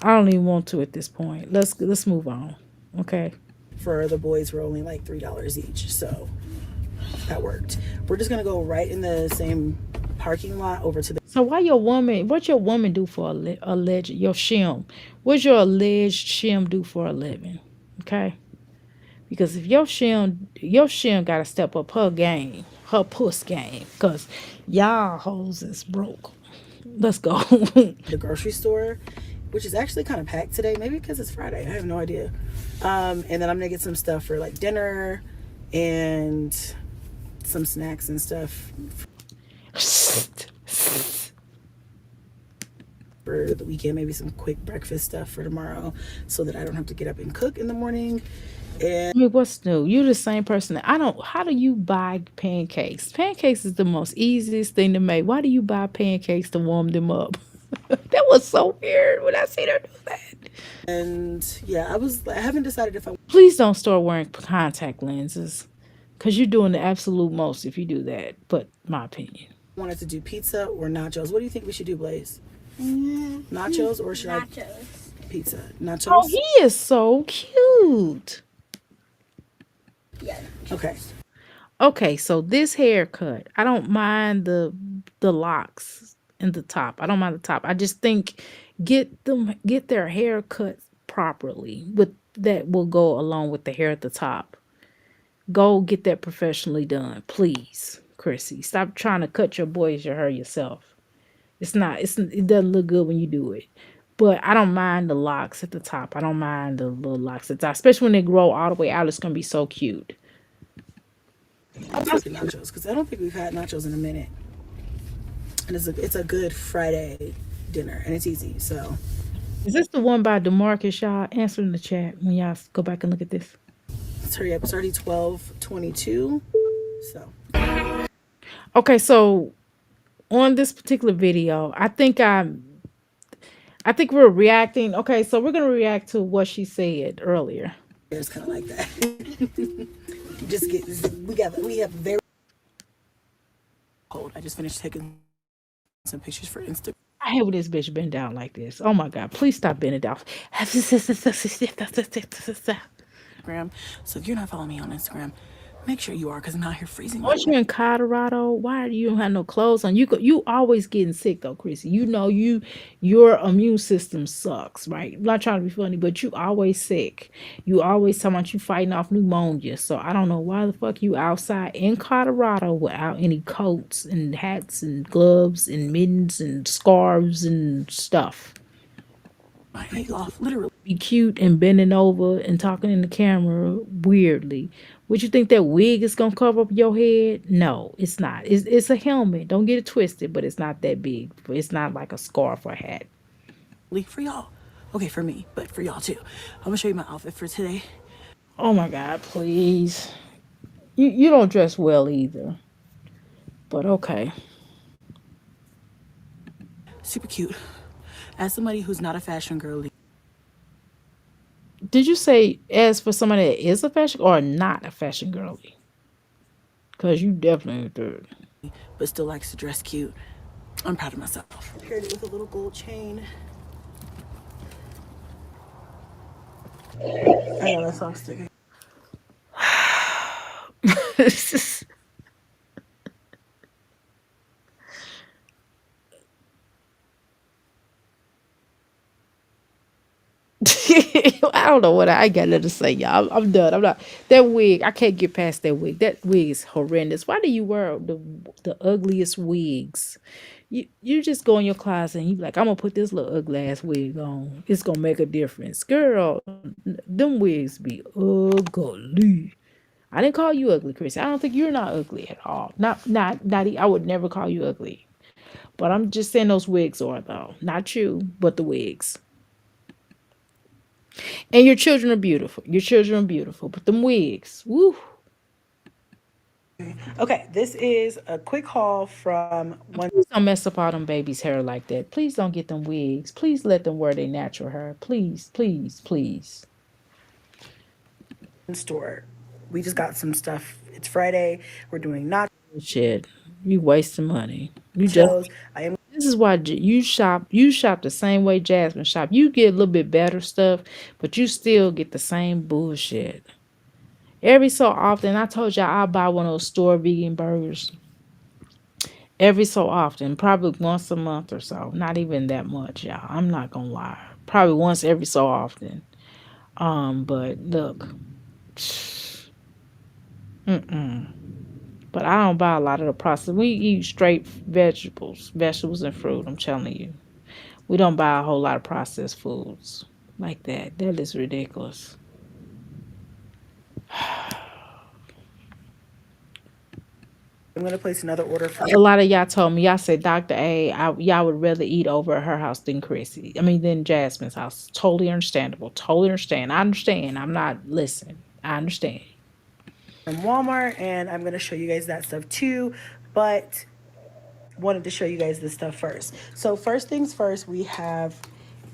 I don't even want to at this point. Let's move on. Okay. For the boys were only like $3 each, so that worked. We're just gonna go right in the same parking lot over to the So why your woman? What your woman do for alleged your shim? What's your alleged shim do for a living? Okay. Because if your shim got to step up her game, her puss game, cause y'all hoes is broke. Let's go. the grocery store, which is actually kind of packed today. Maybe because it's Friday. I have no idea. And then I'm gonna get some stuff for like dinner and some snacks and stuff for the weekend. Maybe some quick breakfast stuff for tomorrow, so that I don't have to get up and cook in the morning. And I mean, what's new? You're the same person. I don't. How do you buy pancakes? Pancakes is the most easiest thing to make. Why do you buy pancakes to warm them up? That was so weird when I seen her do that. yeah, I haven't decided if I Please don't start wearing contact lenses, cause you're doing the absolute most if you do that. But my opinion. wanted to do pizza or nachos. What do you think we should do, Blaze? Nachos or should Nachos. I pizza? Oh, Nachos? he is so cute. Yeah. Okay. Okay, so this haircut, I don't mind the locks in the top. I don't mind the top. I just think get their hair cut properly with that will go along with the hair at the top. Go get that professionally done, please, Chrissy. Stop trying to cut your boys your hair yourself. It's not. It doesn't look good when you do it. But I don't mind the locks at the top. I don't mind the little locks at the top, especially when they grow all the way out. It's gonna be so cute. I'm cooking nachos because I don't think we've had nachos in a minute, and it's a good Friday dinner, and it's easy. So Is this the one by Demarcus? Y'all answer in the chat when y'all go back and look at this. let's hurry up. It's already 12:22. So Okay, so on this particular video, I think we're reacting. Okay, so we're gonna react to what she said earlier. it's kind of like that. Just get we have very cold. I just finished taking some pictures for Instagram. I hate when this bitch bend down like this. Oh my god, please stop bending down. So if you're not following me on Instagram, make sure you are because I'm out here freezing. Once you're in Colorado, why do you don't have no clothes on? You always getting sick though, Chrissy. You know your immune system sucks, right? I'm not trying to be funny, but you always sick. You always talking about you fighting off pneumonia. So I don't know why the fuck you outside in Colorado without any coats and hats and gloves and mittens and scarves and stuff. My night off, literally. Be cute and bending over and talking in the camera weirdly. Would you think that wig is gonna cover up your head? No, it's not. It's a helmet. Don't get it twisted, but it's not that big. It's not like a scarf or hat. For y'all. Okay, for me, but for y'all too. I'm gonna show you my outfit for today. Oh my god, please. You don't dress well either. But okay. Super cute. As somebody who's not a fashion girly, Did you say as for somebody that is a fashion or not a fashion girly? Cause you definitely do. but still likes to dress cute, I'm proud of myself. Paired it with a little gold chain. I know that song's sticking. I don't know what I got nothing to say, y'all. I'm done. I'm not that wig. I can't get past that wig. That wig is horrendous. Why do you wear the ugliest wigs? You just go in your closet and you be like, I'm gonna put this little ugly ass wig on. It's gonna make a difference, girl. Them wigs be ugly. I didn't call you ugly, Chris. I don't think you're not ugly at all. I would never call you ugly. But I'm just saying those wigs are though. Not you, but the wigs. And your children are beautiful. Your children are beautiful. But them wigs, woo. Okay, this is a quick haul from one Please don't mess up all them babies' hair like that. Please don't get them wigs. Please let them wear their natural hair. Please, please, please. store. We just got some stuff. It's Friday. We're doing nachos. Shit. You wasting money. You just I am this is why you shop the same way Jasmine shop. You get a little bit better stuff, but you still get the same bullshit. Every so often, I told y'all I'll buy one of those store vegan burgers. Every so often, probably once a month or so. Not even that much, y'all. I'm not gonna lie. Probably once every so often. But look. But I don't buy a lot of the processed. We eat straight vegetables and fruit. I'm telling you, we don't buy a whole lot of processed foods like that. That is ridiculous. I'm gonna place another order for A lot of y'all told me y'all said Dr. Y'all would rather eat over at her house than Chrissy. I mean, than Jasmine's house. Totally understandable. Totally understand. I understand. I'm not listening. I understand. from Walmart, and I'm gonna show you guys that stuff too. But wanted to show you guys this stuff first. So first things first, we have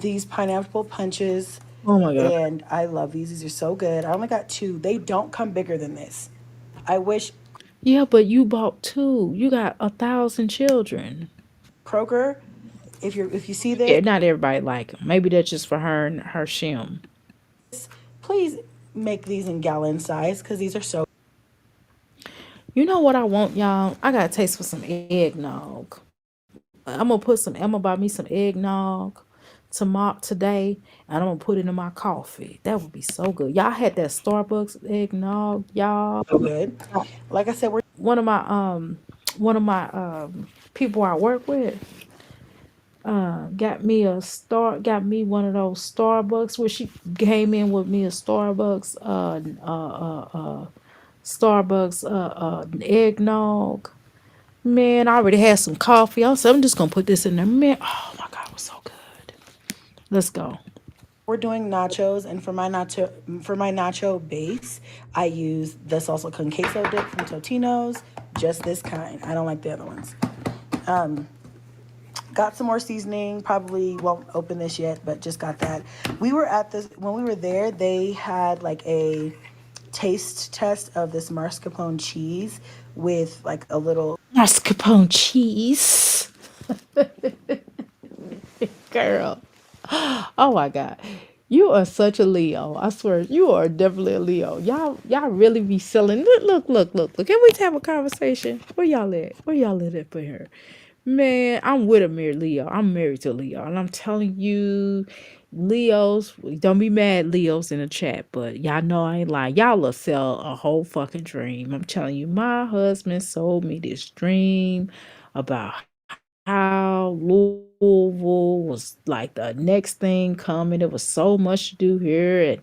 these pineapple punches, Oh my god. and I love these. These are so good. I only got two. They don't come bigger than this. I wish Yeah, but you bought two. You got 1,000 children. Kroger, if you see this, Yeah, not everybody like them. Maybe that's just for her and her shim. please make these in gallon size because these are so. You know what I want, y'all? I got a taste for some eggnog. I'm gonna buy me some eggnog tomorrow today, and I'm gonna put it in my coffee. That would be so good. Y'all had that Starbucks eggnog, y'all. So good. Like I said, we're One of my one of my people I work with got me one of those Starbucks where she came in with me a Starbucks eggnog. Man, I already had some coffee. I said I'm just gonna put this in there. Man, oh my god, it was so good. Let's go. we're doing nachos, and for my nacho base, I use the salsa con queso dip from Totino's. Just this kind. I don't like the other ones. Got some more seasoning. Probably won't open this yet, but just got that. We were at this when we were there. They had like a taste test of this mascarpone cheese with like a little. Mascarpone cheese, girl. Oh my god. You are such a Leo. I swear, you are definitely a Leo. Y'all really be selling. Look. Can we have a conversation? Where y'all at? Where y'all at up in here? Man, I'm with a married Leo. I'm married to a Leo. And I'm telling you, Leos, don't be mad, Leos in the chat, but y'all know I ain't lying. Y'all will sell a whole fucking dream. I'm telling you, my husband sold me this dream about how Louisville was like the next thing coming. There was so much to do here, and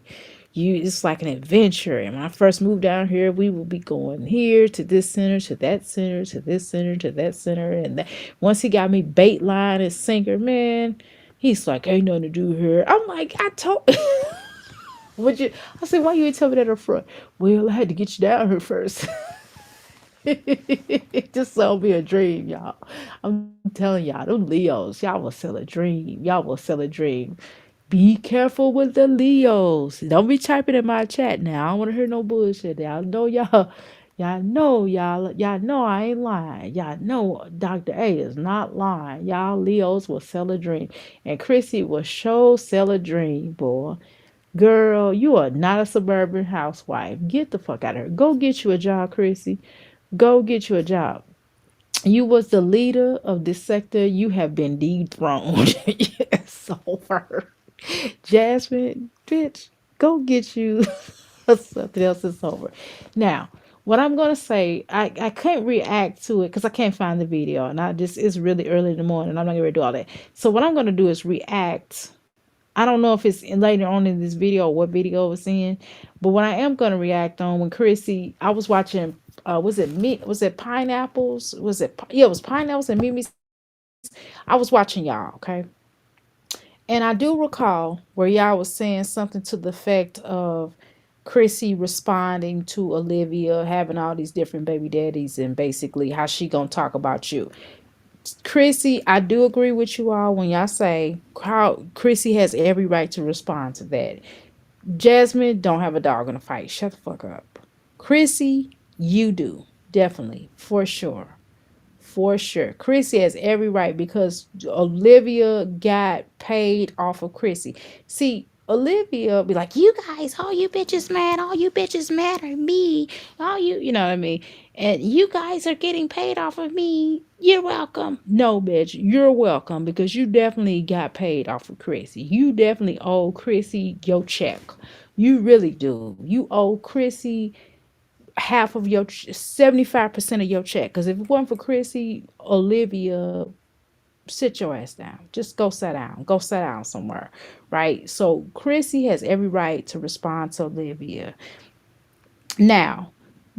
it's like an adventure. And when I first moved down here, we would be going here to this center, to that center, to this center, to that center, and once he got me bait line and sinker, man, he's like, ain't nothing to do here. I'm like, I told. Would you? I said, why you ain't tell me that up front? Well, I had to get you down here first. Just sell me a dream, y'all. I'm telling y'all, them Leos, y'all will sell a dream. Y'all will sell a dream. Be careful with the Leos. Don't be typing in my chat now. I don't want to hear no bullshit. Y'all know I ain't lying. Y'all know Dr. A is not lying. Y'all Leos will sell a dream. And Chrissy will show sell a dream, boy. Girl, you are not a suburban housewife. Get the fuck out of here. Go get you a job, Chrissy. Go get you a job. You was the leader of this sector. You have been dethroned. It's over. Jasmine, bitch, go get you something else. It's over. Now, what I'm gonna say, I couldn't react to it because I can't find the video, and I just it's really early in the morning. I'm not gonna do all that. So what I'm gonna do is react. I don't know if it's later on in this video or what video it's in, but what I am gonna react on when Chrissy, I was watching. Was it me? Was it pineapples? Was it? Yeah, it was pineapples and Mimi's. I was watching y'all. Okay, and I do recall where y'all was saying something to the effect of Chrissy responding to Olivia having all these different baby daddies and basically how she gonna talk about you. Chrissy, I do agree with you all when y'all say how Chrissy has every right to respond to that. Jasmine don't have a dog in a fight. Shut the fuck up. Chrissy, you do. Definitely. For sure. For sure. Chrissy has every right because Olivia got paid off of Chrissy. See, Olivia be like, you guys, all you bitches mad, all you bitches mad at me. All you know what I mean? And you guys are getting paid off of me. You're welcome. No, bitch, you're welcome because you definitely got paid off of Chrissy. You definitely owe Chrissy your check. You really do. You owe Chrissy half of your 75% of your check. Because if it wasn't for Chrissy, Olivia, sit your ass down. Just go sit down. Go sit down somewhere. Right? So Chrissy has every right to respond to Olivia. Now,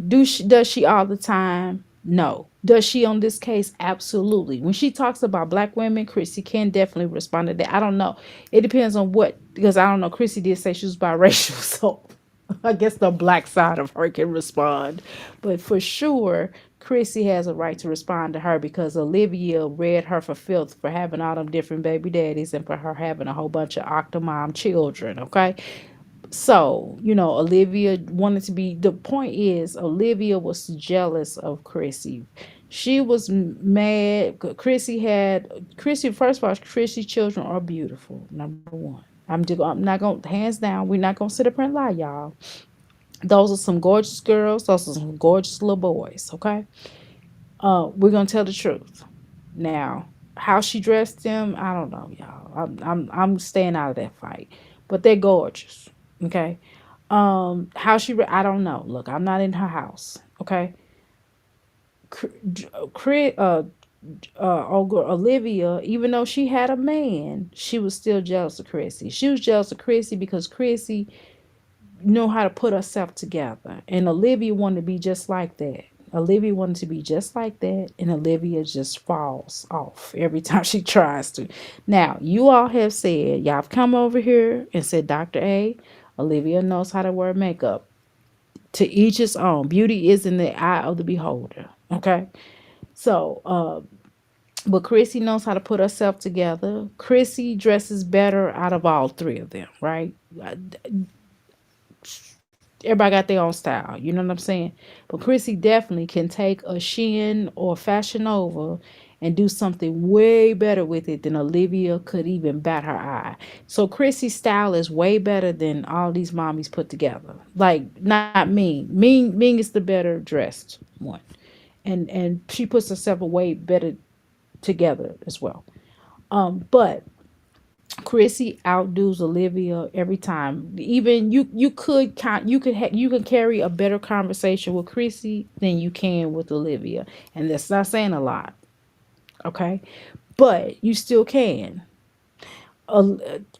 does she all the time? No. Does she on this case? Absolutely. When she talks about black women, Chrissy can definitely respond to that. I don't know. It depends on what, because I don't know. Chrissy did say she was biracial, so I guess the black side of her can respond. But for sure, Chrissy has a right to respond to her because Olivia read her for filth for having all them different baby daddies and for her having a whole bunch of octomom children. Okay. So, Olivia wanted to be, the point is, Olivia was jealous of Chrissy. She was mad. Chrissy, first of all, Chrissy's children are beautiful, number one. I'm not going, hands down, we're not going to sit up and lie, y'all. Those are some gorgeous girls. Those are some gorgeous little boys, okay? We're going to tell the truth. Now, How she dressed them, I don't know, y'all. I'm staying out of that fight. But they're gorgeous. Okay. How I don't know. Look, I'm not in her house. Okay. Chris, Olivia, even though she had a man, she was still jealous of Chrissy. She was jealous of Chrissy because Chrissy know how to put herself together. And Olivia wanted to be just like that. Olivia wanted to be just like that, and Olivia just falls off every time she tries to. Now, you all have said, y'all have come over here and said, Dr. A, Olivia knows how to wear makeup. To each his own. Beauty is in the eye of the beholder. Okay? So, but Chrissy knows how to put herself together. Chrissy dresses better out of all three of them, right? Everybody got their own style. You know what I'm saying? But Chrissy definitely can take a Shein or Fashion Nova and do something way better with it than Olivia could even bat her eye. So Chrissy's style is way better than all these mommies put together. Like not Ming. Ming is the better dressed one. And she puts herself way better together as well. But Chrissy outdoes Olivia every time. Even you could you can carry a better conversation with Chrissy than you can with Olivia, and that's not saying a lot, okay? But you still can.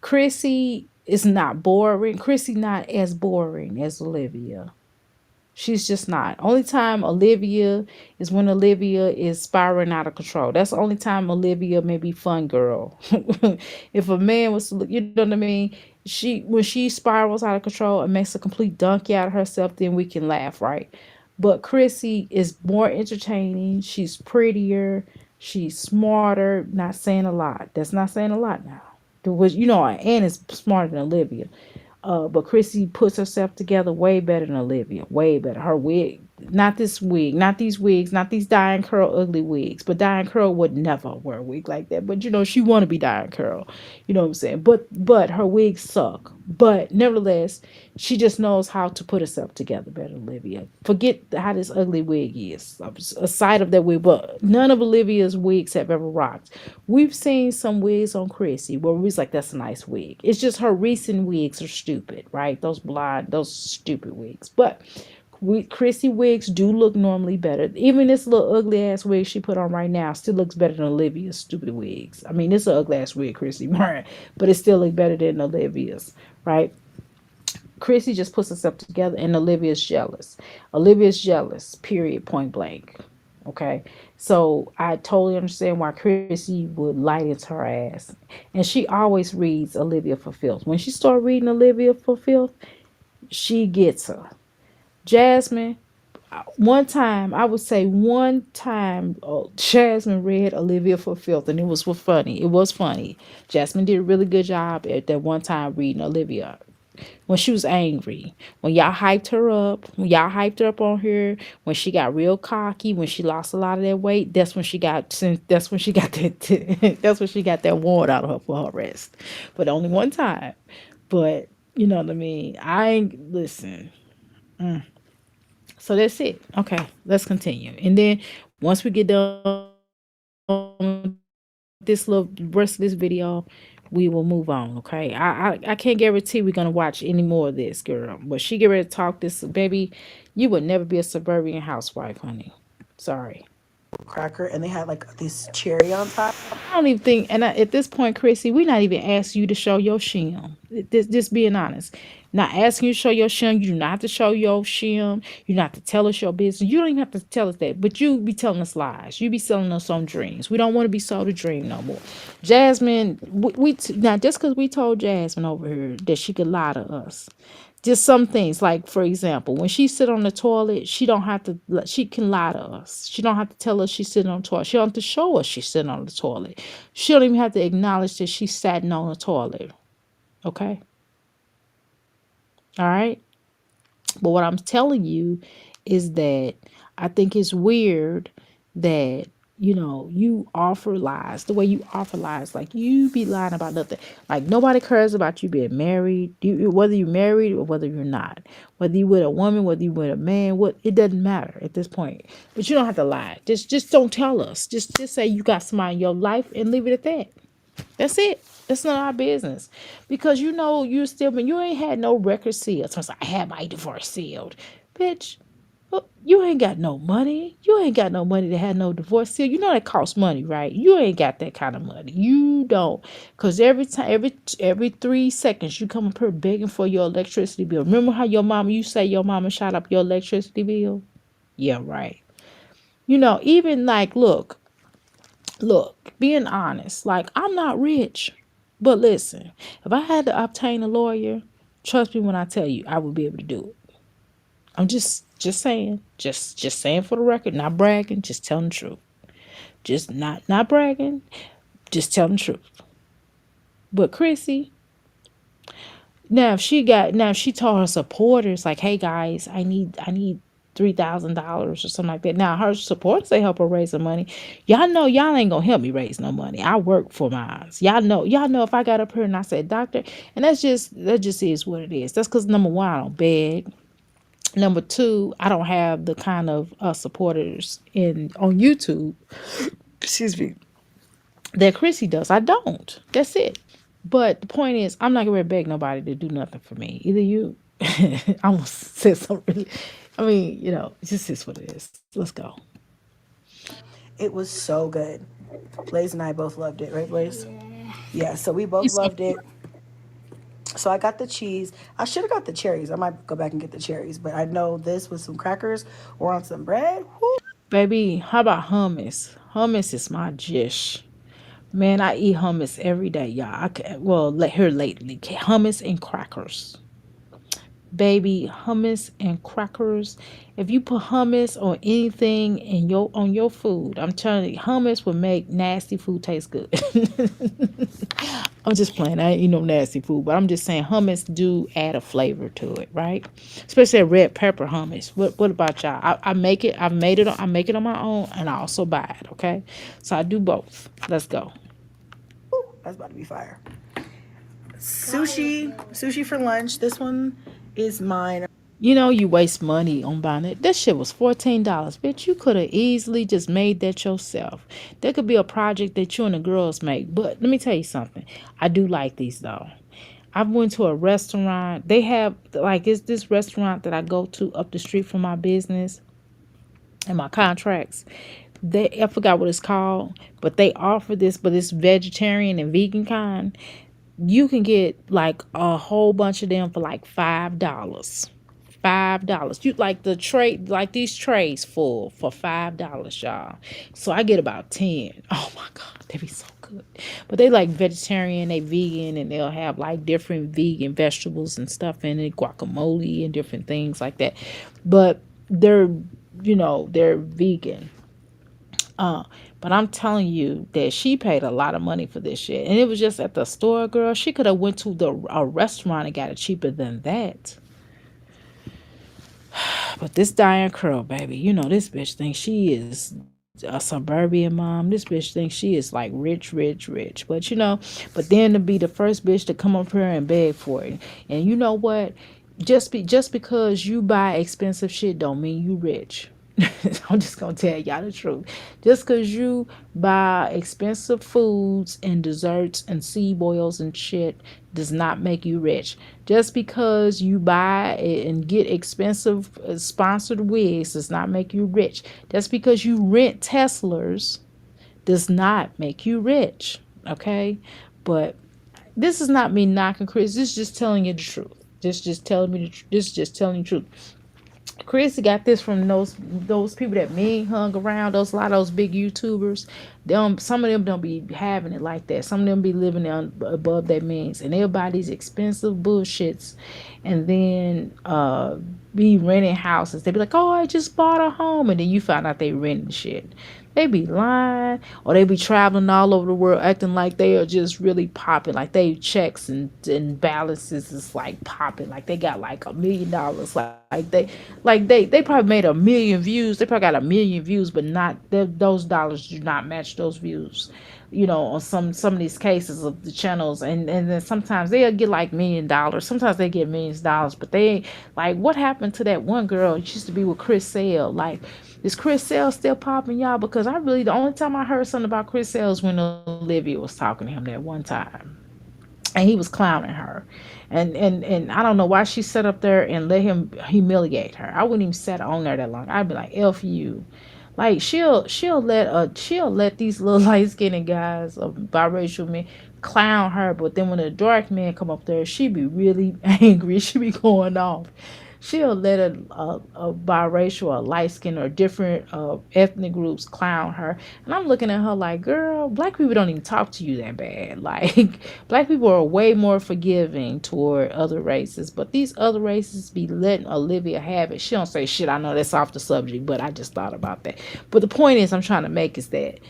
Chrissy is not boring. Chrissy not as boring as Olivia. She's just not. Only time Olivia is when Olivia is spiraling out of control. That's the only time Olivia may be fun girl. If a man was to look, you know what I mean? When she spirals out of control and makes a complete donkey out of herself, then we can laugh, right? But Chrissy is more entertaining. She's prettier. She's smarter. Not saying a lot. That's not saying a lot now. Was Anne is smarter than Olivia. But Chrissy puts herself together way better than Olivia. Way better. Her wig, not this wig, not these wigs, not these Diane Curl ugly wigs. But Diane Curl would never wear a wig like that. But she want to be Diane Curl. You know what I'm saying? But her wigs suck. But nevertheless, she just knows how to put herself together better than Olivia. Forget how this ugly wig is. Aside of that wig, but none of Olivia's wigs have ever rocked. We've seen some wigs on Chrissy where we was like, that's a nice wig. It's just her recent wigs are stupid, right? Those stupid wigs. But Chrissy wigs do look normally better. Even this little ugly ass wig she put on right now still looks better than Olivia's stupid wigs. I mean, it's an ugly ass wig, Chrissy, but it still looks better than Olivia's, right? Chrissy just puts herself together, and Olivia's jealous. Olivia's jealous, period, point blank. Okay. So I totally understand why Chrissy would light into her ass. And she always reads Olivia for filth. When she started reading Olivia for filth, she gets her. Jasmine, one time, I would say one time, Jasmine read Olivia for filth, and it was funny. It was funny. Jasmine did a really good job at that one time reading Olivia when she was angry, when y'all hyped her up on her, when she got real cocky, when she lost a lot of that weight, that's when she got that that's when she got that warrant out of her for her arrest. But only one time. But you know what I mean? I ain't listen. So that's it. Okay, let's continue. And then once we get done with this little rest of this video, we will move on. Okay. I can't guarantee we're gonna watch any more of this, girl. But she get ready to talk this baby. You would never be a suburban housewife, honey. Sorry. Cracker, and they had like this cherry on top. I don't even think, and at this point, Chrissy, we're not even asking you to show your shim. Just being honest. Not asking you to show your shim. You do not have to show your shim. You don't have to tell us your business. You don't even have to tell us that. But you be telling us lies. You be selling us some dreams. We don't want to be sold a dream no more. Jasmine, now just because we told Jasmine over here that she could lie to us, just some things, like for example, when she sit on the toilet, she can lie to us. She don't have to tell us she's sitting on the toilet. She don't have to show us she's sitting on the toilet. She don't even have to acknowledge that she's sitting on the toilet. Okay. All right. But what I'm telling you is that I think it's weird that you offer lies the way you offer lies. Like, you be lying about nothing. Like, nobody cares about you being married, whether you're married or whether you're not, whether you with a woman, whether you with a man, what it doesn't matter at this point. But you don't have to lie. Just don't tell us. Just say you got somebody in your life and leave it at that. That's it. It's not our business. Because you still, but you ain't had no record sealed. So it's like, I had my divorce sealed. Bitch, well, you ain't got no money. You ain't got no money to have no divorce seal. You know that costs money, right? You ain't got that kind of money. You don't. Because every time, every 3 seconds, you come up here begging for your electricity bill. Remember how you say your mama shot up your electricity bill? Yeah, right. Even like, look, being honest, like, I'm not rich. But listen, if I had to obtain a lawyer, trust me when I tell you, I would be able to do it. I'm just saying, just saying for the record, not bragging, just telling the truth. Just not bragging, just telling the truth. But Chrissy, now if she told her supporters like, hey guys, I need $3,000 or something like that. Now her supporters, they help her raise the money. Y'all know y'all ain't gonna help me raise no money. I work for mine. Y'all know if I got up here and I said doctor, and that just is what it is. That's because number one, I don't beg. Number two, I don't have the kind of supporters in on YouTube. Excuse me. That Chrissy does. I don't. That's it. But the point is, I'm not gonna beg nobody to do nothing for me. Either you, I almost said something really. I mean, it just is what it is. Let's go. It was so good. Blaze and I both loved it, right, Blaze? Yeah. Yeah, so we both He's so loved it. So I got the cheese. I should have got the cherries. I might go back and get the cherries, but I know this with some crackers or on some bread. Whoo. baby. How about hummus? Hummus is my dish. Man, I eat hummus every day, y'all. Well, here lately, hummus and crackers. Baby, hummus and crackers. If you put hummus on anything in your food, I'm telling you, hummus will make nasty food taste good. I'm just playing. I ain't eat no nasty food, but I'm just saying hummus do add a flavor to it, right? Especially a red pepper hummus. What about y'all? I make it. I've made it. I make it on my own, and I also buy it. Okay, so I do both. Let's go. That's about to be fire. Fire, Sushi for lunch. This one is mine. You waste money on buying it. That shit was $14. Bitch, you could have easily just made that yourself. That could be a project that you and the girls make. But let me tell you something. I do like these though. I went to a restaurant. They have like it's this restaurant that I go to up the street from my business and my contracts. I forgot what it's called, but they offer this, but it's vegetarian and vegan kind. You can get like a whole bunch of them for like $5. $5. You like the tray, like these trays full for $5, y'all. So I get about 10. Oh my god, they be so good. But they like vegetarian, they vegan, and they'll have like different vegan vegetables and stuff in it, guacamole and different things like that. But they're vegan. Uh, but I'm telling you that she paid a lot of money for this shit, and it was just at the store, girl. She could have went to a restaurant and got it cheaper than that. But this Diane Curl, baby, this bitch thinks she is a suburban mom. This bitch thinks she is like rich, rich, rich. But then to be the first bitch to come up here and beg for it, and you know what? Just because you buy expensive shit don't mean you rich. I'm just gonna tell y'all the truth. Just because you buy expensive foods and desserts and seed oils and shit does not make you rich. Just because you buy and get expensive sponsored wigs does not make you rich. Just because you rent Teslas does not make you rich. Okay, but this is not me knocking Chris. This is just telling you the truth. Just telling me this is just telling you the truth. Chris got this from those people that me hung around. Those a lot of those big YouTubers. Some of them don't be having it like that. Some of them be living above their means, and they'll buy these expensive bullshits, and then be renting houses. They be like, "Oh, I just bought a home," and then you find out they renting shit. They be lying, or they be traveling all over the world acting like they are just really popping, like they checks and balances is like popping, like they got like $1 million, like they probably made 1 million views. They probably got 1 million views, but not those dollars do not match those views. On some of these cases of the channels, and then sometimes they'll get like $1 million. Sometimes they get millions of dollars, but they ain't like what happened to that one girl. She used to be with Chris Sale. Like, is Chris Sale still popping, y'all? Because I really, the only time I heard something about Chris Sale is when Olivia was talking to him that one time, and he was clowning her, and I don't know why she sat up there and let him humiliate her. I wouldn't even sit on there that long. I'd be like, "F you." Like she'll let these little light skinned guys of biracial men clown her, but then when the dark men come up there, she be really angry. She be going off. She'll let a biracial, a light skin, or different ethnic groups clown her, and I'm looking at her like, girl, black people don't even talk to you that bad. Like, black people are way more forgiving toward other races, but these other races be letting Olivia have it. She don't say shit. I know that's off the subject, but I just thought about that. But the point is, I'm trying to make is that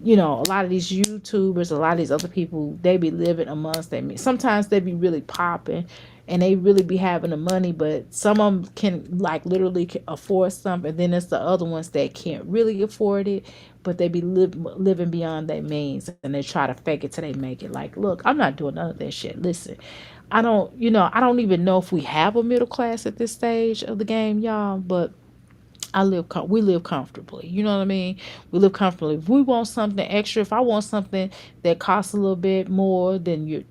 a lot of these YouTubers, a lot of these other people, they be living amongst them. Sometimes they be really popping and they really be having the money, but some of them can like literally afford something. And then there's the other ones that can't really afford it, but they be living beyond their means and they try to fake it till they make it. Like, look, I'm not doing none of that shit. Listen, I don't even know if we have a middle class at this stage of the game, y'all, but we live comfortably. You know what I mean? We live comfortably. If we want something extra, if I want something that costs a little bit more than your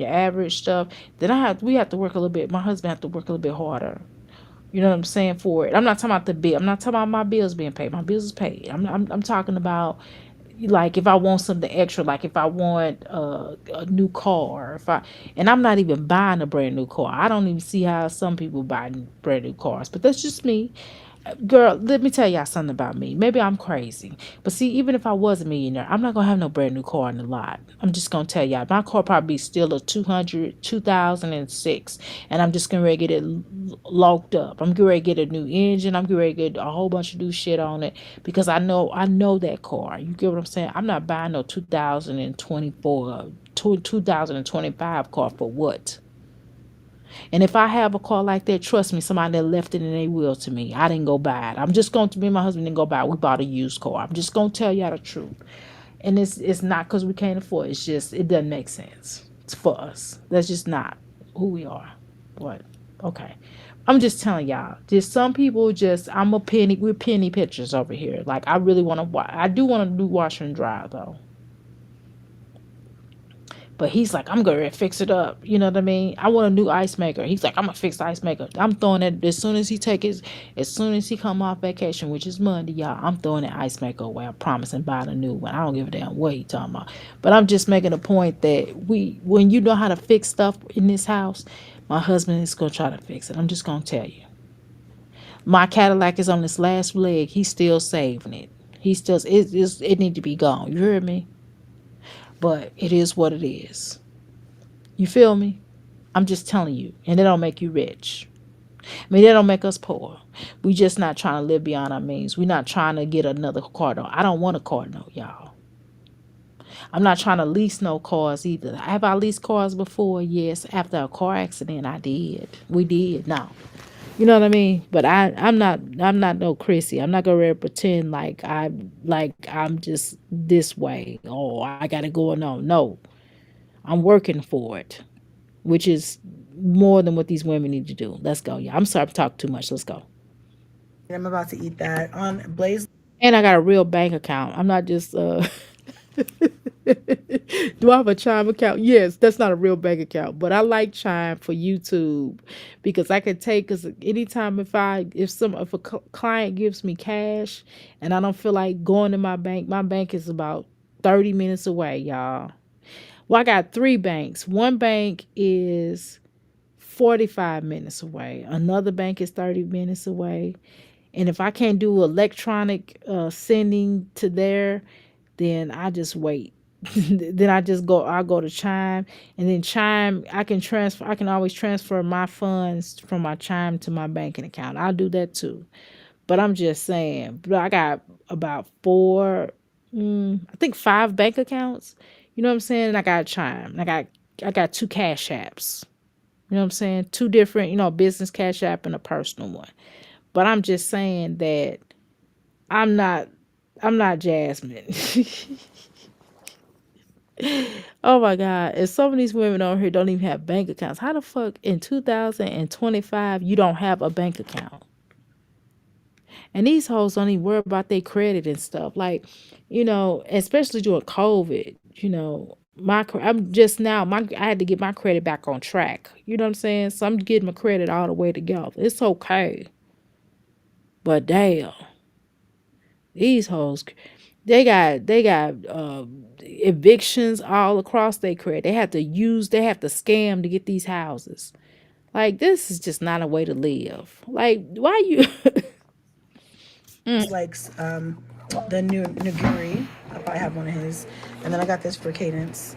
average stuff, then we have to work a little bit. My husband have to work a little bit harder. You know what I'm saying for it. I'm not talking about the bill. I'm not talking about my bills being paid. My bills is paid. I'm talking about like if I want something extra, like if I want a new car, if I and I'm not even buying a brand new car. I don't even see how some people buy brand new cars, but that's just me. Girl, let me tell y'all something about me. Maybe I'm crazy. But see, even if I was a millionaire, I'm not gonna have no brand new car in the lot. I'm just gonna tell y'all. My car probably still a 2006. And I'm just gonna ready to get it locked up. I'm getting ready to get a new engine. I'm getting ready to get a whole bunch of new shit on it. Because I know that car. You get what I'm saying? I'm not buying no 2024 2025 car for what? And if I have a car like that, trust me, somebody that left it in their will to me. I didn't go buy it. I'm just going to me and my husband didn't go buy it. We bought a used car. I'm just gonna tell y'all the truth. And it's not because we can't afford it. It's just it doesn't make sense. It's for us. That's just not who we are. But okay. I'm just telling y'all. Just some people just we're penny pictures over here. Like I really want to I do want to do washer and dry though. But he's like, I'm gonna fix it up. You know what I mean? I want a new ice maker. He's like, I'm gonna fix the ice maker. I'm throwing it as soon as he come off vacation, which is Monday, y'all. I'm throwing that ice maker away. I promise and buying a new one. I don't give a damn what he talking about. But I'm just making a point that when you know how to fix stuff in this house, my husband is gonna try to fix it. I'm just gonna tell you. My Cadillac is on its last leg. He's still saving it. He still it need to be gone. You hear me? But it is what it is. You feel me? I'm just telling you. And it don't make you rich. I mean, it don't make us poor. We just not trying to live beyond our means. We're not trying to get another car note. I don't want a car note, y'all. I'm not trying to lease no cars either. Have I leased cars before? Yes. After a car accident, I did. We did. No. You know what I mean? But I'm not no Chrissy. I'm not gonna really pretend like I'm just this way. Oh, I gotta go on. No. I'm working for it, which is more than what these women need to do. Let's go. Yeah, I'm sorry I've talked too much. Let's go. I'm about to eat that on Blaze. And I got a real bank account. I'm not just do I have a Chime account? Yes, that's not a real bank account, but I like Chime for YouTube because I can take because anytime if a client gives me cash and I don't feel like going to my bank is about 30 minutes away, y'all. Well, I got three banks. One bank is 45 minutes away. Another bank is 30 minutes away. And if I can't do electronic sending to there, then I just wait. Then I'll go to Chime, and then Chime I can always transfer my funds from my Chime to my banking account. I'll do that too. But I'm just saying, but I got about four, I think five bank accounts. You know what I'm saying? And I got Chime. And I got two cash apps. You know what I'm saying? Two different, business cash app and a personal one. But I'm just saying that I'm not I'm not Jasmine. Oh my God. And some of these women over here don't even have bank accounts. How the fuck in 2025 you don't have a bank account? And these hoes don't even worry about their credit and stuff. Like, especially during COVID, I'm just now I had to get my credit back on track. You know what I'm saying? So I'm getting my credit all the way together. It's okay. But damn, these hoes, they got evictions all across their credit. They have to scam to get these houses. Like, this is just not a way to live. Like, why you Like the new Naguri. I probably have one of his. And then I got this for Cadence.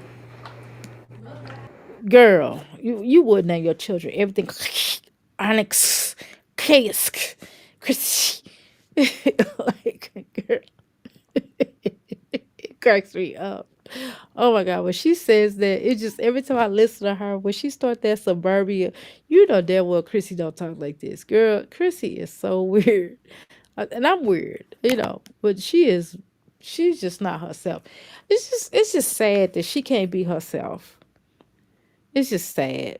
girl, you would name your children everything Onyx, Kask, Chrissy. Like, girl, it cracks me up. Oh my God, when she says that, it just every time I listen to her, when she start that suburbia, you know damn well Chrissy don't talk like this. Girl, Chrissy is so weird. And I'm weird, but she's just not herself. It's just sad that she can't be herself. It's just sad.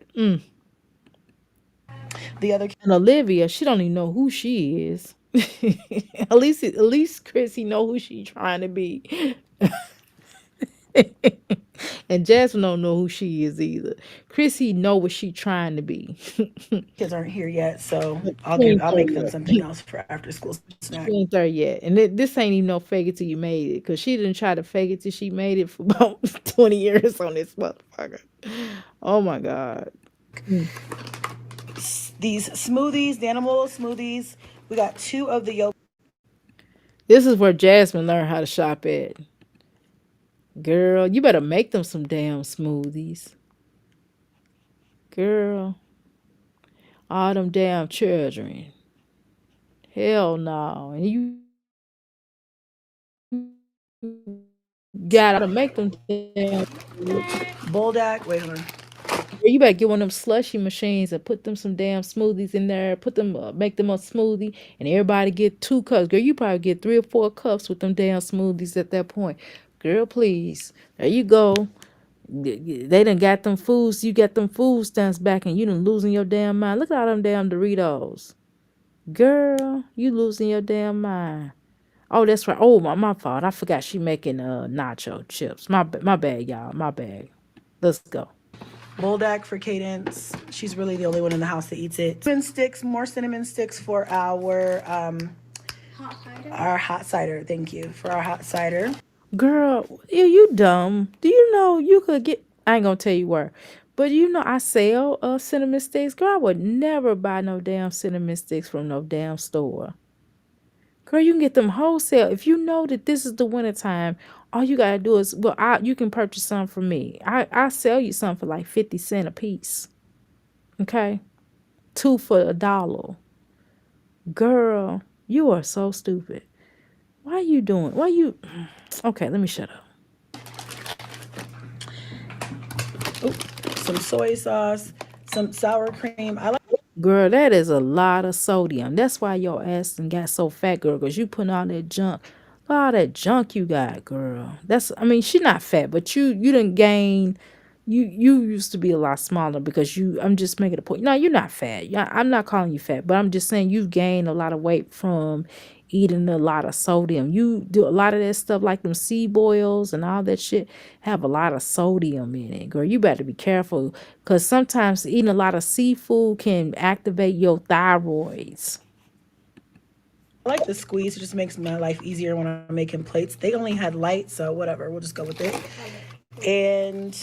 The other And Olivia, she don't even know who she is. At least Chrissy know who she trying to be. And Jasmine don't know who she is either. Chrissy know what she trying to be. kids aren't here yet, so But she ain't I'll there make them something yet. else for after school snack. She ain't there yet. And this ain't even no fake it till you made it. Cause she didn't try to fake it till she made it for about 20 years on this motherfucker. Oh my God. These smoothies, the animal smoothies. We got two of the yolk. This is where Jasmine learned how to shop at. Girl, you better make them some damn smoothies. Girl, all them damn children. Hell no. And you gotta make them damn. Boldak. Wait, hold on. You better get one of them slushy machines and put them some damn smoothies in there. Put them, make them a smoothie, and everybody get 2 cups. Girl, you probably get 3 or 4 cups with them damn smoothies at that point. Girl, please. There you go. They done got them foods. You got them food stamps back, and you done losing your damn mind. Look at all them damn Doritos. Girl, you losing your damn mind. Oh, that's right. Oh, my fault. I forgot she making nacho chips. My bad, y'all. My bad. Let's go. Boldak for Cadence. She's really the only one in the house that eats it. Cinnamon sticks, more cinnamon sticks for our hot cider. Thank you for our hot cider. Girl, you dumb. Do you know you could get? I ain't gonna tell you where, but I sell cinnamon sticks. Girl, I would never buy no damn cinnamon sticks from no damn store. Girl, you can get them wholesale. If you know that this is the winter time, all you gotta do is you can purchase some from me. I sell you some for like 50 cents a piece. Okay, two for $1. Girl, you are so stupid. Why are you doing? Why you? Okay, let me shut up. Some soy sauce, some sour cream. I like Girl, that is a lot of sodium. That's why your ass done got so fat, girl, because you put all that junk. All that junk you got, girl. I mean, she not fat, but you didn't gain. You used to be a lot smaller because I'm just making a point. No, you're not fat. Yeah, I'm not calling you fat, but I'm just saying you've gained a lot of weight from eating a lot of sodium. You do a lot of that stuff like them seed boils and all that shit have a lot of sodium in it, girl. You better be careful because sometimes eating a lot of seafood can activate your thyroids. I like the squeeze. It just makes my life easier when I'm making plates. They only had light, so whatever. We'll just go with it. And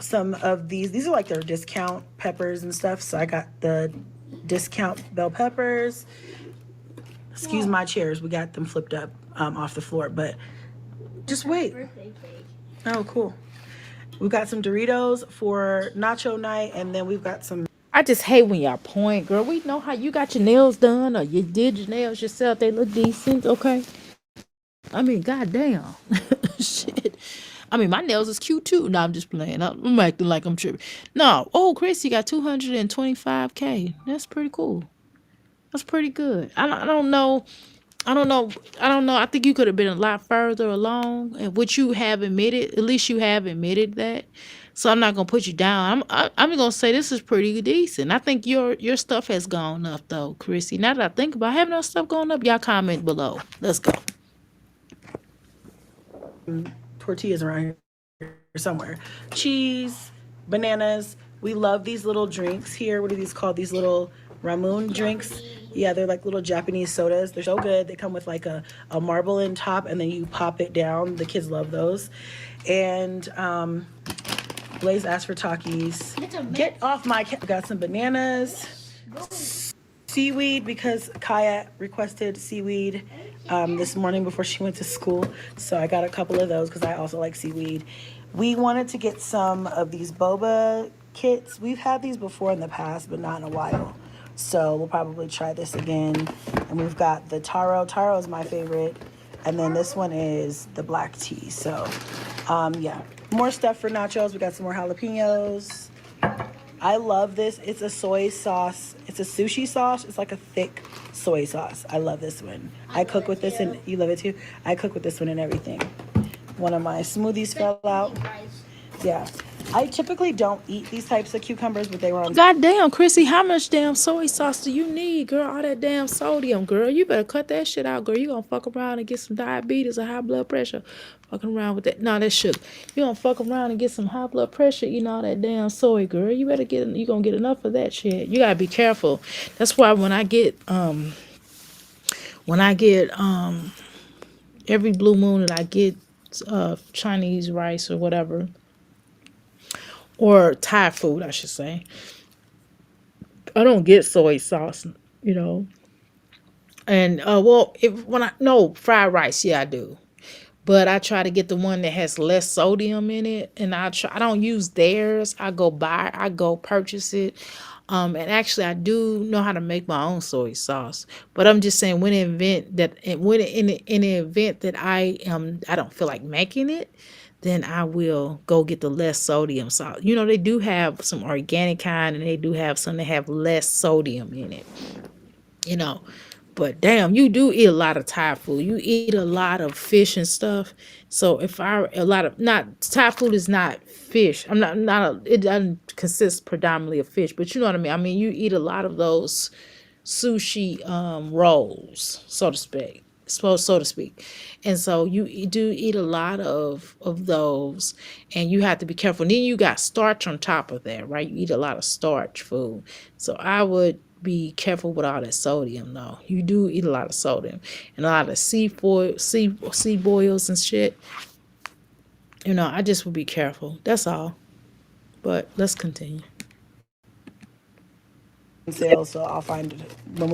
some of these are like their discount peppers and stuff. So I got the discount bell peppers. Excuse my chairs. We got them flipped up off the floor, but just wait. Oh, cool. We've got some Doritos for nacho night, and then we've got some I just hate when y'all point, girl. We know how you got your nails done or you did your nails yourself. They look decent, okay? I mean, goddamn. Shit. I mean, my nails is cute too. No, I'm just playing. I'm acting like I'm tripping. No. Oh, Chris, you got 225K. That's pretty cool. That's pretty good. I don't know. I don't know. I don't know. I think you could have been a lot further along, and which you have admitted. At least you have admitted that. So I'm not gonna put you down. I'm gonna say this is pretty decent. I think your stuff has gone up though, Chrissy. Now that I think about having our stuff going up, y'all comment below. Let's go. Tortillas around here somewhere. Cheese, bananas. We love these little drinks here. What are these called? These little Ramoon drinks. Yeah, they're like little Japanese sodas. They're so good. They come with like a marble in top and then you pop it down. The kids love those. And Blaze asked for Takis. Get off my got some bananas. Seaweed because Kaya requested seaweed this morning before she went to school. So I got a couple of those because I also like seaweed. We wanted to get some of these boba kits. We've had these before in the past, but not in a while. So we'll probably try this again. And we've got the taro. Taro is my favorite. And then this one is the black tea. So yeah, more stuff for nachos. We got some more jalapenos. I love this. It's a soy sauce. It's a sushi sauce. It's like a thick soy sauce. I love this one. I cook with this and you love it too. I cook with this one and everything. One of my smoothies fell out. Yeah. I typically don't eat these types of cucumbers, but they were on. Goddamn, Chrissy, how much damn soy sauce do you need, girl? All that damn sodium, girl. You better cut that shit out, girl. You gonna fuck around and get some diabetes or high blood pressure. Fucking around with that. No, that's sugar. You gonna fuck around and get some high blood pressure eating all that damn soy, girl. You better get. You gonna get enough of that shit. You gotta be careful. That's why when I get every blue moon that I get Chinese rice or whatever, or Thai food, I should say. I don't get soy sauce, you know. And well, if when I no fried rice, yeah, I do. But I try to get the one that has less sodium in it, and I don't use theirs. I go purchase it. And actually, I do know how to make my own soy sauce. But I'm just saying, when in the event that I don't feel like making it, then I will go get the less sodium sauce. You know, they do have some organic kind, and they do have some that have less sodium in it. You know, but damn, you do eat a lot of Thai food. You eat a lot of fish and stuff. So if I a lot of not Thai food is not fish. I'm not it doesn't consist predominantly of fish, but you know what I mean. I mean you eat a lot of those sushi rolls, so to speak. So to speak, and so do eat a lot of those, and you have to be careful. And then you got starch on top of that, right? You eat a lot of starch food, so I would be careful with all that sodium. Though you do eat a lot of sodium and a lot of sea boils and shit. You know, I just would be careful. That's all. But let's continue. Sale, so I'll find it when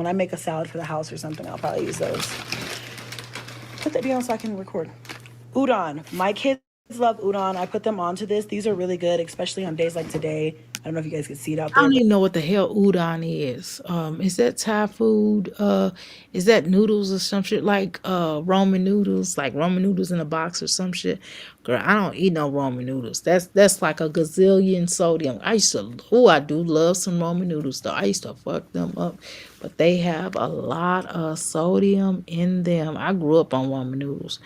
I make a salad for the house or something. I'll probably use those. Put that down so I can record. Udon. My kids love udon. I put them onto this. These are really good, especially on days like today. I don't know if you guys can see it out I there. don't even know what the hell udon is. Is that Thai food? Is that noodles or some shit like Roman noodles, like Roman noodles in a box or some shit? Girl, I don't eat no Roman noodles. That's like a gazillion sodium. I do love some Roman noodles though. I used to fuck them up, but they have a lot of sodium in them. I grew up on Roman noodles.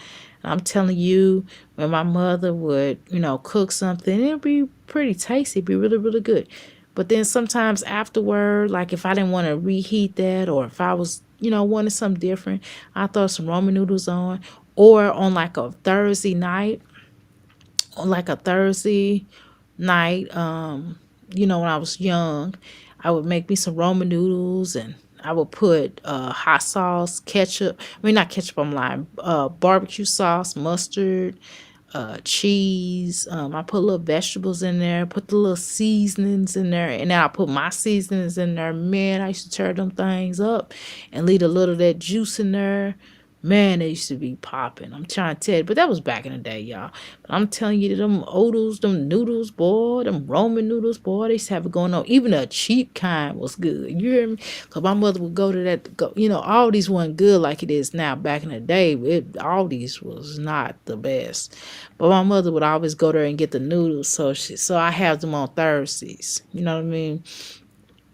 I'm telling you, when my mother would, cook something, it'd be pretty tasty. It'd be really, really good. But then sometimes afterward, like if I didn't want to reheat that or if I was, wanted something different, I throw some Roman noodles on. Or on like a Thursday night, when I was young, I would make me some Roman noodles and I would put hot sauce, ketchup. I mean, not ketchup, I'm lying. Barbecue sauce, mustard, cheese. I put little vegetables in there, put the little seasonings in there, and then I put my seasonings in there. Man, I used to tear them things up and leave a little of that juice in there. Man, they used to be popping. I'm trying to tell you, but that was back in the day, y'all. But I'm telling you, them oodles, them noodles, boy, them Roman noodles, boy, they used to have it going on. Even a cheap kind was good. You hear me? Cause my mother would go to that. Go, all these wasn't good like it is now. Back in the day, all these was not the best. But my mother would always go there and get the noodles. So I have them on Thursdays. You know what I mean?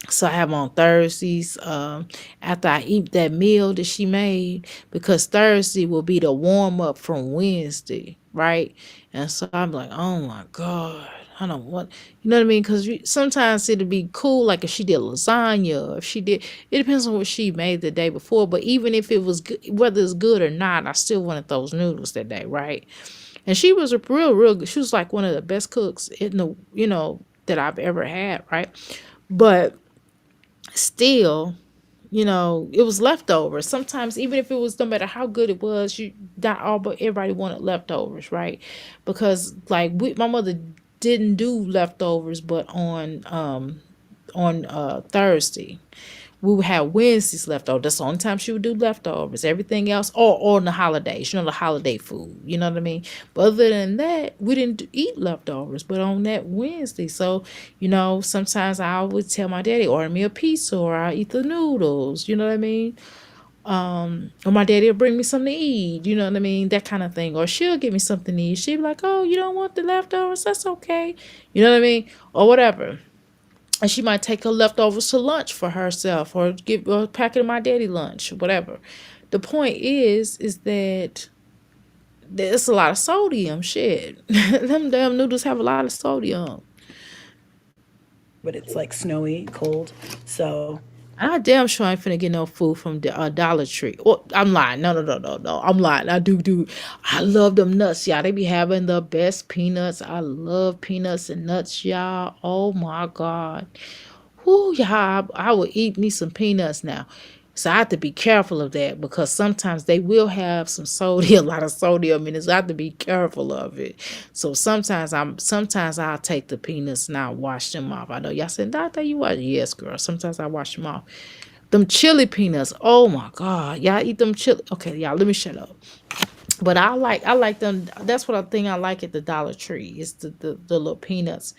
So I have on Thursdays after I eat that meal that she made, because Thursday will be the warm up from Wednesday, right? And so I'm like, oh my God, I don't want, you know what I mean? Because sometimes it'd be cool, like if she did lasagna, or if she did, it depends on what she made the day before. But even if it was good, whether it's good or not, I still wanted those noodles that day, right? And she was a real good. She was like one of the best cooks in the, that I've ever had, right? But still, it was leftovers. Sometimes, even if it was, no matter how good it was, you not all, but everybody wanted leftovers, right? Because like my mother didn't do leftovers, but on Thursday we would have Wednesdays leftovers. That's the only time she would do leftovers. Everything else, or on the holidays, the holiday food. You know what I mean? But other than that, we didn't eat leftovers. But on that Wednesday, so sometimes I would tell my daddy, order me a pizza, or I eat the noodles. You know what I mean? Or my daddy will bring me something to eat. You know what I mean? That kind of thing. Or she'll give me something to eat. She'll be like, "Oh, you don't want the leftovers? That's okay." You know what I mean? Or whatever. And she might take her leftovers to lunch for herself, or give a packet of my daddy lunch, whatever. The point is that there's a lot of sodium. Shit, them damn noodles have a lot of sodium. But it's like snowy, cold. So And I damn sure ain't finna get no food from the Dollar Tree. Well, I'm lying. No, no, no, no, no. I'm lying. I do. I love them nuts, y'all. They be having the best peanuts. I love peanuts and nuts, y'all. Oh my God. Whoo, yeah, I would eat me some peanuts now. So I have to be careful of that, because sometimes they will have some sodium, a lot of sodium in it. So I have to be careful of it. So sometimes I'll take the peanuts and I'll wash them off. I know y'all said, Doctor, you wash? Yes, girl. Sometimes I wash them off. Them chili peanuts. Oh my God. Y'all eat them chili. Okay, y'all, let me shut up. But I like them. That's what I think I like at the Dollar Tree. It's the little peanuts.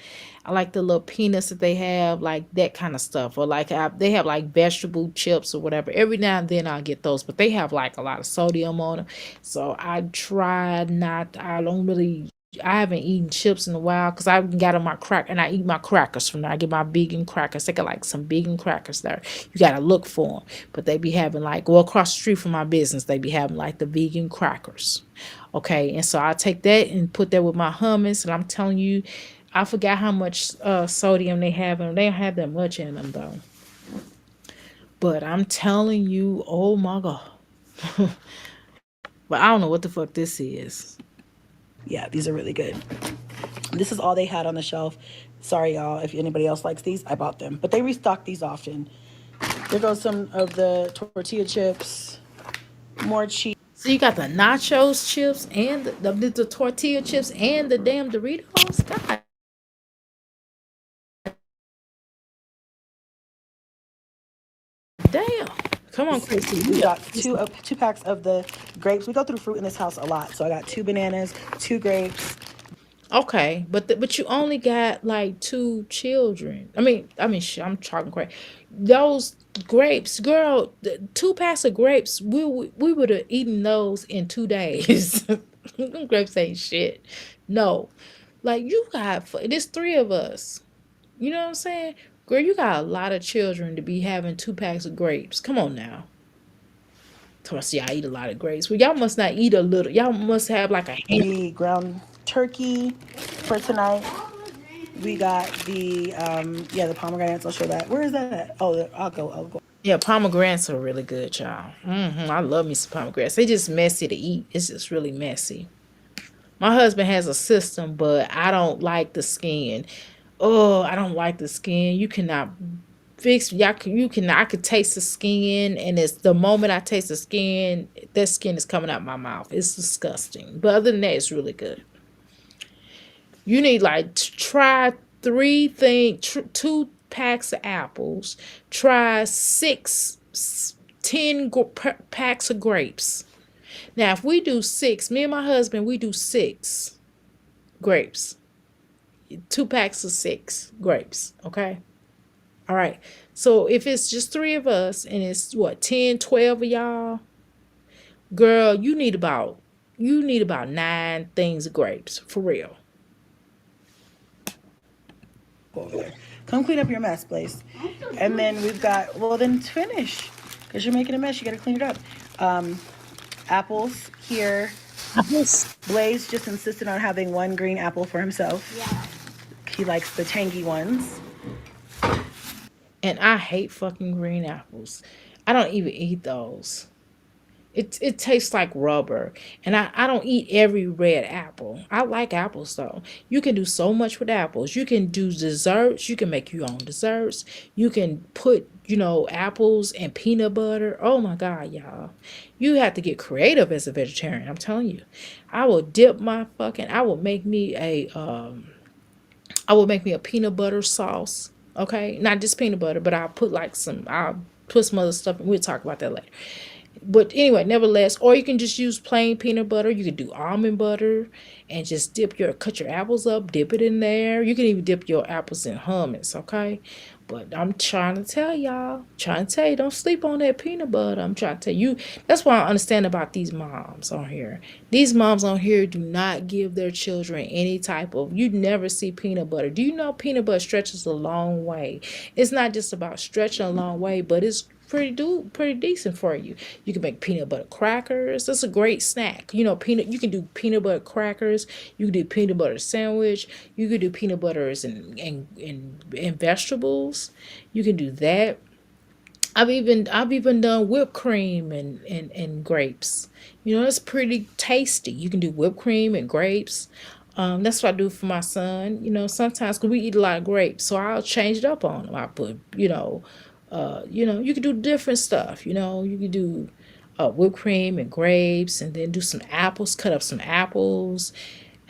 I like the little peanuts that they have, like that kind of stuff. Or like they have like vegetable chips or whatever. Every now and then I'll get those, but they have like a lot of sodium on them. So I try not. I don't really. I haven't eaten chips in a while, because I got on my crack, and I eat my crackers from there. I get my vegan crackers. They got like some vegan crackers there. You gotta look for them, but they be having like, well, across the street from my business, they be having like the vegan crackers. Okay, and so I take that and put that with my hummus, and I'm telling you, I forgot how much sodium they have in them. They don't have that much in them though. But I'm telling you, oh my God. But I don't know what the fuck this is. yeah, these are really good. This is all they had on the shelf. Sorry, y'all, if anybody else likes these, I bought them. But they restock these often. There goes some of the tortilla chips, more cheese. So you got the nachos chips and the tortilla chips and the damn Doritos? God damn. Come on, Chrissy. We got two packs of the grapes. We go through fruit in this house a lot. So I got 2 bananas, 2 grapes. Okay, but you only got like two children. I'm talking crazy. Those grapes, girl, 2 packs of grapes. We would have eaten those in 2 days. Them grapes ain't shit. No, like you got, there's three of us. You know what I'm saying, girl? You got a lot of children to be having 2 packs of grapes. Come on now. So I see I eat a lot of grapes. Well, y'all must not eat a little. Y'all must have like a hand. The ground turkey for tonight. We got the pomegranates. I'll show that. Where is that at? Oh, I'll go. Yeah, pomegranates are really good, y'all. I love me some pomegranates. They just messy to eat. It's just really messy. My husband has a system, but I don't like the skin. Oh, I don't like the skin. You cannot fix. Y'all, you can. I could taste the skin, and it's the moment I taste the skin, that skin is coming out my mouth. It's disgusting. But other than that, it's really good. You need like try 2 packs of apples. Try 10 packs of grapes. Now, if we do six, me and my husband, we do six grapes, 2 packs of six grapes. Okay. All right. So if it's just three of us and it's what, 10, 12 of y'all, girl, you need about 9 things of grapes for real. Over there. Come clean up your mess, please. And then we've got, well, then finish. Because you're making a mess. You got to clean it up. Um, Apples here. Apples. Blaze just insisted on having one green apple for himself. Yeah. He likes the tangy ones. And I hate fucking green apples. I don't even eat those. It tastes like rubber. And I don't eat every red apple. I like apples though. You can do so much with apples. You can do desserts. You can make your own desserts. You can put, apples and peanut butter. Oh my God, y'all. You have to get creative as a vegetarian. I'm telling you. I will make me a peanut butter sauce. Okay. Not just peanut butter, but I'll put some other stuff and we'll talk about that later. But anyway, nevertheless, or you can just use plain peanut butter. You can do almond butter and just cut your apples up, dip it in there. You can even dip your apples in hummus, okay? But I'm trying to tell you, don't sleep on that peanut butter. I'm trying to tell you, that's what I understand about these moms on here. These moms on here do not give their children any type of, you never see peanut butter. Do you know peanut butter stretches a long way? It's not just about stretching a long way, but it's pretty decent for you. You can make peanut butter crackers. That's a great snack. You can do peanut butter crackers. You can do peanut butter sandwich. You can do peanut butters and vegetables. You can do that. I've even done whipped cream and grapes. It's pretty tasty. You can do whipped cream and grapes. That's what I do for my son. Sometimes 'cause we eat a lot of grapes, so I'll change it up on him. I put, you can do different stuff. You can do whipped cream and grapes, and then do some apples. Cut up some apples,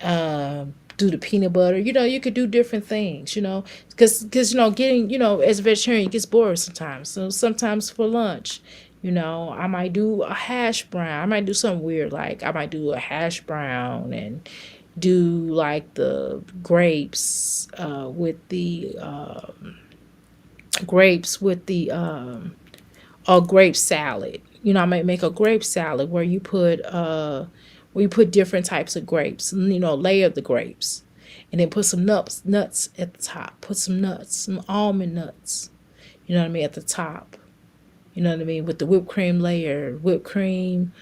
do the peanut butter. You could do different things. Because getting as a vegetarian it gets bored sometimes. So sometimes for lunch, I might do a hash brown. I might do something weird like I might do a hash brown and do like the grapes with the a grape salad. I might make a grape salad where you put different types of grapes, and, layer the grapes, and then put some nuts at the top. Put some nuts, some almond nuts. You know what I mean, at the top. You know what I mean, with the whipped cream layer, whipped cream,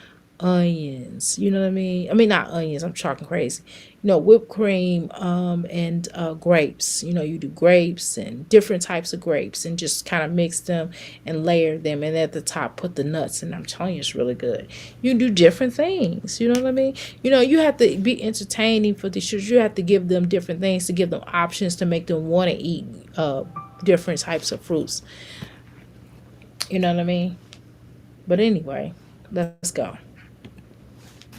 onions. You know what I mean? I mean not onions. I'm talking crazy. Whipped cream and grapes. You do grapes and different types of grapes and just kind of mix them and layer them. And at the top, put the nuts. And I'm telling you, it's really good. You do different things. You know what I mean? You have to be entertaining for the children. You have to give them different things to give them options to make them want to eat different types of fruits. You know what I mean? But anyway, let's go.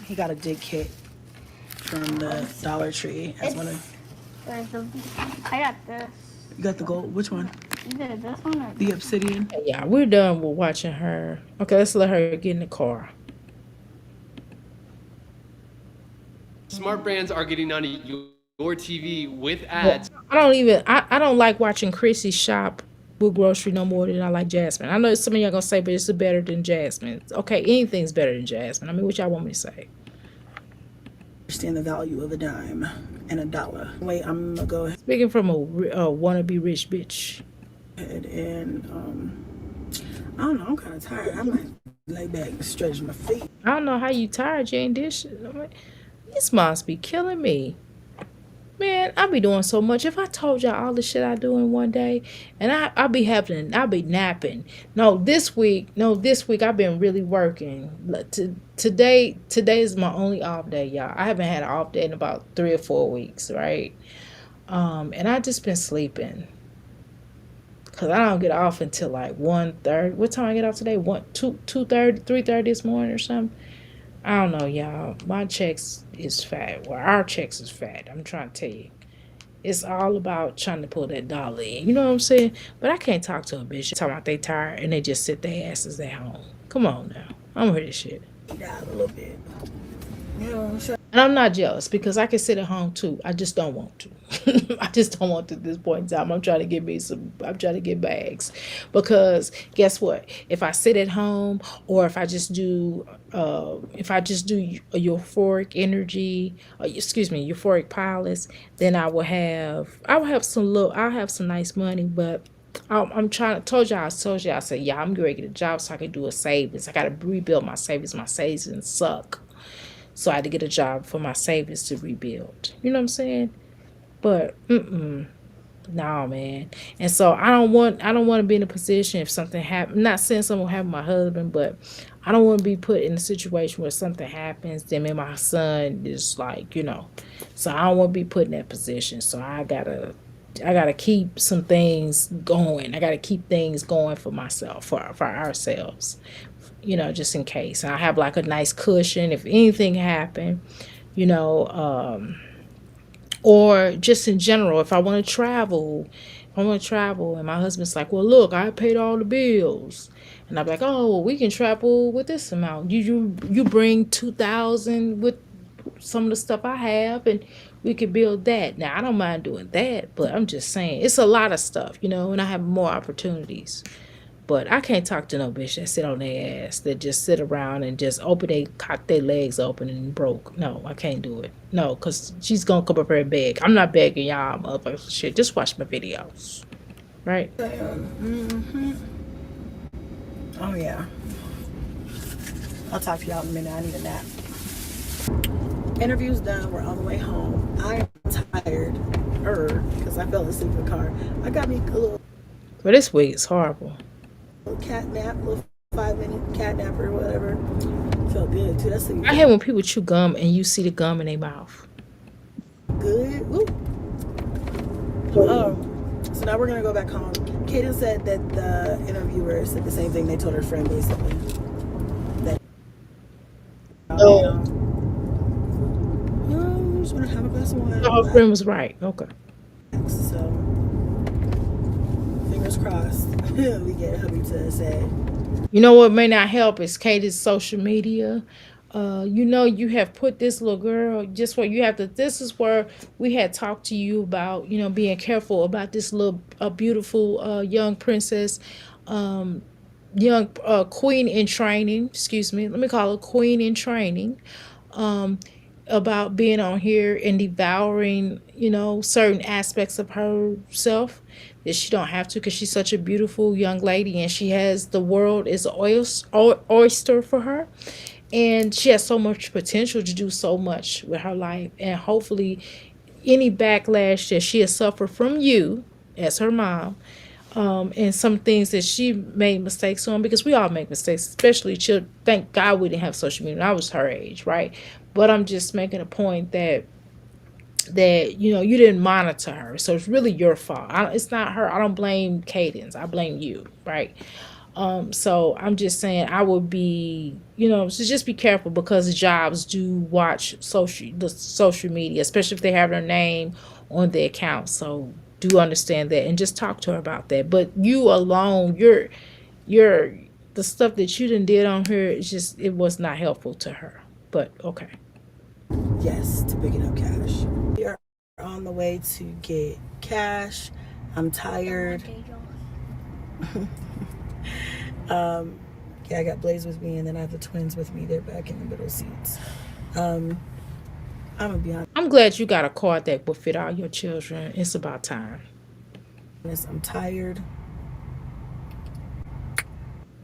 He got a dig kit from the Dollar Tree. As one of, I got this. you got the gold. Which one? Either this one or The obsidian. Yeah, we're done with watching her. Okay, let's let her get in the car. Smart brands are getting onto your TV with ads. I don't like watching Chrissy shop with grocery no more than I like Jasmine. I know some of y'all gonna say, but it's better than Jasmine. Okay, anything's better than Jasmine. I mean, what y'all want me to say? Understand the value of a dime and a dollar. Wait, I'm gonna go Speaking from a wannabe rich bitch. ahead and I don't know. I'm kind of tired. I might lay back and stretch my feet. I don't know how you tired, you ain't dishes. I'm like, these moms be killing me. Man, I be doing so much. If I told y'all all the shit I do in one day, and I'll be napping. No, this week I've been really working. Today is my only off day, y'all. I haven't had an off day in about 3 or 4 weeks, right? And I just been sleeping. Cause I don't get off until like 1:30. What time I get off today? 2:30, 3:30 this morning or something. I don't know, y'all. My checks is fat. Well, our checks is fat. I'm trying to tell you. It's all about trying to pull that dollar in. You know what I'm saying? But I can't talk to a bitch talking about they tired and they just sit their asses at home. Come on now. I don't hear this shit. eat out a little bit. You know, sure. And I'm not jealous because I can sit at home too. I just don't want to. I just don't want to at this point in time. I'm trying to get me some, I'm trying to get bags. Because guess what? If I sit at home or if I just do a euphoric energy, excuse me, euphoric pilots, then I will have some little, I'll have some nice money, but I'm trying to told you I said, yeah, I'm going to get a job so I can do a savings. I got to rebuild my savings. My savings suck. So I had to get a job for my savings to rebuild. You know what I'm saying? But no, man. And so I don't want to be in a position if something happens. Not saying something will happen to my husband, but I don't want to be put in a situation where something happens. Then me and my son is like, you know. So I don't want to be put in that position. So I gotta keep some things going. I gotta keep things going for myself, for ourselves, you know, just in case. And I have like a nice cushion if anything happened, you know, or just in general, if I want to travel, and my husband's like, well, look, I paid all the bills. And I'm like, oh, well, we can travel with this amount. You bring 2,000 with some of the stuff I have, and we could build that. Now I don't mind doing that, but I'm just saying it's a lot of stuff, you know, and I have more opportunities. But I can't talk to no bitch that sit on their ass, that just sit around and just cock their legs open and broke. No, I can't do it. No, because she's going to come up here and beg. I'm not begging y'all, motherfuckers. Shit, just watch my videos. Right? Mm-hmm. Oh, yeah. I'll talk to y'all in a minute. I need a nap. Interview's done. We're on the way home. I am tired because I fell asleep in the car. I got me a little. But this week is horrible. Cat nap, little 5-minute cat nap or whatever. Felt good too. That's I hate when people chew gum and you see the gum in their mouth. Good. Ooh. So now we're gonna go back home. Kaden said that the interviewer said the same thing they told her friend basically. That I just wanna have a glass of wine. Her friend was right. Okay. So fingers crossed. We get hubby to say. You know what may not help is Katie's social media. You know, you have put this little girl just where you have to. This is where we had talked to you about, you know, being careful about this little beautiful young princess, young queen in training. Excuse me, let me call her queen in training. Um, about being on here and devouring, you know, certain aspects of herself that she don't have to because she's such a beautiful young lady and she has the world is an oyster for her, and she has so much potential to do so much with her life. And hopefully any backlash that she has suffered from you as her mom, and some things that she made mistakes on, because we all make mistakes, especially children. Thank God we didn't have social media when I was her age, right? But I'm just making a point that you know you didn't monitor her, so it's really your fault. It's not her. I don't blame Cadence. I blame you, right? So I'm just saying I would be, you know, so just be careful because jobs do watch the social media, especially if they have their name on the account. So do understand that and just talk to her about that. But you alone, you're the stuff that you did on her, it's just it was not helpful to her. But okay. Yes, to picking up cash. We are on the way to get cash. I'm tired. Yeah, I got Blaze with me, and then I have the twins with me. They're back in the middle seats. I'm gonna be honest. I'm glad you got a car that will fit all your children. It's about time. I'm tired.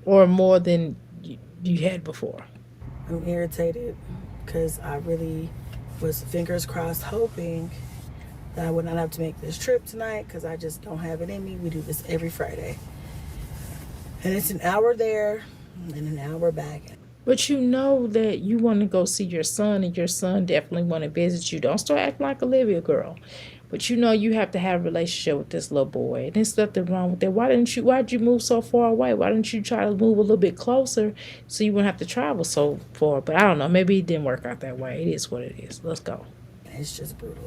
Or more than you had before. I'm irritated because I really was, fingers crossed, hoping that I would not have to make this trip tonight because I just don't have it in me. We do this every Friday. And it's an hour there and an hour back. But you know that you want to go see your son, and your son definitely want to visit you. Don't start acting like Olivia, girl. But you know you have to have a relationship with this little boy. And there's nothing wrong with that. Why'd you move so far away? Why didn't you try to move a little bit closer so you wouldn't have to travel so far? But I don't know. Maybe it didn't work out that way. It is what it is. Let's go. It's just brutal.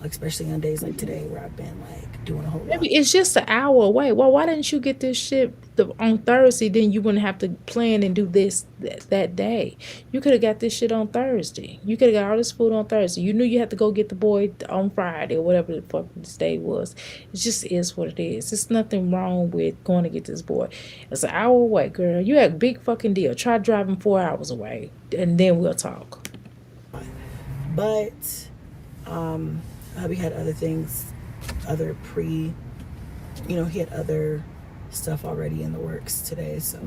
like especially on days like today where I've been like doing a whole lot. Maybe it's just an hour away. Well, why didn't you get this shit on Thursday? Then you wouldn't have to plan and do this that day. You could have got this shit on Thursday. You could have got all this food on Thursday. You knew you had to go get the boy on Friday or whatever the fuck this day was. It just is what it is. There's nothing wrong with going to get this boy. It's an hour away, girl. You had a big fucking deal. Try driving 4 hours away, and then we'll talk. But hubby had other things, other pre, he had other stuff already in the works today. So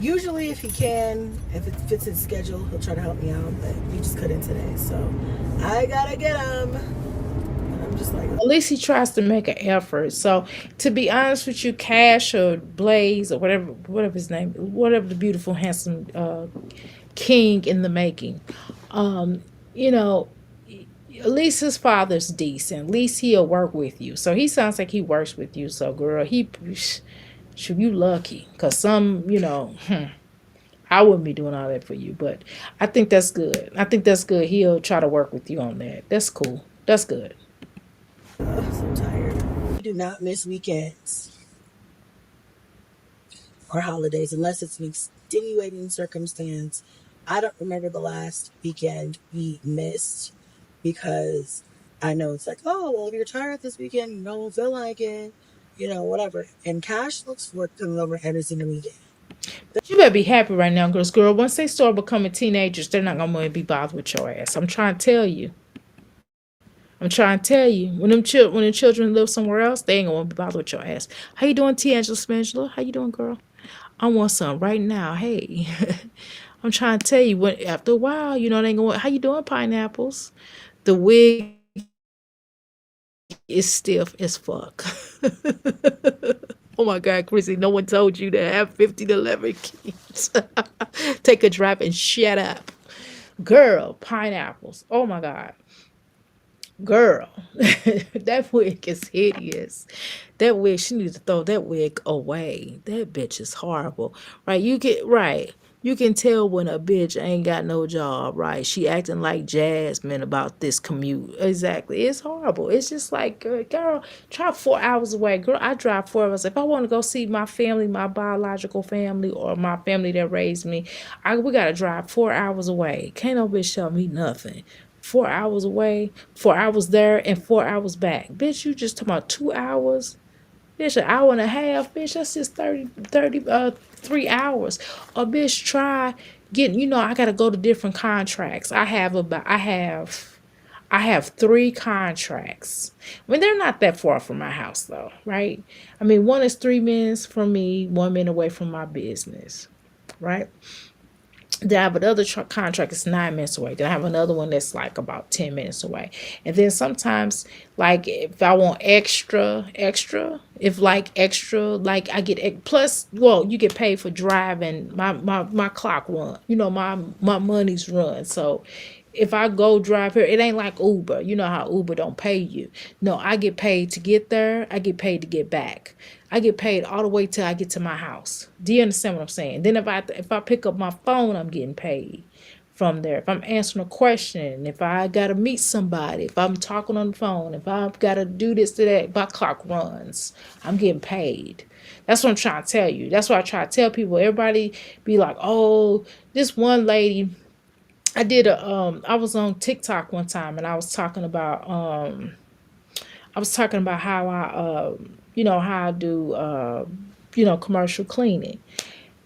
usually if he can, if it fits his schedule, he'll try to help me out, but he just couldn't today. So I gotta get him. And I'm just like, At least he tries to make an effort. So to be honest with you, Cash or Blaze or whatever his name, whatever the beautiful, handsome king in the making, you know, at least his father's decent. At least he'll work with you. So he sounds like he works with you. So girl, should you lucky? Cause I wouldn't be doing all that for you. But I think that's good. I think that's good. He'll try to work with you on that. That's cool. That's good. so tired. I do not miss weekends or holidays unless it's an extenuating circumstance. I don't remember the last weekend we missed because I know it's like, oh, well, if you're tired this weekend, you don't feel like it, whatever. And Cash looks forward to coming over every single weekend. You better be happy right now, girl. Once they start becoming teenagers, they're not gonna be bothered with your ass. I'm trying to tell you. I'm trying to tell you. When the children live somewhere else, they ain't gonna be bothered with your ass. How you doing, T'Angela Spangela? How you doing, girl? I want some right now. Hey. I'm trying to tell you, when after a while, they ain't gonna. How you doing, pineapples? The wig is stiff as fuck. Oh my God, Chrissy, no one told you to have 50 to 11 kids. Take a drop and shut up. Girl, pineapples. Oh my God. Girl, that wig is hideous. That wig, she needs to throw that wig away. That bitch is horrible. Right? Right. You can tell when a bitch ain't got no job, right? She acting like Jasmine about this commute. Exactly. It's horrible. It's just like, girl, drive 4 hours away. Girl, I drive 4 hours. If I want to go see my family, my biological family, or my family that raised me, we gotta drive 4 hours away. Can't no bitch tell me nothing. 4 hours away, 4 hours there, and 4 hours back. Bitch, you just talking about 2 hours? Bitch, an hour and a half, bitch, that's just 3 hours. Or bitch, try getting, I gotta go to different contracts. I have 3 contracts. I mean, they're not that far from my house though, right? I mean, one is 3 minutes from me, 1 minute away from my business, right? Then I have another contract that's 9 minutes away. Then I have another one that's like about 10 minutes away. And then sometimes, like if I want extra, like I get plus. Well, you get paid for driving. My clock run. My money's run. So if I go drive here, it ain't like Uber. You know how Uber don't pay you. No, I get paid to get there. I get paid to get back. I get paid all the way till I get to my house. Do you understand what I'm saying? Then if I pick up my phone, I'm getting paid from there. If I'm answering a question, if I gotta meet somebody, if I'm talking on the phone, if I've gotta do this to that, my clock runs. I'm getting paid. That's what I'm trying to tell you. That's what I try to tell people. Everybody be like, oh, this one lady. I was on TikTok one time and I was talking about how how I do commercial cleaning.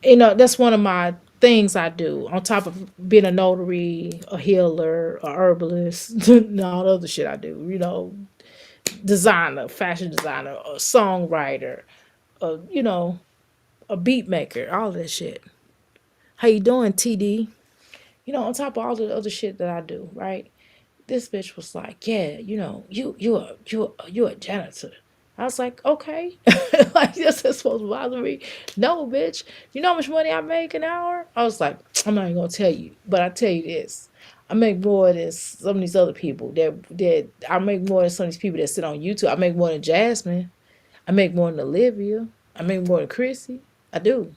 That's one of my things I do on top of being a notary, a healer, a herbalist, and all the other shit I do. Designer, fashion designer, a songwriter, a a beat maker, all that shit. How you doing, TD? On top of all the other shit that I do, right? This bitch was like, yeah, you a janitor. I was like, okay. Like this is supposed to bother me. No, bitch. You know how much money I make an hour? I was like, I'm not even gonna tell you, but I tell you this. I make more than some of these other people that I make more than some of these people that sit on YouTube. I make more than Jasmine. I make more than Olivia. I make more than Chrissy. I do.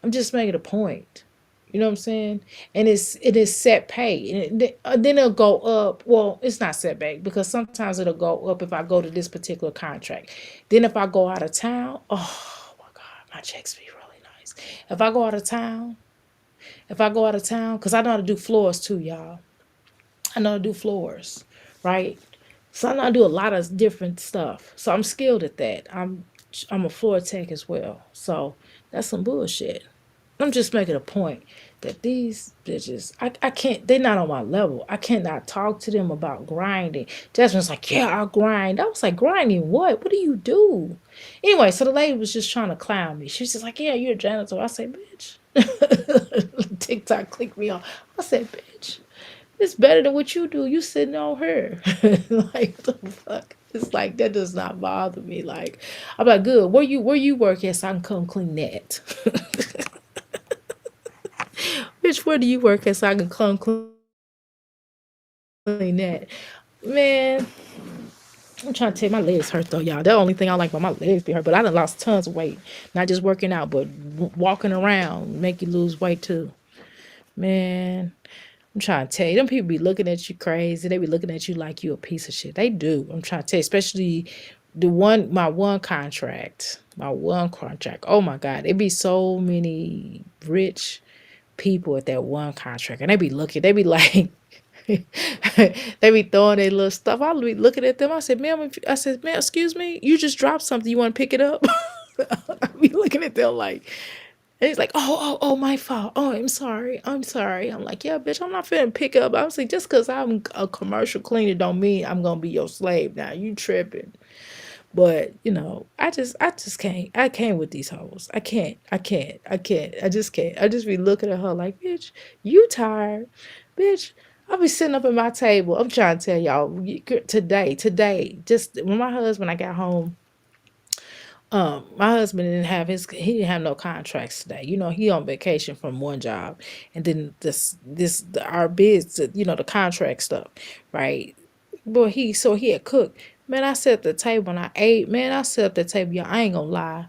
I'm just making a point. You know what I'm saying? And it is set pay, and then it'll go up. Well, it's not set back because sometimes it'll go up if I go to this particular contract. Then if I go out of town, oh my god, my checks be really nice. If I go out of town, because I know how to do floors too, y'all. I know how to do floors, right? So I know how to do a lot of different stuff. So I'm skilled at that. I'm a floor tech as well. So that's some bullshit. I'm just making a point that these bitches, I can't, they're not on my level. I cannot talk to them about grinding. Jasmine's like, yeah, I'll grind. I was like, grinding what? What do you do? Anyway, so the lady was just trying to clown me. She was just like, yeah, you're a janitor. I said, bitch. TikTok clicked me off. I said, bitch, it's better than what you do. You sitting on her. Like, the fuck? It's like, that does not bother me. Like, I'm like, good. Where you work at so I can come clean that? Bitch, where do you work at so I can come clean that? Man, I'm trying to tell you, my legs hurt though, y'all. The only thing I like about my legs be hurt, but I done lost tons of weight. Not just working out, but walking around make you lose weight too. Man, I'm trying to tell you, them people be looking at you crazy. They be looking at you like you a piece of shit. They do. I'm trying to tell you, especially my one contract. Oh my God, it be so many rich people at that one contract, and they be looking. They be like, they be throwing their little stuff. I'll be looking at them. I said, ma'am, I said, ma'am, excuse me, you just dropped something. You want to pick it up? I be looking at them like, and he's like, oh, my fault. Oh, I'm sorry. I'm sorry. I'm like, yeah, bitch, I'm not finna pick up. I was like, just because I'm a commercial cleaner don't mean I'm gonna be your slave now. You tripping. But I just can't. I can't with these hoes. I can't. I can't. I can't. I just can't. I just be looking at her like, bitch, you tired, bitch. I'll be sitting up at my table. I'm trying to tell y'all today, just when my husband, I got home, my husband he didn't have no contracts today. He on vacation from one job, and then our bids, the contract stuff, right? Boy, he had cooked. Man, I sat at the table and I ate. Man, I sat at the table, y'all. I ain't gonna lie.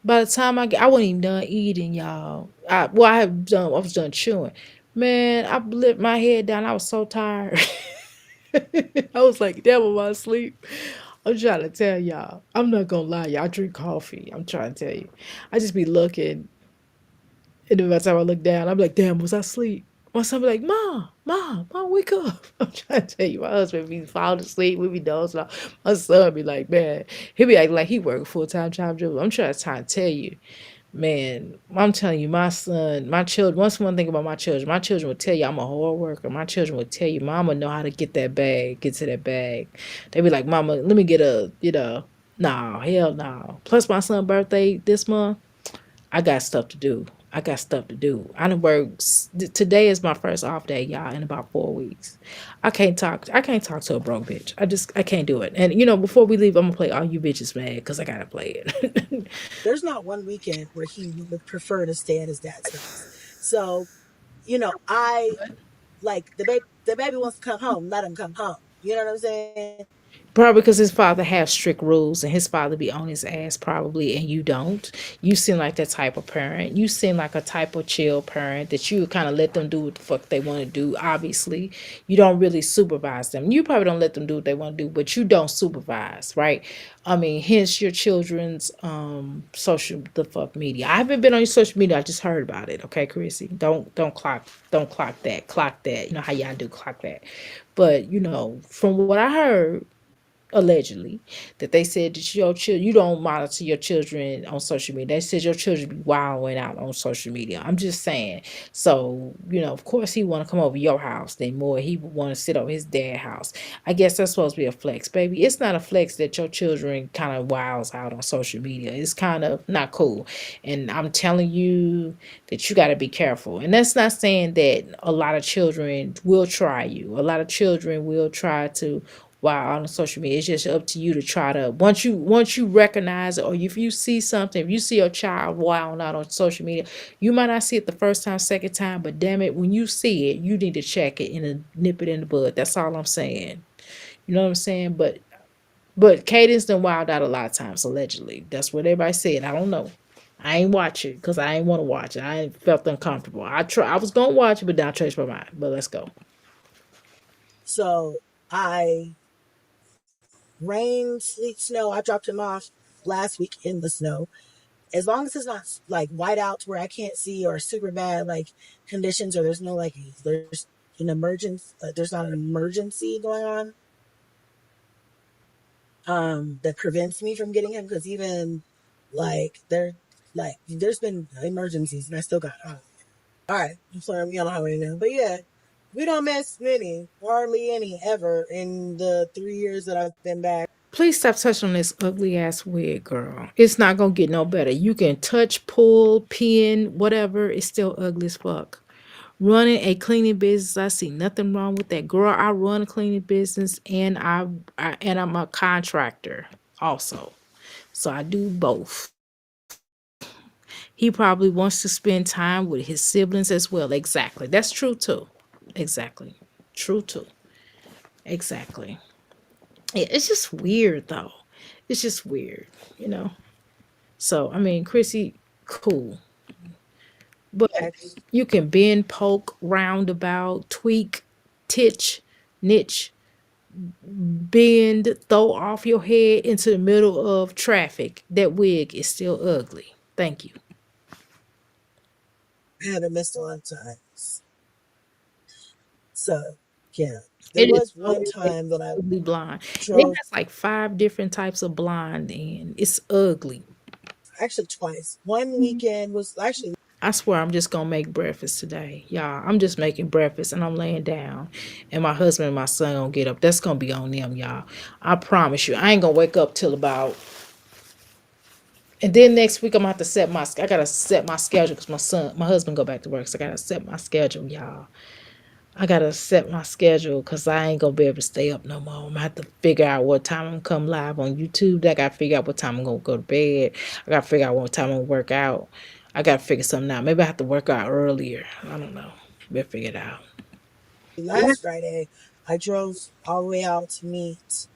By the time I wasn't even done eating, y'all. I was done chewing. Man, I lit my head down. I was so tired. I was like, damn, am I asleep? I'm trying to tell y'all. I'm not gonna lie, y'all. I drink coffee. I'm trying to tell you. I just be looking, and then by the time I look down, I'm like, damn, was I asleep? My son be like, Mom, wake up. I'm trying to tell you, my husband be falling asleep, we be dozing off. My son be like, man, he be acting like he work a full-time job. I'm trying to tell you, man, I'm telling you, my son, my children, once one thing about my children will tell you I'm a hard worker. My children will tell you, Mama know how to get that bag, get to that bag. They be like, Mama, let me get no, hell no. Plus my son's birthday this month. I got stuff to do. I got stuff to do. I done work. Today is my first off day, y'all, in about 4 weeks. I can't talk. I can't talk to a broke bitch. I can't do it. And before we leave, I'm gonna play all you bitches mad because I gotta play it. There's not one weekend where he would prefer to stay at his dad's house. So, I like the baby wants to come home, let him come home. You know what I'm saying? Probably because his father has strict rules and his father be on his ass probably, and you don't. You seem like that type of parent. You seem like a type of chill parent that you kind of let them do what the fuck they want to do. Obviously, you don't really supervise them. You probably don't let them do what they want to do, but you don't supervise, right? I mean, hence your children's social the fuck media. I haven't been on your social media. I just heard about it. Okay, Chrissy, don't clock that. Clock that. You know how y'all do clock that. But from what I heard, allegedly, that they said that your children, you don't monitor your children on social media. They said your children be wilding out on social media. I'm just saying. So of course he want to come over your house. Then more he would want to sit over his dad's house. I guess that's supposed to be a flex, baby. It's not a flex that your children kind of wilds out on social media. It's kind of not cool. And I'm telling you that you got to be careful. And that's not saying that a lot of children will try you. A lot of children will try to while on social media. It's just up to you to try to once you recognize it, or if you see something, if you see a child wilding out on social media, you might not see it the first time, second time, but damn it, when you see it, you need to check it and nip it in the bud. That's all I'm saying. You know what I'm saying? But Cadence done wild out a lot of times, allegedly. That's what everybody said. I don't know. I ain't watch it because I ain't want to watch it. I felt uncomfortable. I was gonna watch it, but then I changed my mind. But let's go. So I rain, sleet, snow. I dropped him off last week in the snow. As long as it's not like white out where I can't see or super bad like conditions or there's no like there's an emergency there's not an emergency going on that prevents me from getting him because even there's been emergencies and I still got home. All right, I'm sorry I'm yelling right now, but yeah, we don't miss many, hardly any ever in the 3 years that I've been back. Please stop touching on this ugly ass wig, girl. It's not gonna get no better. You can touch, pull, pin, whatever. It's still ugly as fuck. Running a cleaning business, I see nothing wrong with that, girl. I run a cleaning business, and and I'm a contractor also, so I do both. He probably wants to spend time with his siblings as well. Exactly, that's true too. Exactly, true too. Exactly. It's just weird though. It's just weird, you know. So I mean, Chrissy, cool, but you can bend, poke, roundabout, tweak, titch, niche, bend, throw off your head into the middle of traffic. That wig is still ugly. Thank you. I haven't missed a lot of times. So yeah, there It is was so one time that I ugly blind. It drove has like five different types of blind, and it's ugly. actually twice. One weekend was actually I swear I'm just gonna make breakfast today. Y'all, I'm just making breakfast and I'm laying down. And my husband and my son gonna get up. That's gonna be on them, y'all. I promise you. I ain't gonna wake up till about, and then next week I'm gonna have to I gotta set my schedule because my husband go back to work. So I gotta set my schedule, y'all. I gotta set my schedule because I ain't gonna be able to stay up no more. I'm gonna have to figure out what time I'm gonna come live on YouTube. I gotta figure out what time I'm gonna go to bed. I gotta figure out what time I'm gonna work out. I gotta figure something out. Maybe I have to work out earlier. I don't know. Better figure it out. last Friday. I drove all the way out to meet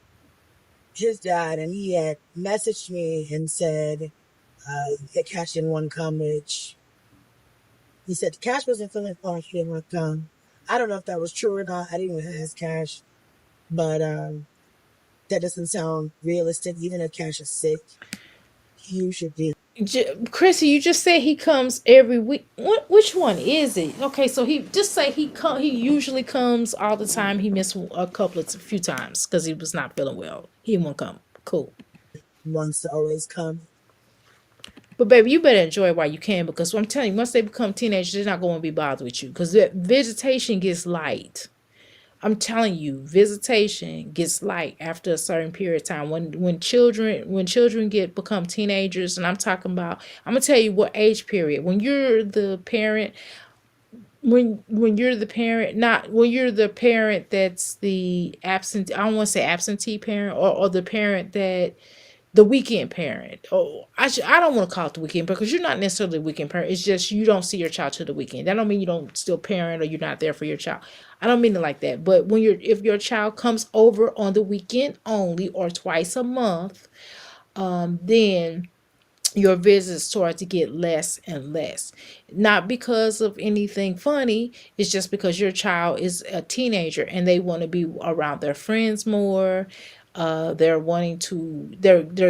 his dad, and he had messaged me and said that Cash didn't want to come, which he said Cash wasn't feeling fine. He didn't want to come. I don't know if that was true or not. I didn't even ask Cash, but that doesn't sound realistic. Even if Cash is sick, you should be. Chrissy, you just said he comes every week. Which one is it? Okay, so he just say he come. He usually comes all the time. He missed a few times because he was not feeling well. He won't come. Cool. Wants to always come. But baby, you better enjoy it while you can because I'm telling you, once they become teenagers, they're not going to be bothered with you because the visitation gets light. I'm telling you, visitation gets light after a certain period of time. When children become teenagers, and I'm gonna tell you what age period. When you're the parent, when you're the parent, not when you're the parent that's the absent. I don't want to say absentee parent or the parent that the weekend parent. Oh, I don't want to call it the weekend parent because you're not necessarily the weekend parent. It's just you don't see your child to the weekend. That don't mean you don't still parent or you're not there for your child. I don't mean it like that. But if your child comes over on the weekend only or twice a month, then your visits start to get less and less. Not because of anything funny, it's just because your child is a teenager and they want to be around their friends more. They're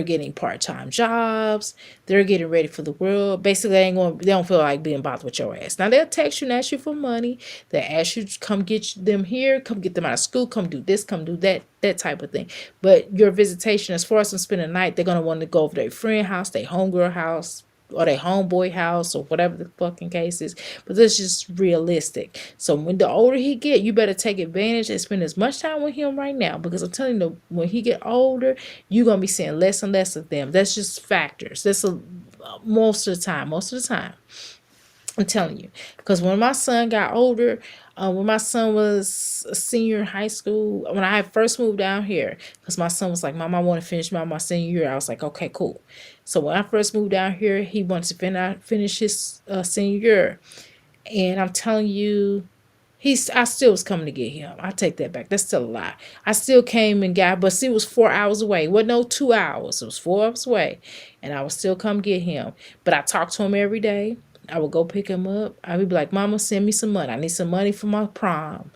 getting part-time jobs. They're getting ready for the world. Basically, they don't feel like being bothered with your ass. Now they'll text you and ask you for money. They ask you to come get them here, come get them out of school, come do this, come do that type of thing. But your visitation, as far as them spending the night, they're gonna want to go over their friend house, their homegirl house, or their homeboy house, or whatever the fucking case is. But that's just realistic. So when the older he get, you better take advantage and spend as much time with him right now. Because I'm telling you, when he get older, you're gonna be seeing less and less of them. That's just factors. Most of the time. Most of the time. I'm telling you, because when my son got older, when my son was a senior in high school, when I first moved down here, because my son was like, "Mom, I want to finish my senior year." I was like, "Okay, cool." So when I first moved down here, he wanted to finish his senior year, and I'm telling you, I still was coming to get him. I take that back. That's still a lie. I still came and got, but see, it was 4 hours away. It wasn't no 2 hours. It was 4 hours away, and I would still come get him. But I talked to him every day. I would go pick him up. I would be like, "Mama, send me some money. I need some money for my prom."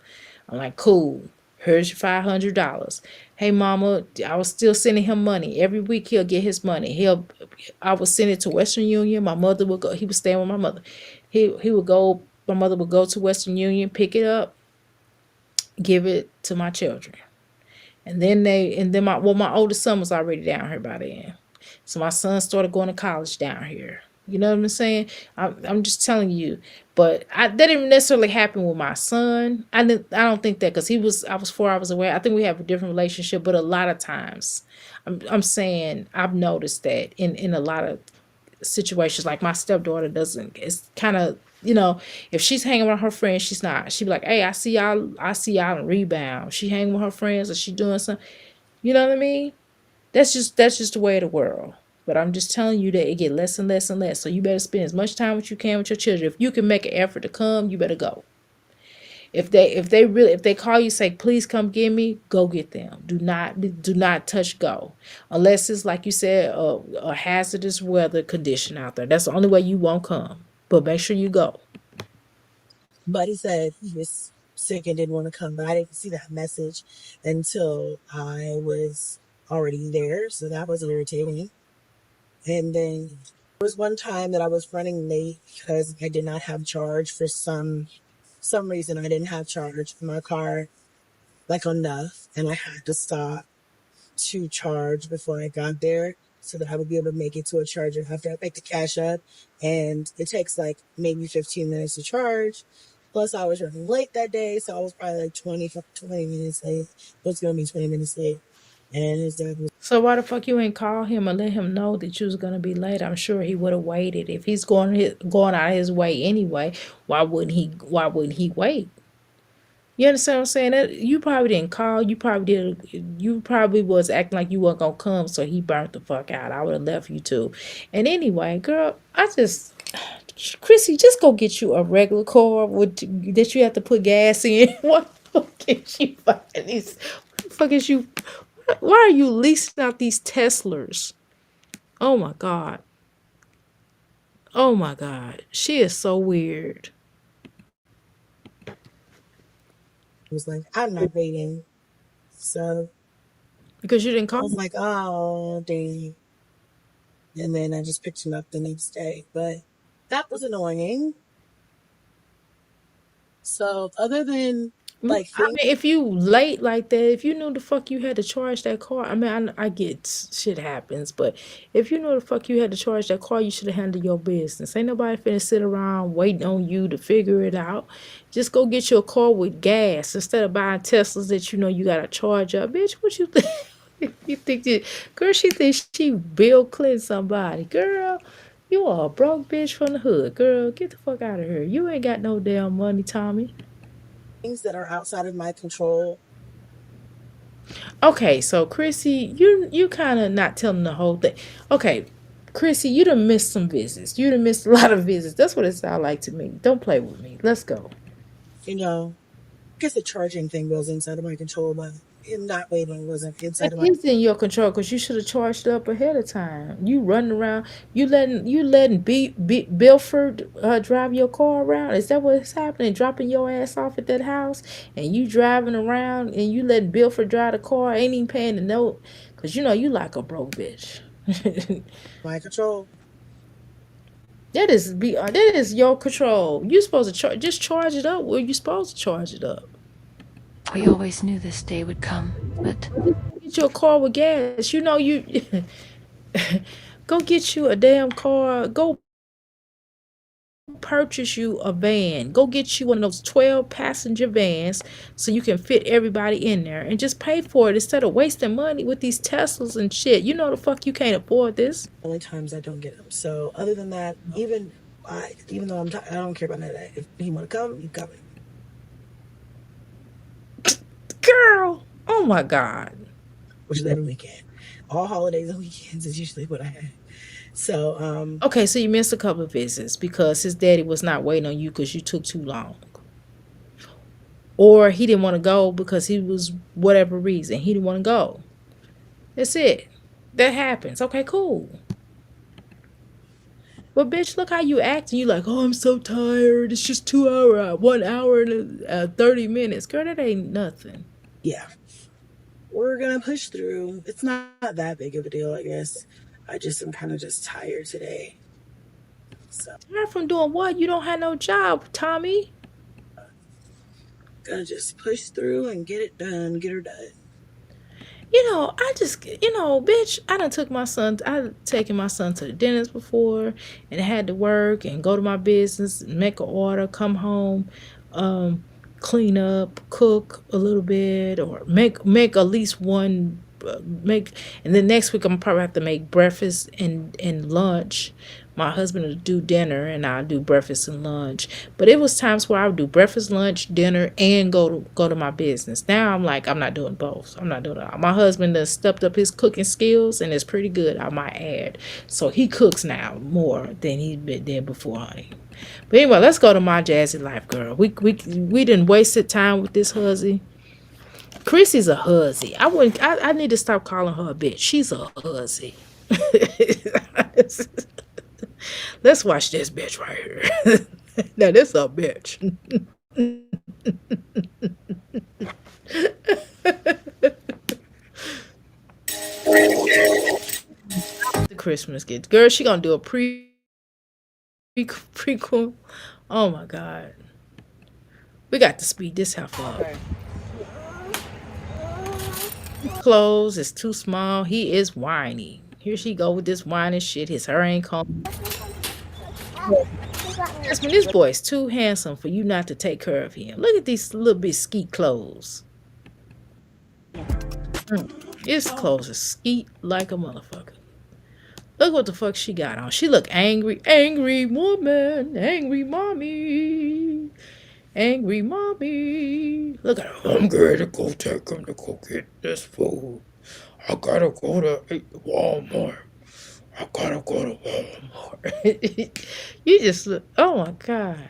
I'm like, "Cool. Here's your $500." Hey, Mama, I was still sending him money every week. He'll get his money. I would send it to Western Union. My mother would go. He was staying with my mother. He would go. My mother would go to Western Union, pick it up, give it to my children. And then my oldest son was already down here by then. So my son started going to college down here. You know what I'm saying? I'm just telling you. But that didn't necessarily happen with my son. I don't think that because I was 4 hours away. I think we have a different relationship. But a lot of times, I'm saying I've noticed that in a lot of situations, like my stepdaughter doesn't, it's kind of, if she's hanging with her friends, she be like, "Hey, I see y'all in rebound." She hanging with her friends or she doing something, you know what I mean? That's just the way of the world. But I'm just telling you that it get less and less and less, so you better spend as much time as you can with your children. If you can make an effort to come, you better go. If they call you, say, "Please come get me," go get them. Do not touch go, unless it's like you said, a hazardous weather condition out there. That's the only way you won't come. But make sure you go. But he said he was sick and didn't want to come. But I didn't see that message until I was already there. So that was irritating. And then there was one time that I was running late because I did not have charge for some reason. I didn't have charge for my car like enough, and I had to stop to charge before I got there so that I would be able to make it to a charger after I pick the cash up. And it takes like maybe 15 minutes to charge. Plus, I was running late that day, so I was probably like 20 minutes late. It was going to be 20 minutes late. And his dad was So why the fuck you ain't call him and let him know that you was gonna be late? I'm sure he would have waited. If he's going out of his way anyway, why wouldn't he wait? You understand what I'm saying? That you probably didn't call. You probably was acting like you weren't gonna come, so he burnt the fuck out. I would have left you too. And anyway, girl, Chrissy, just go get you a regular car that you have to put gas in. What the fuck is you fucking these? What the fuck is you? Why are you leasing out these Teslas? Oh my god. Oh my god. She is so weird. like, "I'm not waiting." So Because you didn't I call. was like, "Oh, dang." And then I just picked him up the next day. But that was annoying. So other than like I things mean, if you late like that, if you knew the fuck you had to charge that car, I mean, I get shit happens, but if you know the fuck you had to charge that car, you should have handled your business. Ain't nobody finna sit around waiting on you to figure it out. Just go get your car with gas instead of buying Teslas that you know you gotta charge up. Bitch, what you think? You think that, girl, she thinks she Bill Clinton somebody. Girl, you are a broke bitch from the hood. Girl, get the fuck out of here. You ain't got no damn money, Tommy. that are outside of my control. Okay, so Chrissy, you kind of not telling the whole thing. Okay, Chrissy, you done missed some visits. You done missed a lot of visits. That's what it sounds like to me. Don't play with me. Let's go. You know, I guess the charging thing was inside of my control, but him not waiting wasn't It inside of my. is in your control because you should have charged up ahead of time. You running around. You letting Bilford drive your car around. Is that what's happening? Dropping your ass off at that house and you driving around and you letting Bilford drive the car. Ain't even paying the note because you know you like a broke bitch. My control. That is your control. You supposed to just charge it up where you supposed to charge it up. We always knew this day would come, but Get your car with gas. You know you go get you a damn car. Go purchase you a van. Go get you one of those 12 passenger vans so you can fit everybody in there and just pay for it instead of wasting money with these Teslas and shit. You know the fuck you can't afford this. Only times I don't get them. So other than that, even though I don't care about none of that. If he want to come, you coming. Girl, oh my god. Which is every weekend. All holidays and weekends is usually what I have. So Okay, so you missed a couple of visits because his daddy was not waiting on you because you took too long. or he didn't want to go because he was whatever reason he didn't want to go. That's it. That happens. Okay, cool. But bitch, look how you acting. You like, oh, I'm so tired. It's just 2 hour, 1 hour and 30 minutes. Girl, that ain't nothing. Yeah, we're gonna push through. It's not that big of a deal, I guess. I just am kind of just tired today. So, Tired from doing what? You don't have no job, Tommy. gonna just push through and get it done, get her done. I just, bitch, I done took my son, I taken my son to the dentist before and had to work and go to my business, make an order, come home, um, clean up, cook a little bit, or make at least one, make, and then next week I'm probably have to make breakfast and lunch. My husband will do dinner and I'll do breakfast and lunch. But it was times where I would do breakfast, lunch, dinner, and go to my business. Now I'm like, I'm not doing both. I'm not doing it. My husband has stepped up his cooking skills and it's pretty good, I might add. So he cooks now more than he did before, honey. But anyway, let's go to my jazzy life, girl. We didn't wasted time with this huzzy. Chrissy's a huzzy. I need to stop calling her a bitch. She's a huzzy. Let's watch this bitch right here. Now this a bitch. The Christmas gift, girl. She gonna do a prequel. Oh my god, we got to speed this half up. Okay. Clothes is too small. He is whiny. Here she go with this whining shit. His hair ain't combed. Jasmine, this boy is too handsome for you not to take care of him. Look at these little bit skeet clothes. His clothes are skeet like a motherfucker. Look what the fuck she got on. She look angry. Angry woman. Angry mommy. Angry mommy. Look at her. I'm going to go take him to go get this food. I gotta go to Walmart. I gotta go to Walmart. You just look. Oh my god.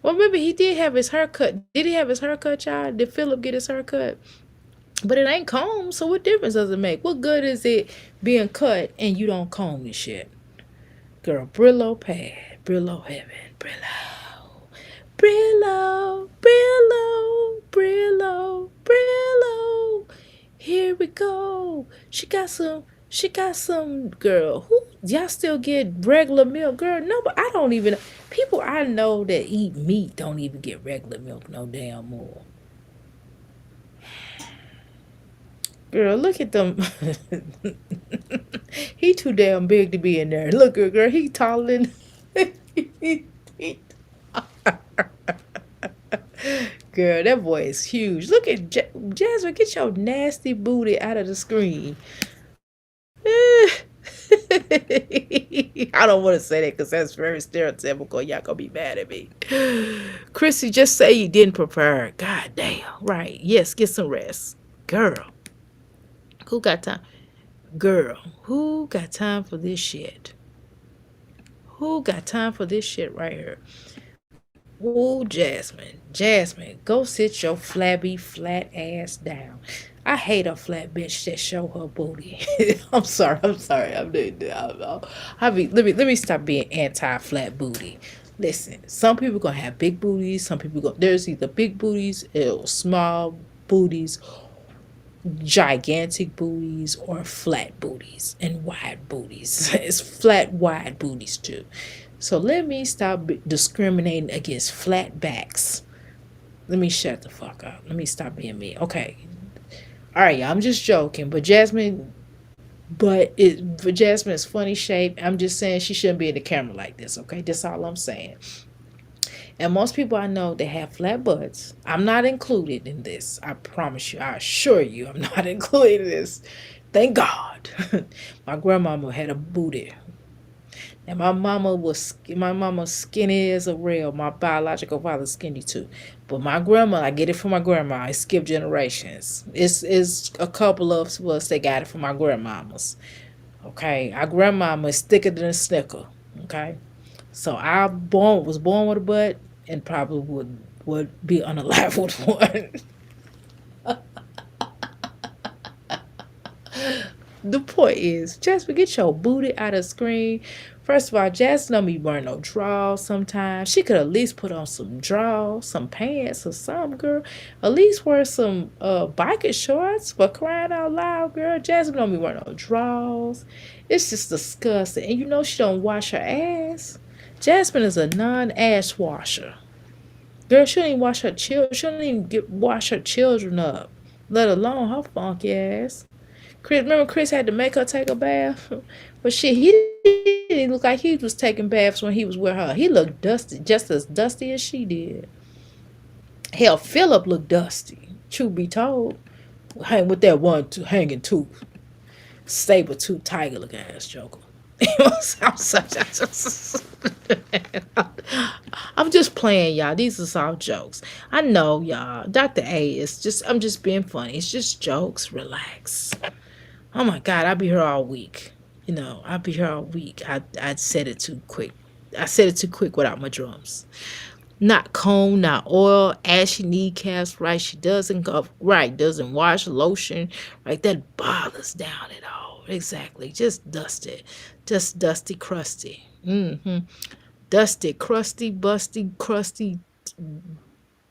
Well, maybe he did have his haircut. Did he have his haircut, child? Did Philip get his haircut? But it ain't combed, so what difference does it make? What good is it being cut and you don't comb this shit? Girl, Brillo pad, Brillo heaven, Brillo, Brillo, Brillo, Brillo, Brillo. Here we go. She got some, girl. Who, y'all still get regular milk? Girl, no, but I don't even, people I know that eat meat don't even get regular milk no damn more. Girl, look at them. He too damn big to be in there. Look, girl, he taller than. Girl, that boy is huge. Look at Jasmine. Get your nasty booty out of the screen. I don't want to say that because that's very stereotypical. Y'all gonna be mad at me. Chrissy, just say you didn't prepare. God damn. Right. Yes, get some rest. Girl. Who got time? Girl, who got time for this shit? Who got time for this shit right here? Ooh, Jasmine. Jasmine, go sit your flabby, flat ass down. I hate a flat bitch that show her booty. I'm sorry. Let me stop being anti-flat booty. Listen, some people gonna have big booties. Some people there's either big booties or small booties, gigantic booties or flat booties and wide booties. It's flat, wide booties too. So let me stop discriminating against flat backs. Let me shut the fuck up. Let me stop being me. Okay. All right, y'all. I'm just joking. But Jasmine, for Jasmine's funny shape, I'm just saying she shouldn't be in the camera like this. Okay, that's all I'm saying. And most people I know, they have flat butts. I'm not included in this. I promise you. I assure you, I'm not included in this. Thank God. My grandmama had a booty. And my mama skinny as a rail. My biological father skinny too. But my grandma, I get it from my grandma. I skip generations. It's a couple of us that got it from my grandmamas. Okay. Our grandmama is thicker than a snicker. Okay. So I was born with a butt and probably would would be unalive one. The point is, Jasper, get your booty out of the screen. First of all, Jasper don't be wearing no drawers sometimes. She could at least put on some drawers, some pants or some girl. At least wear some biker shorts for crying out loud, girl. Jasper don't be wearing no drawers. It's just disgusting. And you know she don't wash her ass. Jasmine is a non-ass washer. Girl, she don't even wash her children. She don't even wash her children up, let alone her funky ass. Chris, remember Chris had to make her take a bath? But shit, he didn't look like he was taking baths when he was with her. He looked dusty, just as dusty as she did. Hell, Philip looked dusty. Truth be told, hang with that one hanging tooth, saber tooth tiger looking ass joker. I'm just playing, y'all. These are all jokes. I know, y'all. Dr. A is just, I'm just being funny. It's just jokes. Relax. Oh my God, I'll be here all week. You know, I'll be here all week. I said it too quick. I said it too quick without my drums. Not comb, not oil, ashy kneecaps, right? She doesn't go right, doesn't wash lotion, right? That bothers down it all. Exactly. Just dusty. Just dusty, crusty. Dusty, crusty, busty, crusty,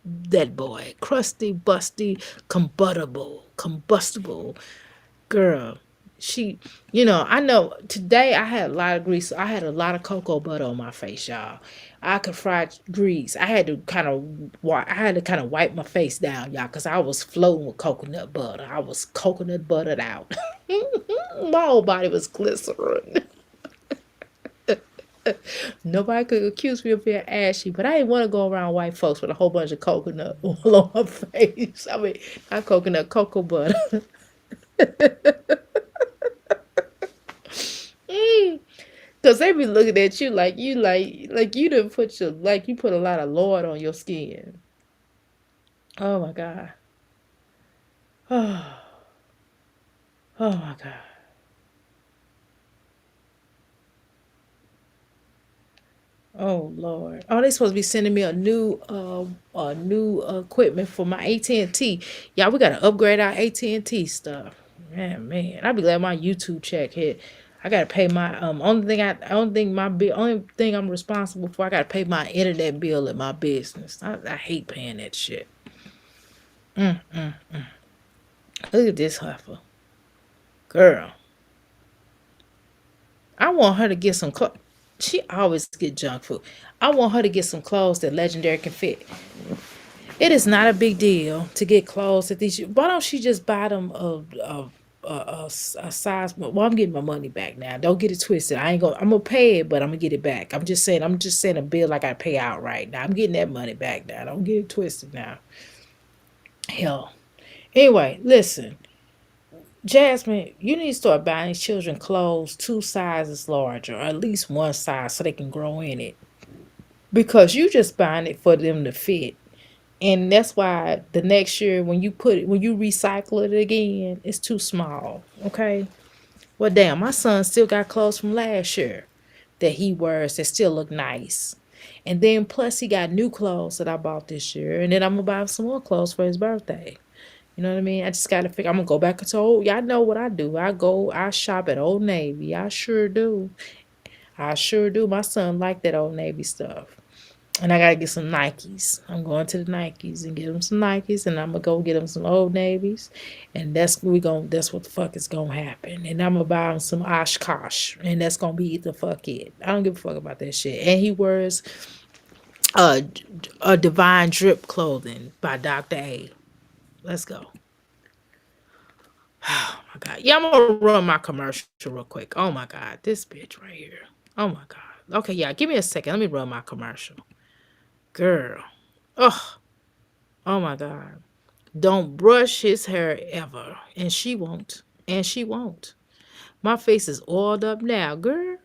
that boy. Crusty, busty, combustible girl. She, I know today I had a lot of grease. I had a lot of cocoa butter on my face, y'all. I could fry grease. I had to kind of wipe my face down, y'all, because I was floating with coconut butter. I was coconut buttered out. My whole body was glycerin. Nobody could accuse me of being ashy, but I didn't want to go around white folks with a whole bunch of coconut oil on my face. I mean, not coconut, cocoa butter. Cause they be looking at you like you didn't put you put a lot of Lord on your skin. Oh my God. Oh, oh my God. Oh Lord. Oh, they supposed to be sending me a new equipment for my AT&T. Y'all, we gotta upgrade our AT&T stuff. Man, I'll be glad my YouTube check hit. I gotta pay my only thing I'm responsible for. I gotta pay my internet bill at my business. I hate paying that shit. Look at this heifer, girl. I want her to get some clothes. She always get junk food. I want her to get some clothes that Legendary can fit. It is not a big deal to get clothes that these. Why don't she just buy them a size? Well, I'm getting my money back now. Don't get it twisted. I'm gonna pay it, but I'm gonna get it back. I'm just saying. I'm just saying a bill I gotta pay out right now. I'm getting that money back now. Don't get it twisted now. Hell. Anyway, listen. Jasmine, you need to start buying children clothes 2 sizes larger, or at least one size so they can grow in it. Because you just buying it for them to fit. And that's why the next year when you recycle it again, it's too small. Okay? Well damn, my son still got clothes from last year that he wears that still look nice. And then plus he got new clothes that I bought this year. And then I'm gonna buy him some more clothes for his birthday. You know what I mean? I just gotta figure. I'm gonna go back to y'all know what I do. I shop at Old Navy. I sure do. I sure do. My son like that Old Navy stuff. And I gotta get some Nikes. I'm going to the Nikes and get him some Nikes, and I'm gonna go get him some Old Navies, and that's what the fuck is gonna happen. And I'm gonna buy him some Oshkosh, and that's gonna be the fuck it. I don't give a fuck about that shit. And he wears a Divine Drip clothing by Dr. A. Let's go. Oh my God. Yeah, I'm gonna run my commercial real quick. Oh my God. This bitch right here. Oh my God. Okay, yeah, give me a second. Let me run my commercial. Girl. Oh, oh my God. Don't brush his hair ever. And she won't. And she won't. My face is oiled up now. Girl.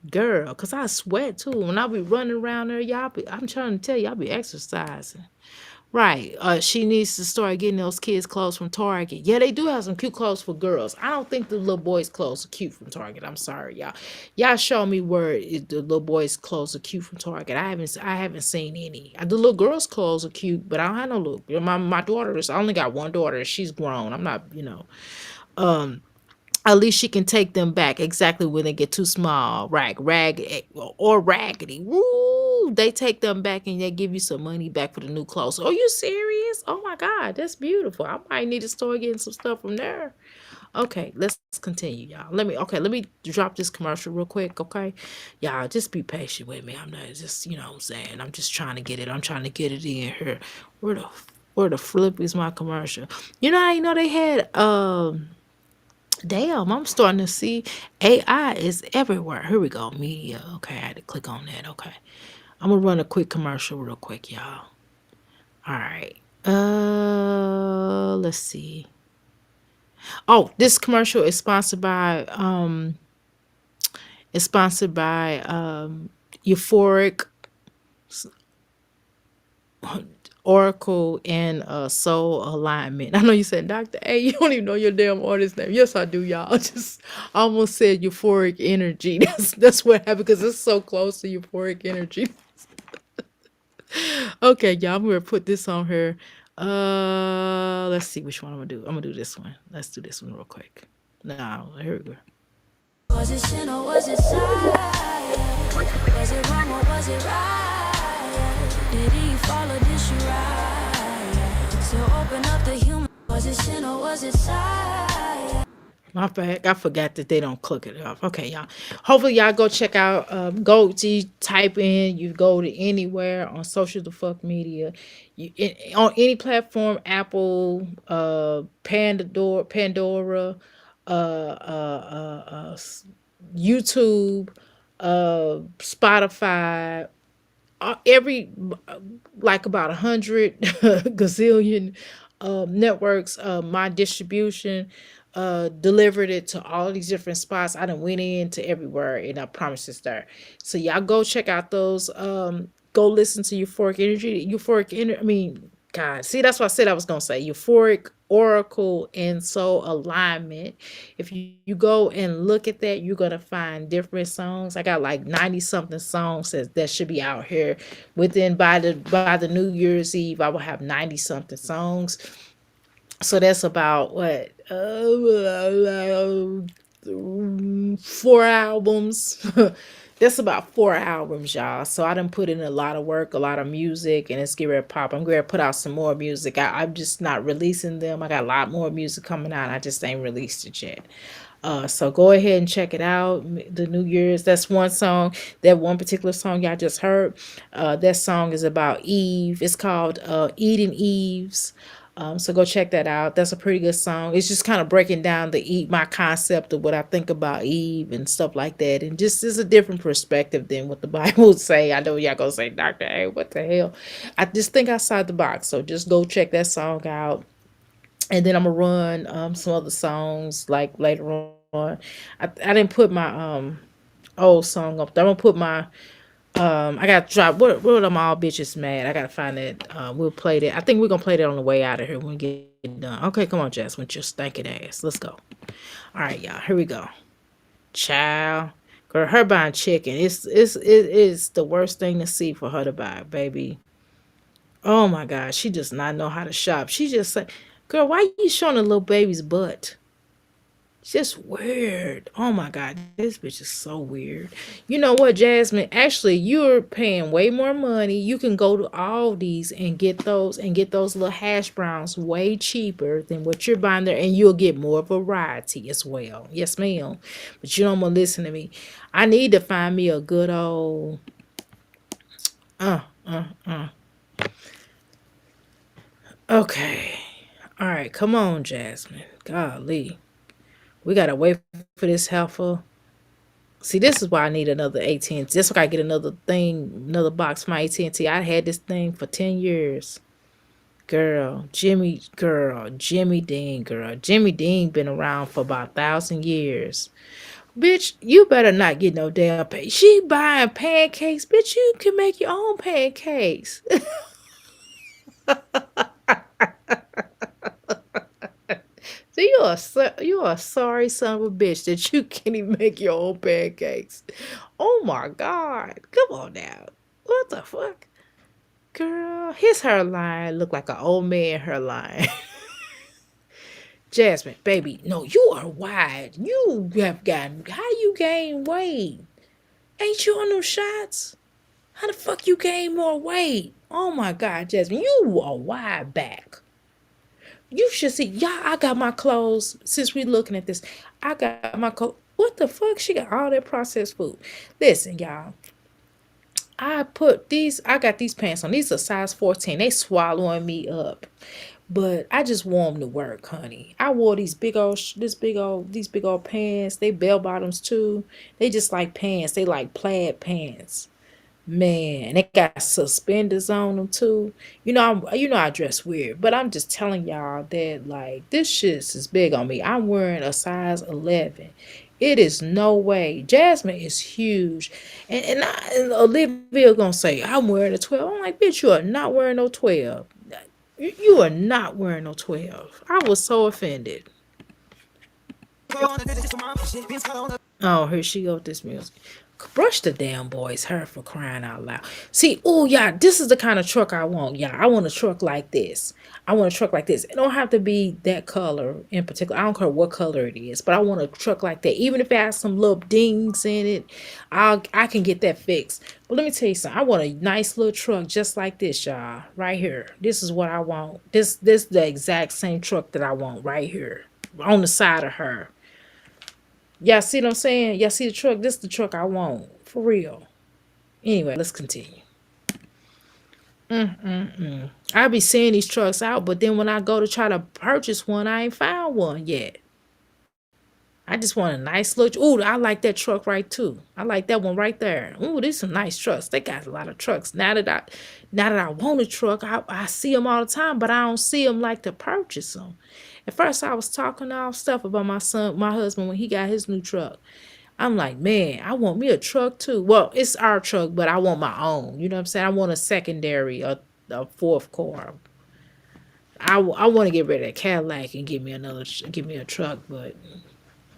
Girl. Cause I sweat too. When I be running around there, I'm trying to tell you, I be exercising. Right. She needs to start getting those kids clothes from Target. Yeah, they do have some cute clothes for girls. I don't think the little boys' clothes are cute from Target. I'm sorry, y'all. Y'all show me where the little boys' clothes are cute from Target. I haven't seen any. The little girls' clothes are cute, but I don't have no little. My daughter is. I only got one daughter. She's grown. I'm not. Um at least she can take them back exactly when they get too small, or raggedy. Woo! They take them back and they give you some money back for the new clothes. Are you serious? Oh my God, that's beautiful. I might need to start getting some stuff from there. Okay, let's continue, y'all. Let me drop this commercial real quick, okay? Y'all just be patient with me. I'm not just, you know what I'm saying. I'm trying to get it in here. Where the where the flip is my commercial? I know they had Damn, I'm starting to see AI is everywhere. Here we go. Media. Okay, I had to click on that. Okay. I'm gonna run a quick commercial real quick, y'all. All right. Let's see. Oh, this commercial is sponsored by Euphoric Oracle and Soul Alignment. I know you said Dr. A, you don't even know your damn artist name. Yes, I do, y'all. I almost said euphoric energy. That's what happened because it's so close to euphoric energy. Okay, y'all, I'm gonna put this on here. Let's see which one I'm gonna do. I'm gonna do this one. Let's do this one real quick. Now, here we go. Was it sin or was it science? Was it wrong or was it right? Did he follow, did she right? So open up the human. Was it sin or was it science? My bad. I forgot that they don't click it off. Okay, y'all. Hopefully, y'all go check out. Go to type in. You go to anywhere on social the fuck media, on any platform. Apple, Pandora, YouTube, Spotify, every like about 100 gazillion networks. My distribution delivered it to all these different spots. I done went into everywhere, and I promise it's there. So y'all go check out those. Go listen to Euphoric Energy. I mean, God, see, that's what I said I was gonna say. Euphoric Oracle and Soul Alignment. If you go and look at that, you're gonna find different songs. I got like 90 something songs that should be out here within by the New Year's Eve. I will have 90 something songs. So that's about what 4 albums. That's about 4 albums, y'all. So I done put in a lot of work, a lot of music, and it's getting ready to pop. I'm going to put out some more music. I'm just not releasing them. I got a lot more music coming out. I just ain't released it yet. So go ahead and check it out. The New Year's. That's one song. That one particular song y'all just heard. That song is about Eve. It's called Eden Eves. So go check that out. That's a pretty good song. It's just kind of breaking down my concept of what I think about Eve and stuff like that, and just is a different perspective than what the Bible say. I know y'all gonna say, Doctor, hey, what the hell? I just think outside the box. So just go check that song out, and then I'm gonna run some other songs like later on. I didn't put my old song up there. I'm gonna put my I gotta drop. What am all bitches mad? I gotta find that. We'll play that. I think we're gonna play that on the way out of here when we get done. Okay, come on, Jess, with your stinking ass. Let's go. All right, y'all. Here we go. Child, girl, her buying chicken. It is the worst thing to see for her to buy, baby. Oh my God, she does not know how to shop. She just say, "Girl, why you showing a little baby's butt?" It's just weird. Oh my God, this bitch is so weird. You know what, Jasmine? Actually, you're paying way more money. You can go to Aldi's and get those little hash browns way cheaper than what you're buying there, and you'll get more variety as well. Yes, ma'am. But you don't want to listen to me. I need to find me a good old uh okay. All right, come on, Jasmine. Golly. We gotta wait for this heifer. See, this is why I need another AT&T. That's why I get another thing, another box for my AT&T. I had this thing for 10 years. Jimmy Dean, girl. Jimmy Dean been around for about 1,000 years. Bitch, you better not get no damn pay. She buying pancakes. Bitch, you can make your own pancakes. So you are a sorry son of a bitch that you can't even make your own pancakes. Oh my god. Come on now. What the fuck? Girl, his hairline look like an old man hairline. Jasmine, baby, no, you are wide. You have gotten how you gain weight? Ain't you on them shots? How the fuck you gain more weight? Oh my god, Jasmine, you are wide back. You should see, y'all. I got my clothes. Since we looking at this, I got my clothes. What the fuck? She got all that processed food. Listen, y'all. I got these pants on. These are size 14. They swallowing me up. But I just wore them to work, honey. I wore these big old pants. They bell bottoms too. They just like pants. They like plaid pants. Man, they got suspenders on them too. I dress weird, but I'm just telling y'all that like this shit is big on me. I'm wearing a size 11. It is no way. Jasmine is huge, and Olivia gonna say I'm wearing a 12. I'm like, bitch, you are not wearing no 12. You are not wearing no 12. I was so offended. Oh, here she go with this music. Brush the damn boy's hair for crying out loud. See, oh yeah, this is the kind of truck I want. Yeah, I want a truck like this. I want a truck like this. It don't have to be that color in particular. I don't care what color it is, but I want a truck like that. Even if it has some little dings in it, I can get that fixed. But let me tell you something. I want a nice little truck just like this, y'all. Right here. This is what I want. This the exact same truck that I want right here on the side of her. Y'all see what I'm saying? Y'all see the truck? This is the truck I want. For real. Anyway, let's continue. I be seeing these trucks out, but then when I go to try to purchase one, I ain't found one yet. I just want a nice look. Ooh, I like that truck right too. I like that one right there. Ooh, these some nice trucks. They got a lot of trucks. Now that I want a truck, I see them all the time, but I don't see them like to purchase them. At first, I was talking all stuff about my husband when he got his new truck. I'm like, man, I want me a truck too. Well, it's our truck, but I want my own. You know what I'm saying? I want a secondary, a fourth car. I want to get rid of that Cadillac and give me a truck, but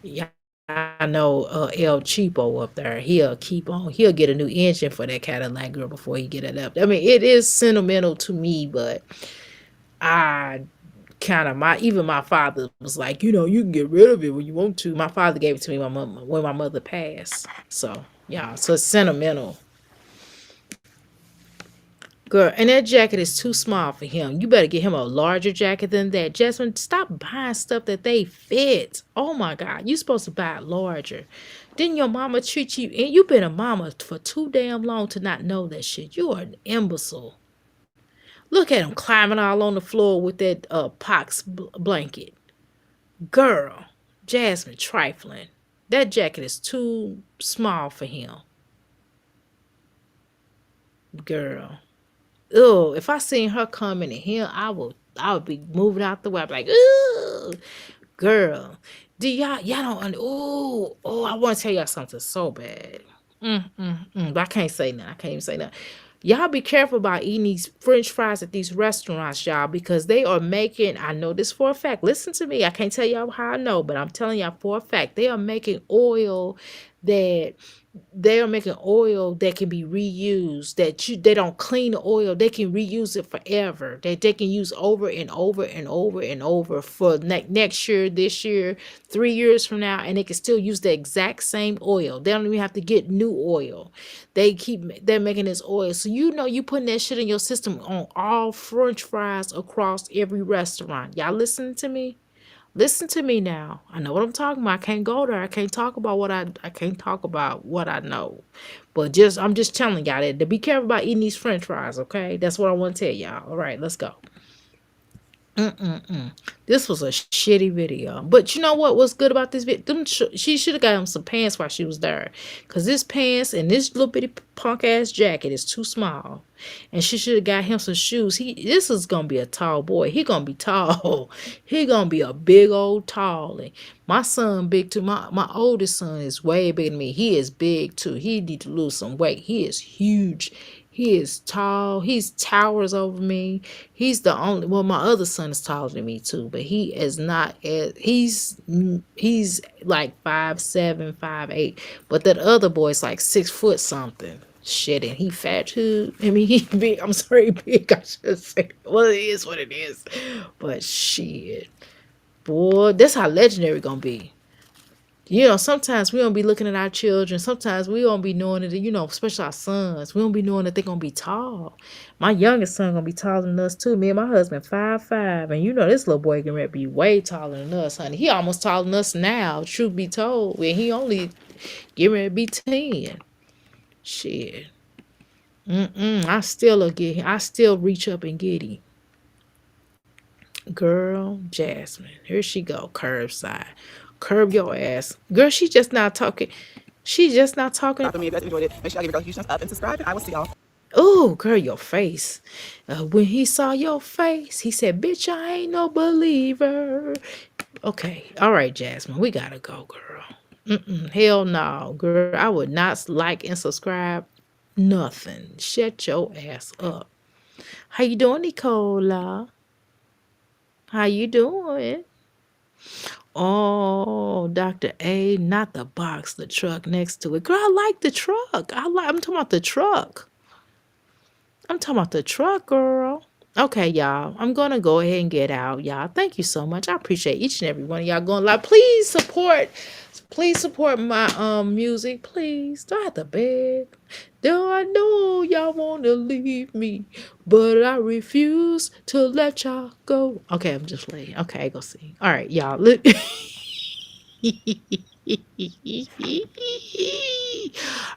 yeah, I know El Cheapo up there. He'll get a new engine for that Cadillac girl before he get it up. I mean, it is sentimental to me, but I kind of my father was like, you can get rid of it when you want to. My father gave it to me when my mother passed. So yeah, so it's sentimental. Girl, and that jacket is too small for him. You better get him a larger jacket than that. Jasmine, stop buying stuff that they fit. Oh my God, you supposed to buy it larger. Didn't your mama treat you? And you've been a mama for too damn long to not know that shit. You are an imbecile. Look at him climbing all on the floor with that pox blanket. Girl, Jasmine trifling. That jacket is too small for him. Girl. Oh, if I seen her coming in here, I would be moving out the way. I'd be like, ooh, girl. Do y'all don't I want to tell y'all something so bad. But I can't say nothing. I can't even say nothing. Y'all be careful about eating these French fries at these restaurants, y'all, because they are making, I know this for a fact. Listen to me. I can't tell y'all how I know, but I'm telling y'all for a fact. That they are making oil that can be reused, they don't clean the oil, they can reuse it forever, that they can use over and over and over and over for next year, this year, 3 years from now, and they can still use the exact same oil. They don't even have to get new oil. They're making this oil, so you putting that shit in your system on all French fries across every restaurant. Y'all listening to me? Listen to me now. I know what I'm talking about. I can't go there. I can't talk about I can't talk about what I know. But I'm just telling y'all that to be careful about eating these French fries, okay? That's what I want to tell y'all. All right, let's go. This was a shitty video. But you know what was good about this video? She should have got him some pants while she was there. Because this pants and this little bitty punk ass jacket is too small. And she should have got him some shoes. This is going to be a tall boy. He going to be tall. He going to be a big old tall. And my son big too. My oldest son is way bigger than me. He is big too. He need to lose some weight. He is huge. He is tall. He's towers over me. He's the only, well, my other son is taller than me too, but he is not as, he's like 5'7", 5'8", but that other boy is like 6 foot something. Shit, and he fat too. I mean, he big. I'm sorry, big. I should say. Well, it is what it is. But shit, boy, that's how legendary gonna be. You know, sometimes we don't be looking at our children. Sometimes we don't be knowing that, you know, especially our sons. We don't be knowing that they're gonna be tall. My youngest son gonna be taller than us too. Me and my husband 5'5", and you know this little boy can be way taller than us, honey. He almost taller than us now. Truth be told, and he only getting ready to be 10. Shit. I still reach up and get him. Girl, Jasmine. Here she go, curbside. Curb your ass. Girl, she just not talking. She just not talking. For me, if you guys enjoyed it, make sure y'all give your huge thumbs up and subscribe, and I will see y'all. Oh, girl, your face. When he saw your face, he said, bitch, I ain't no believer. Okay. All right, Jasmine. We gotta go, girl. Hell no, girl. I would not like and subscribe. Nothing. Shut your ass up. How you doing, Nicola? How you doing? Oh, Dr. A, not the box, the truck next to it. Girl, I like the truck. I'm talking about the truck. I'm talking about the truck, girl. Okay, y'all. I'm going to go ahead and get out, y'all. Thank you so much. I appreciate each and every one of y'all going live. Please support my music. Please. Do I have to beg? Do I know y'all want to leave me, but I refuse to let y'all go. Okay, I'm just playing. Okay, go see. All right, y'all. All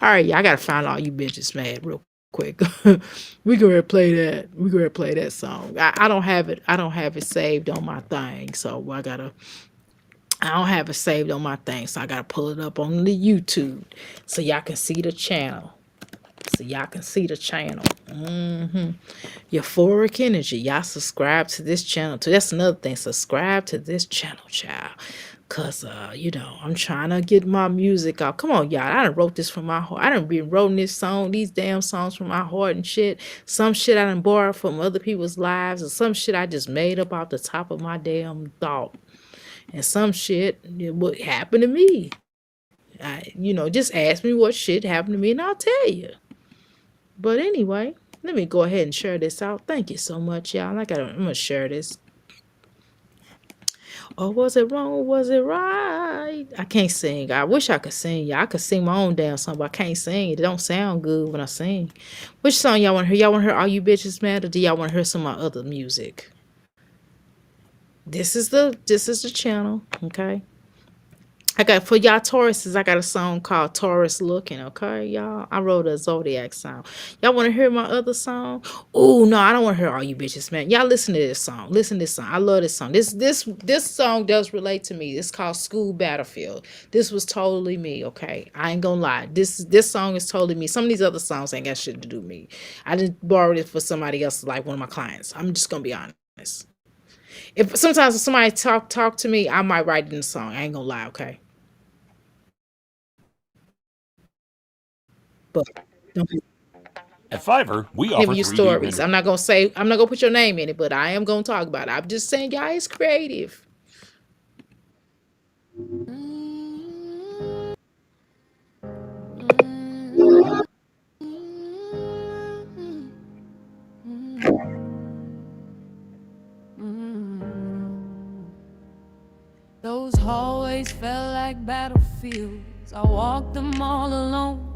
right, y'all. I got to find all you bitches mad real quick. We go ahead and play that. We go ahead and play that song. I don't have it. I don't have it saved on my thing, so I don't have it saved on my thing, so I gotta pull it up on the YouTube so y'all can see the channel. Euphoric energy. Y'all subscribe to this channel too. That's another thing. Subscribe to this channel, child. Cause you know, I'm trying to get my music out. Come on, y'all. I done wrote this from my heart. I done been writing these damn songs from my heart and shit. Some shit I done borrowed from other people's lives, and some shit I just made up off the top of my damn thought. And some shit what happened to me. Just ask me what shit happened to me and I'll tell you. But anyway, let me go ahead and share this out. Thank you so much, y'all. I'm gonna share this. Or was it wrong? Was it right? I can't sing. I wish I could sing. Y'all, I could sing my own damn song, but I can't sing. It don't sound good when I sing. Which song y'all want to hear? Y'all want to hear All You Bitches Mad, or do y'all want to hear some of my other music? This is the channel, okay? For y'all Tauruses, I got a song called Taurus Looking, okay, y'all? I wrote a Zodiac song. Y'all want to hear my other song? Oh, no, I don't want to hear All You Bitches, man. Y'all listen to this song. Listen to this song. I love this song. This song does relate to me. It's called School Battlefield. This was totally me, okay? I ain't gonna lie. This song is totally me. Some of these other songs ain't got shit to do with me. I didn't borrow it for somebody else, like one of my clients. I'm just gonna be honest. If somebody talk to me, I might write it in a song. I ain't gonna lie, okay? But don't be At Fiverr, we offer giving you 3D stories. rendering. I'm not gonna put your name in it, but I am gonna talk about it. I'm just saying, y'all, it's creative. Those hallways felt like battlefields. I walked them all alone.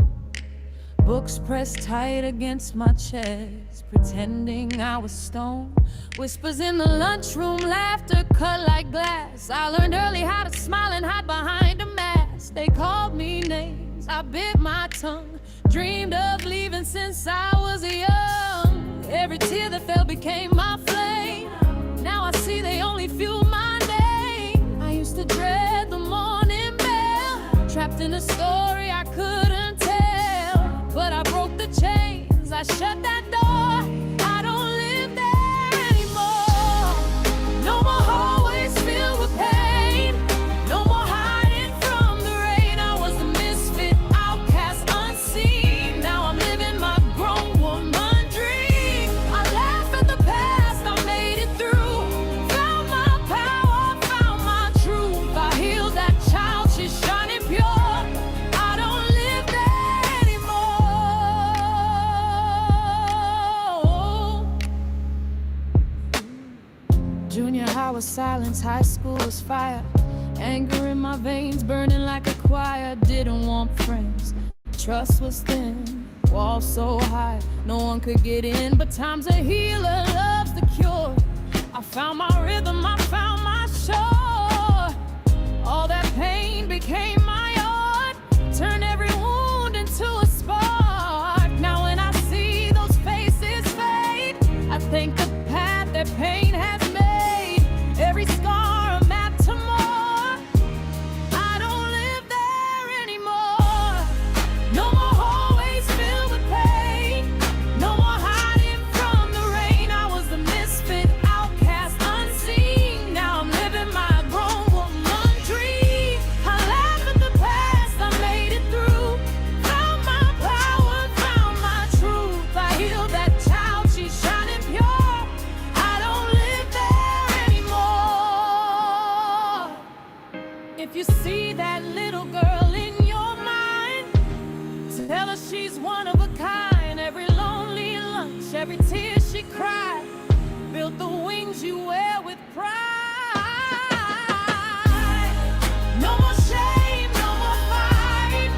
Books pressed tight against my chest, pretending I was stoned. Whispers in the lunchroom, laughter cut like glass. I learned early how to smile and hide behind a mask. They called me names, I bit my tongue. Dreamed of leaving since I was young. Every tear that fell became my flame. Now I see they only fuel my name. I used to dread the morning bell, trapped in a story I couldn't tell. But I broke the chains, I shut that door. I don't live there anymore. No more hallways filled with pain. No more hiding from the rain. I was the misfit, outcast, unseen. Now I'm living my grown woman silence, high school was fire. Anger in my veins, burning like a choir. Didn't want friends, trust was thin, walls so high, no one could get in. But time's a healer, love's the cure. I found my rhythm, I found my shore. All that pain became my art, turned every wound into a spark. Now when I see those faces fade, I think the path that pain has made, every scar a map to more. I don't live there anymore. No more hallways filled with pain, no more hiding from the rain. I was a misfit, outcast, unseen. Now I'm living my grown woman dream. I laugh at the past, I made it through. Found my power, found my truth. I healed that child, she's shining pure. I don't live there anymore. If you see that little girl in your mind, tell her she's one of a kind. Every lonely lunch, every tear she cried, built the wings you wear with pride. No more shame, no more fight,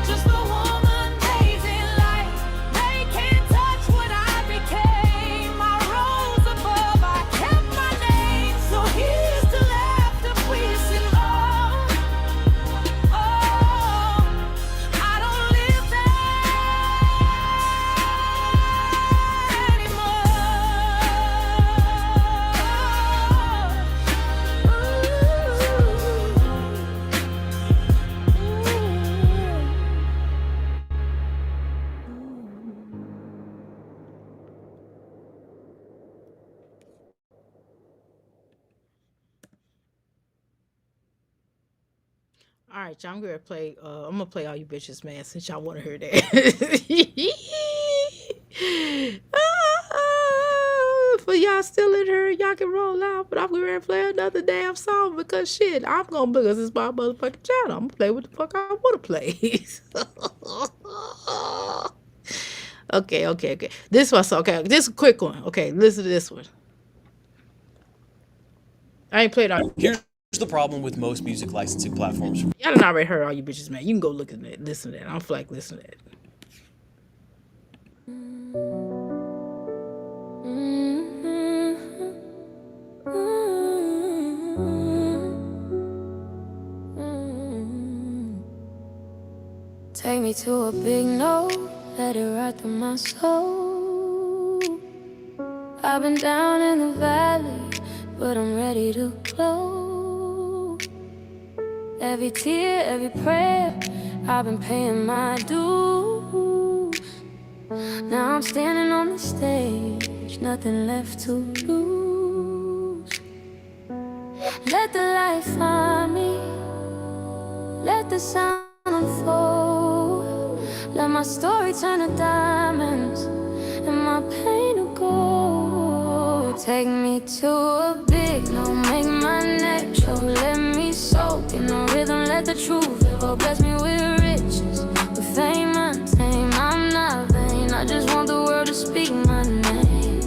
just a woman blazing light. They can't touch what I became. I rose above, I kept my name. So here's to laughter, peace, and love. Oh, I don't live there All right, y'all. I'm gonna play. I'm gonna play all you bitches, man. Since y'all want to hear that. For y'all still in here, y'all can roll out. But I'm gonna play another damn song because shit, I'm gonna because it's my motherfucking channel. I'm gonna play what the fuck I want to play. Okay. This one's okay. This is a quick one. Okay, listen to this one. I ain't played all. Here's the problem with most music licensing platforms. Y'all done already heard all you bitches, man. You can go look at that, listen to that. I don't feel like listening to that. Take me to a big no, let it ride through my soul. I've been down in the valley, but I'm ready to glow. Every tear, every prayer, I've been paying my dues. Now I'm standing on the stage, nothing left to lose. Let the light find me, let the sound unfold. Let my story turn to diamonds and my pain to gold. Take me to a big no, make my neck choke. Let me soak in the rhythm, let the truth ever bless me with riches, with fame untamed. I'm not vain, I just want the world to speak my name.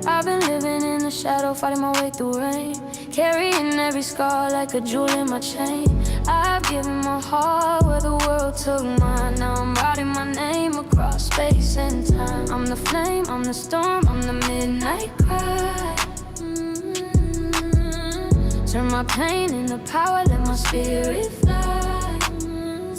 I've been living in the shadow, fighting my way through rain, carrying every scar like a jewel in my chain. I've given my heart where the world took mine. Now I'm writing my name across space and time. I'm the flame, I'm the storm, I'm the midnight cry. Turn my pain into power, let my spirit fly.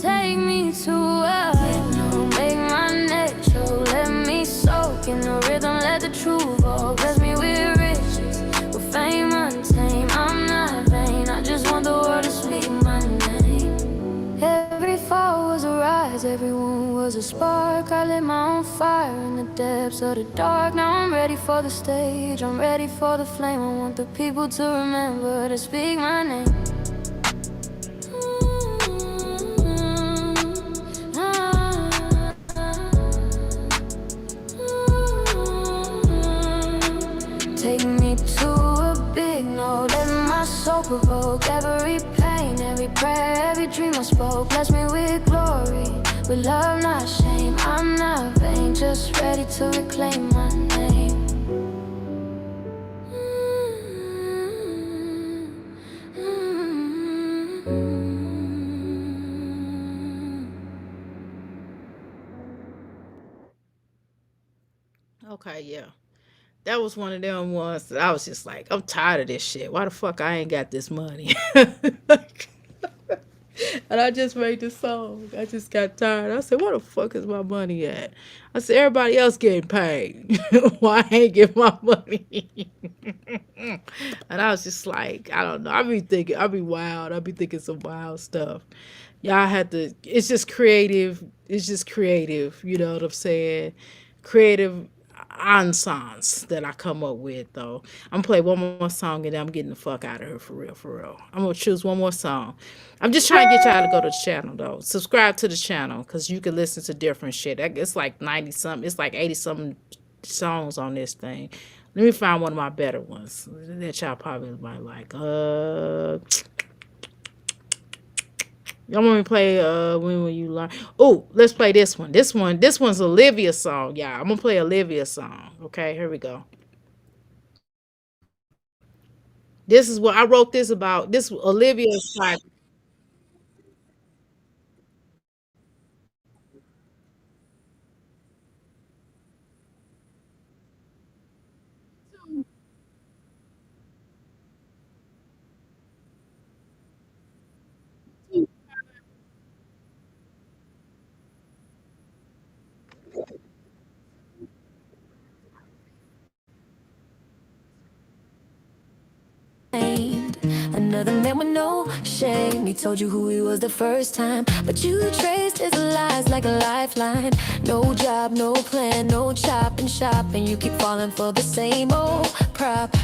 Take me to a no, make my neck choke. Let me soak in the rhythm, let the truth all bless me with riches, with fame untamed. I'm not vain, I just want the world to speak my name. Every fall was a rise, every wound was a spark. I lit my own fire in the depths of the dark. Now I'm ready for the stage, I'm ready for the flame. I want the people to remember to speak my name. Take me to a big no, let my soul provoke every pain, every prayer, every dream I spoke. Bless me with glory, with love, not shame. I'm not vain, just ready to reclaim my name. Okay, yeah. That was one of them ones that I was just like, I'm tired of this shit. Why the fuck I ain't got this money? And I just made this song. I just got tired. I said, where the fuck is my money at? I said, everybody else getting paid. Why I ain't get my money? And I was just like, I don't know. I be wild. I be thinking some wild stuff. Y'all had to, it's just creative. It's just creative. You know what I'm saying? Creative ensembles that I come up with, though. I'm gonna play one more song and then I'm getting the fuck out of here for real, for real. I'm gonna choose one more song. I'm just trying to get y'all to go to the channel, though. Subscribe to the channel because you can listen to different shit. It's like 90 something, it's like 80 something songs on this thing. Let me find one of my better ones that y'all probably might like. Y'all want me to play When Will You Learn? Oh, let's play this one. This one's Olivia's song, y'all. I'm gonna play Olivia's song. Okay, here we go. This is what I wrote this about. This Olivia's type. Another man with no shame. He told you who he was the first time, but you traced his lies like a lifeline. No job, no plan, no chop and shop, and you keep falling for the same old prop.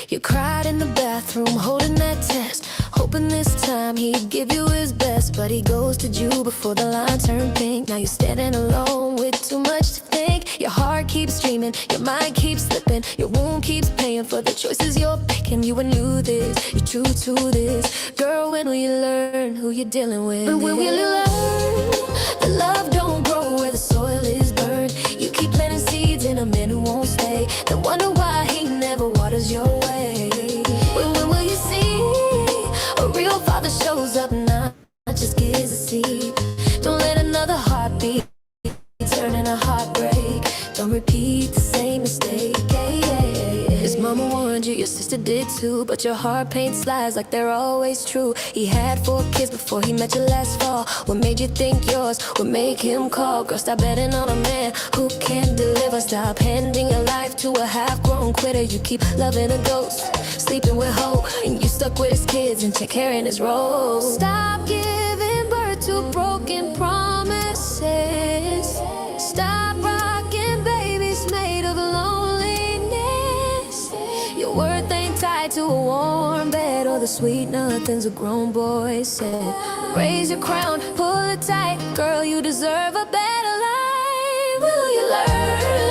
You cried in the bathroom, holding that test, hoping this time he'd give you his best. But he ghosted you before the line turned pink. Now you're standing alone with too much to think. Your heart keeps dreaming, your mind keeps slipping, your wound keeps paying for the choices you're picking. You knew this, you're true to this. Girl, when will you learn who you're dealing with? When will you learn that love don't grow where the soil is burned? You keep planting seeds in a man who won't stay, then wonder why he never waters your way. When will you see a real father shows up, not just gives a seed? Don't let another heartbeat turn in a heartbreak. Don't repeat the same mistake. His mama warned you, your sister did too, but your heart paints lies like they're always true. He had 4 kids before he met you last fall. What made you think yours would make him call? Girl, stop betting on a man who can't deliver. Stop handing your life to a half-grown quitter. You keep loving a ghost, sleeping with hope, and you stuck with his kids and take care in his role. Stop giving birth to broken promises. Stop rocking babies made of loneliness. Your worth ain't tied to a warm bed or the sweet nothings a grown boy said. Raise your crown, pull it tight, girl, you deserve a better life. Will you learn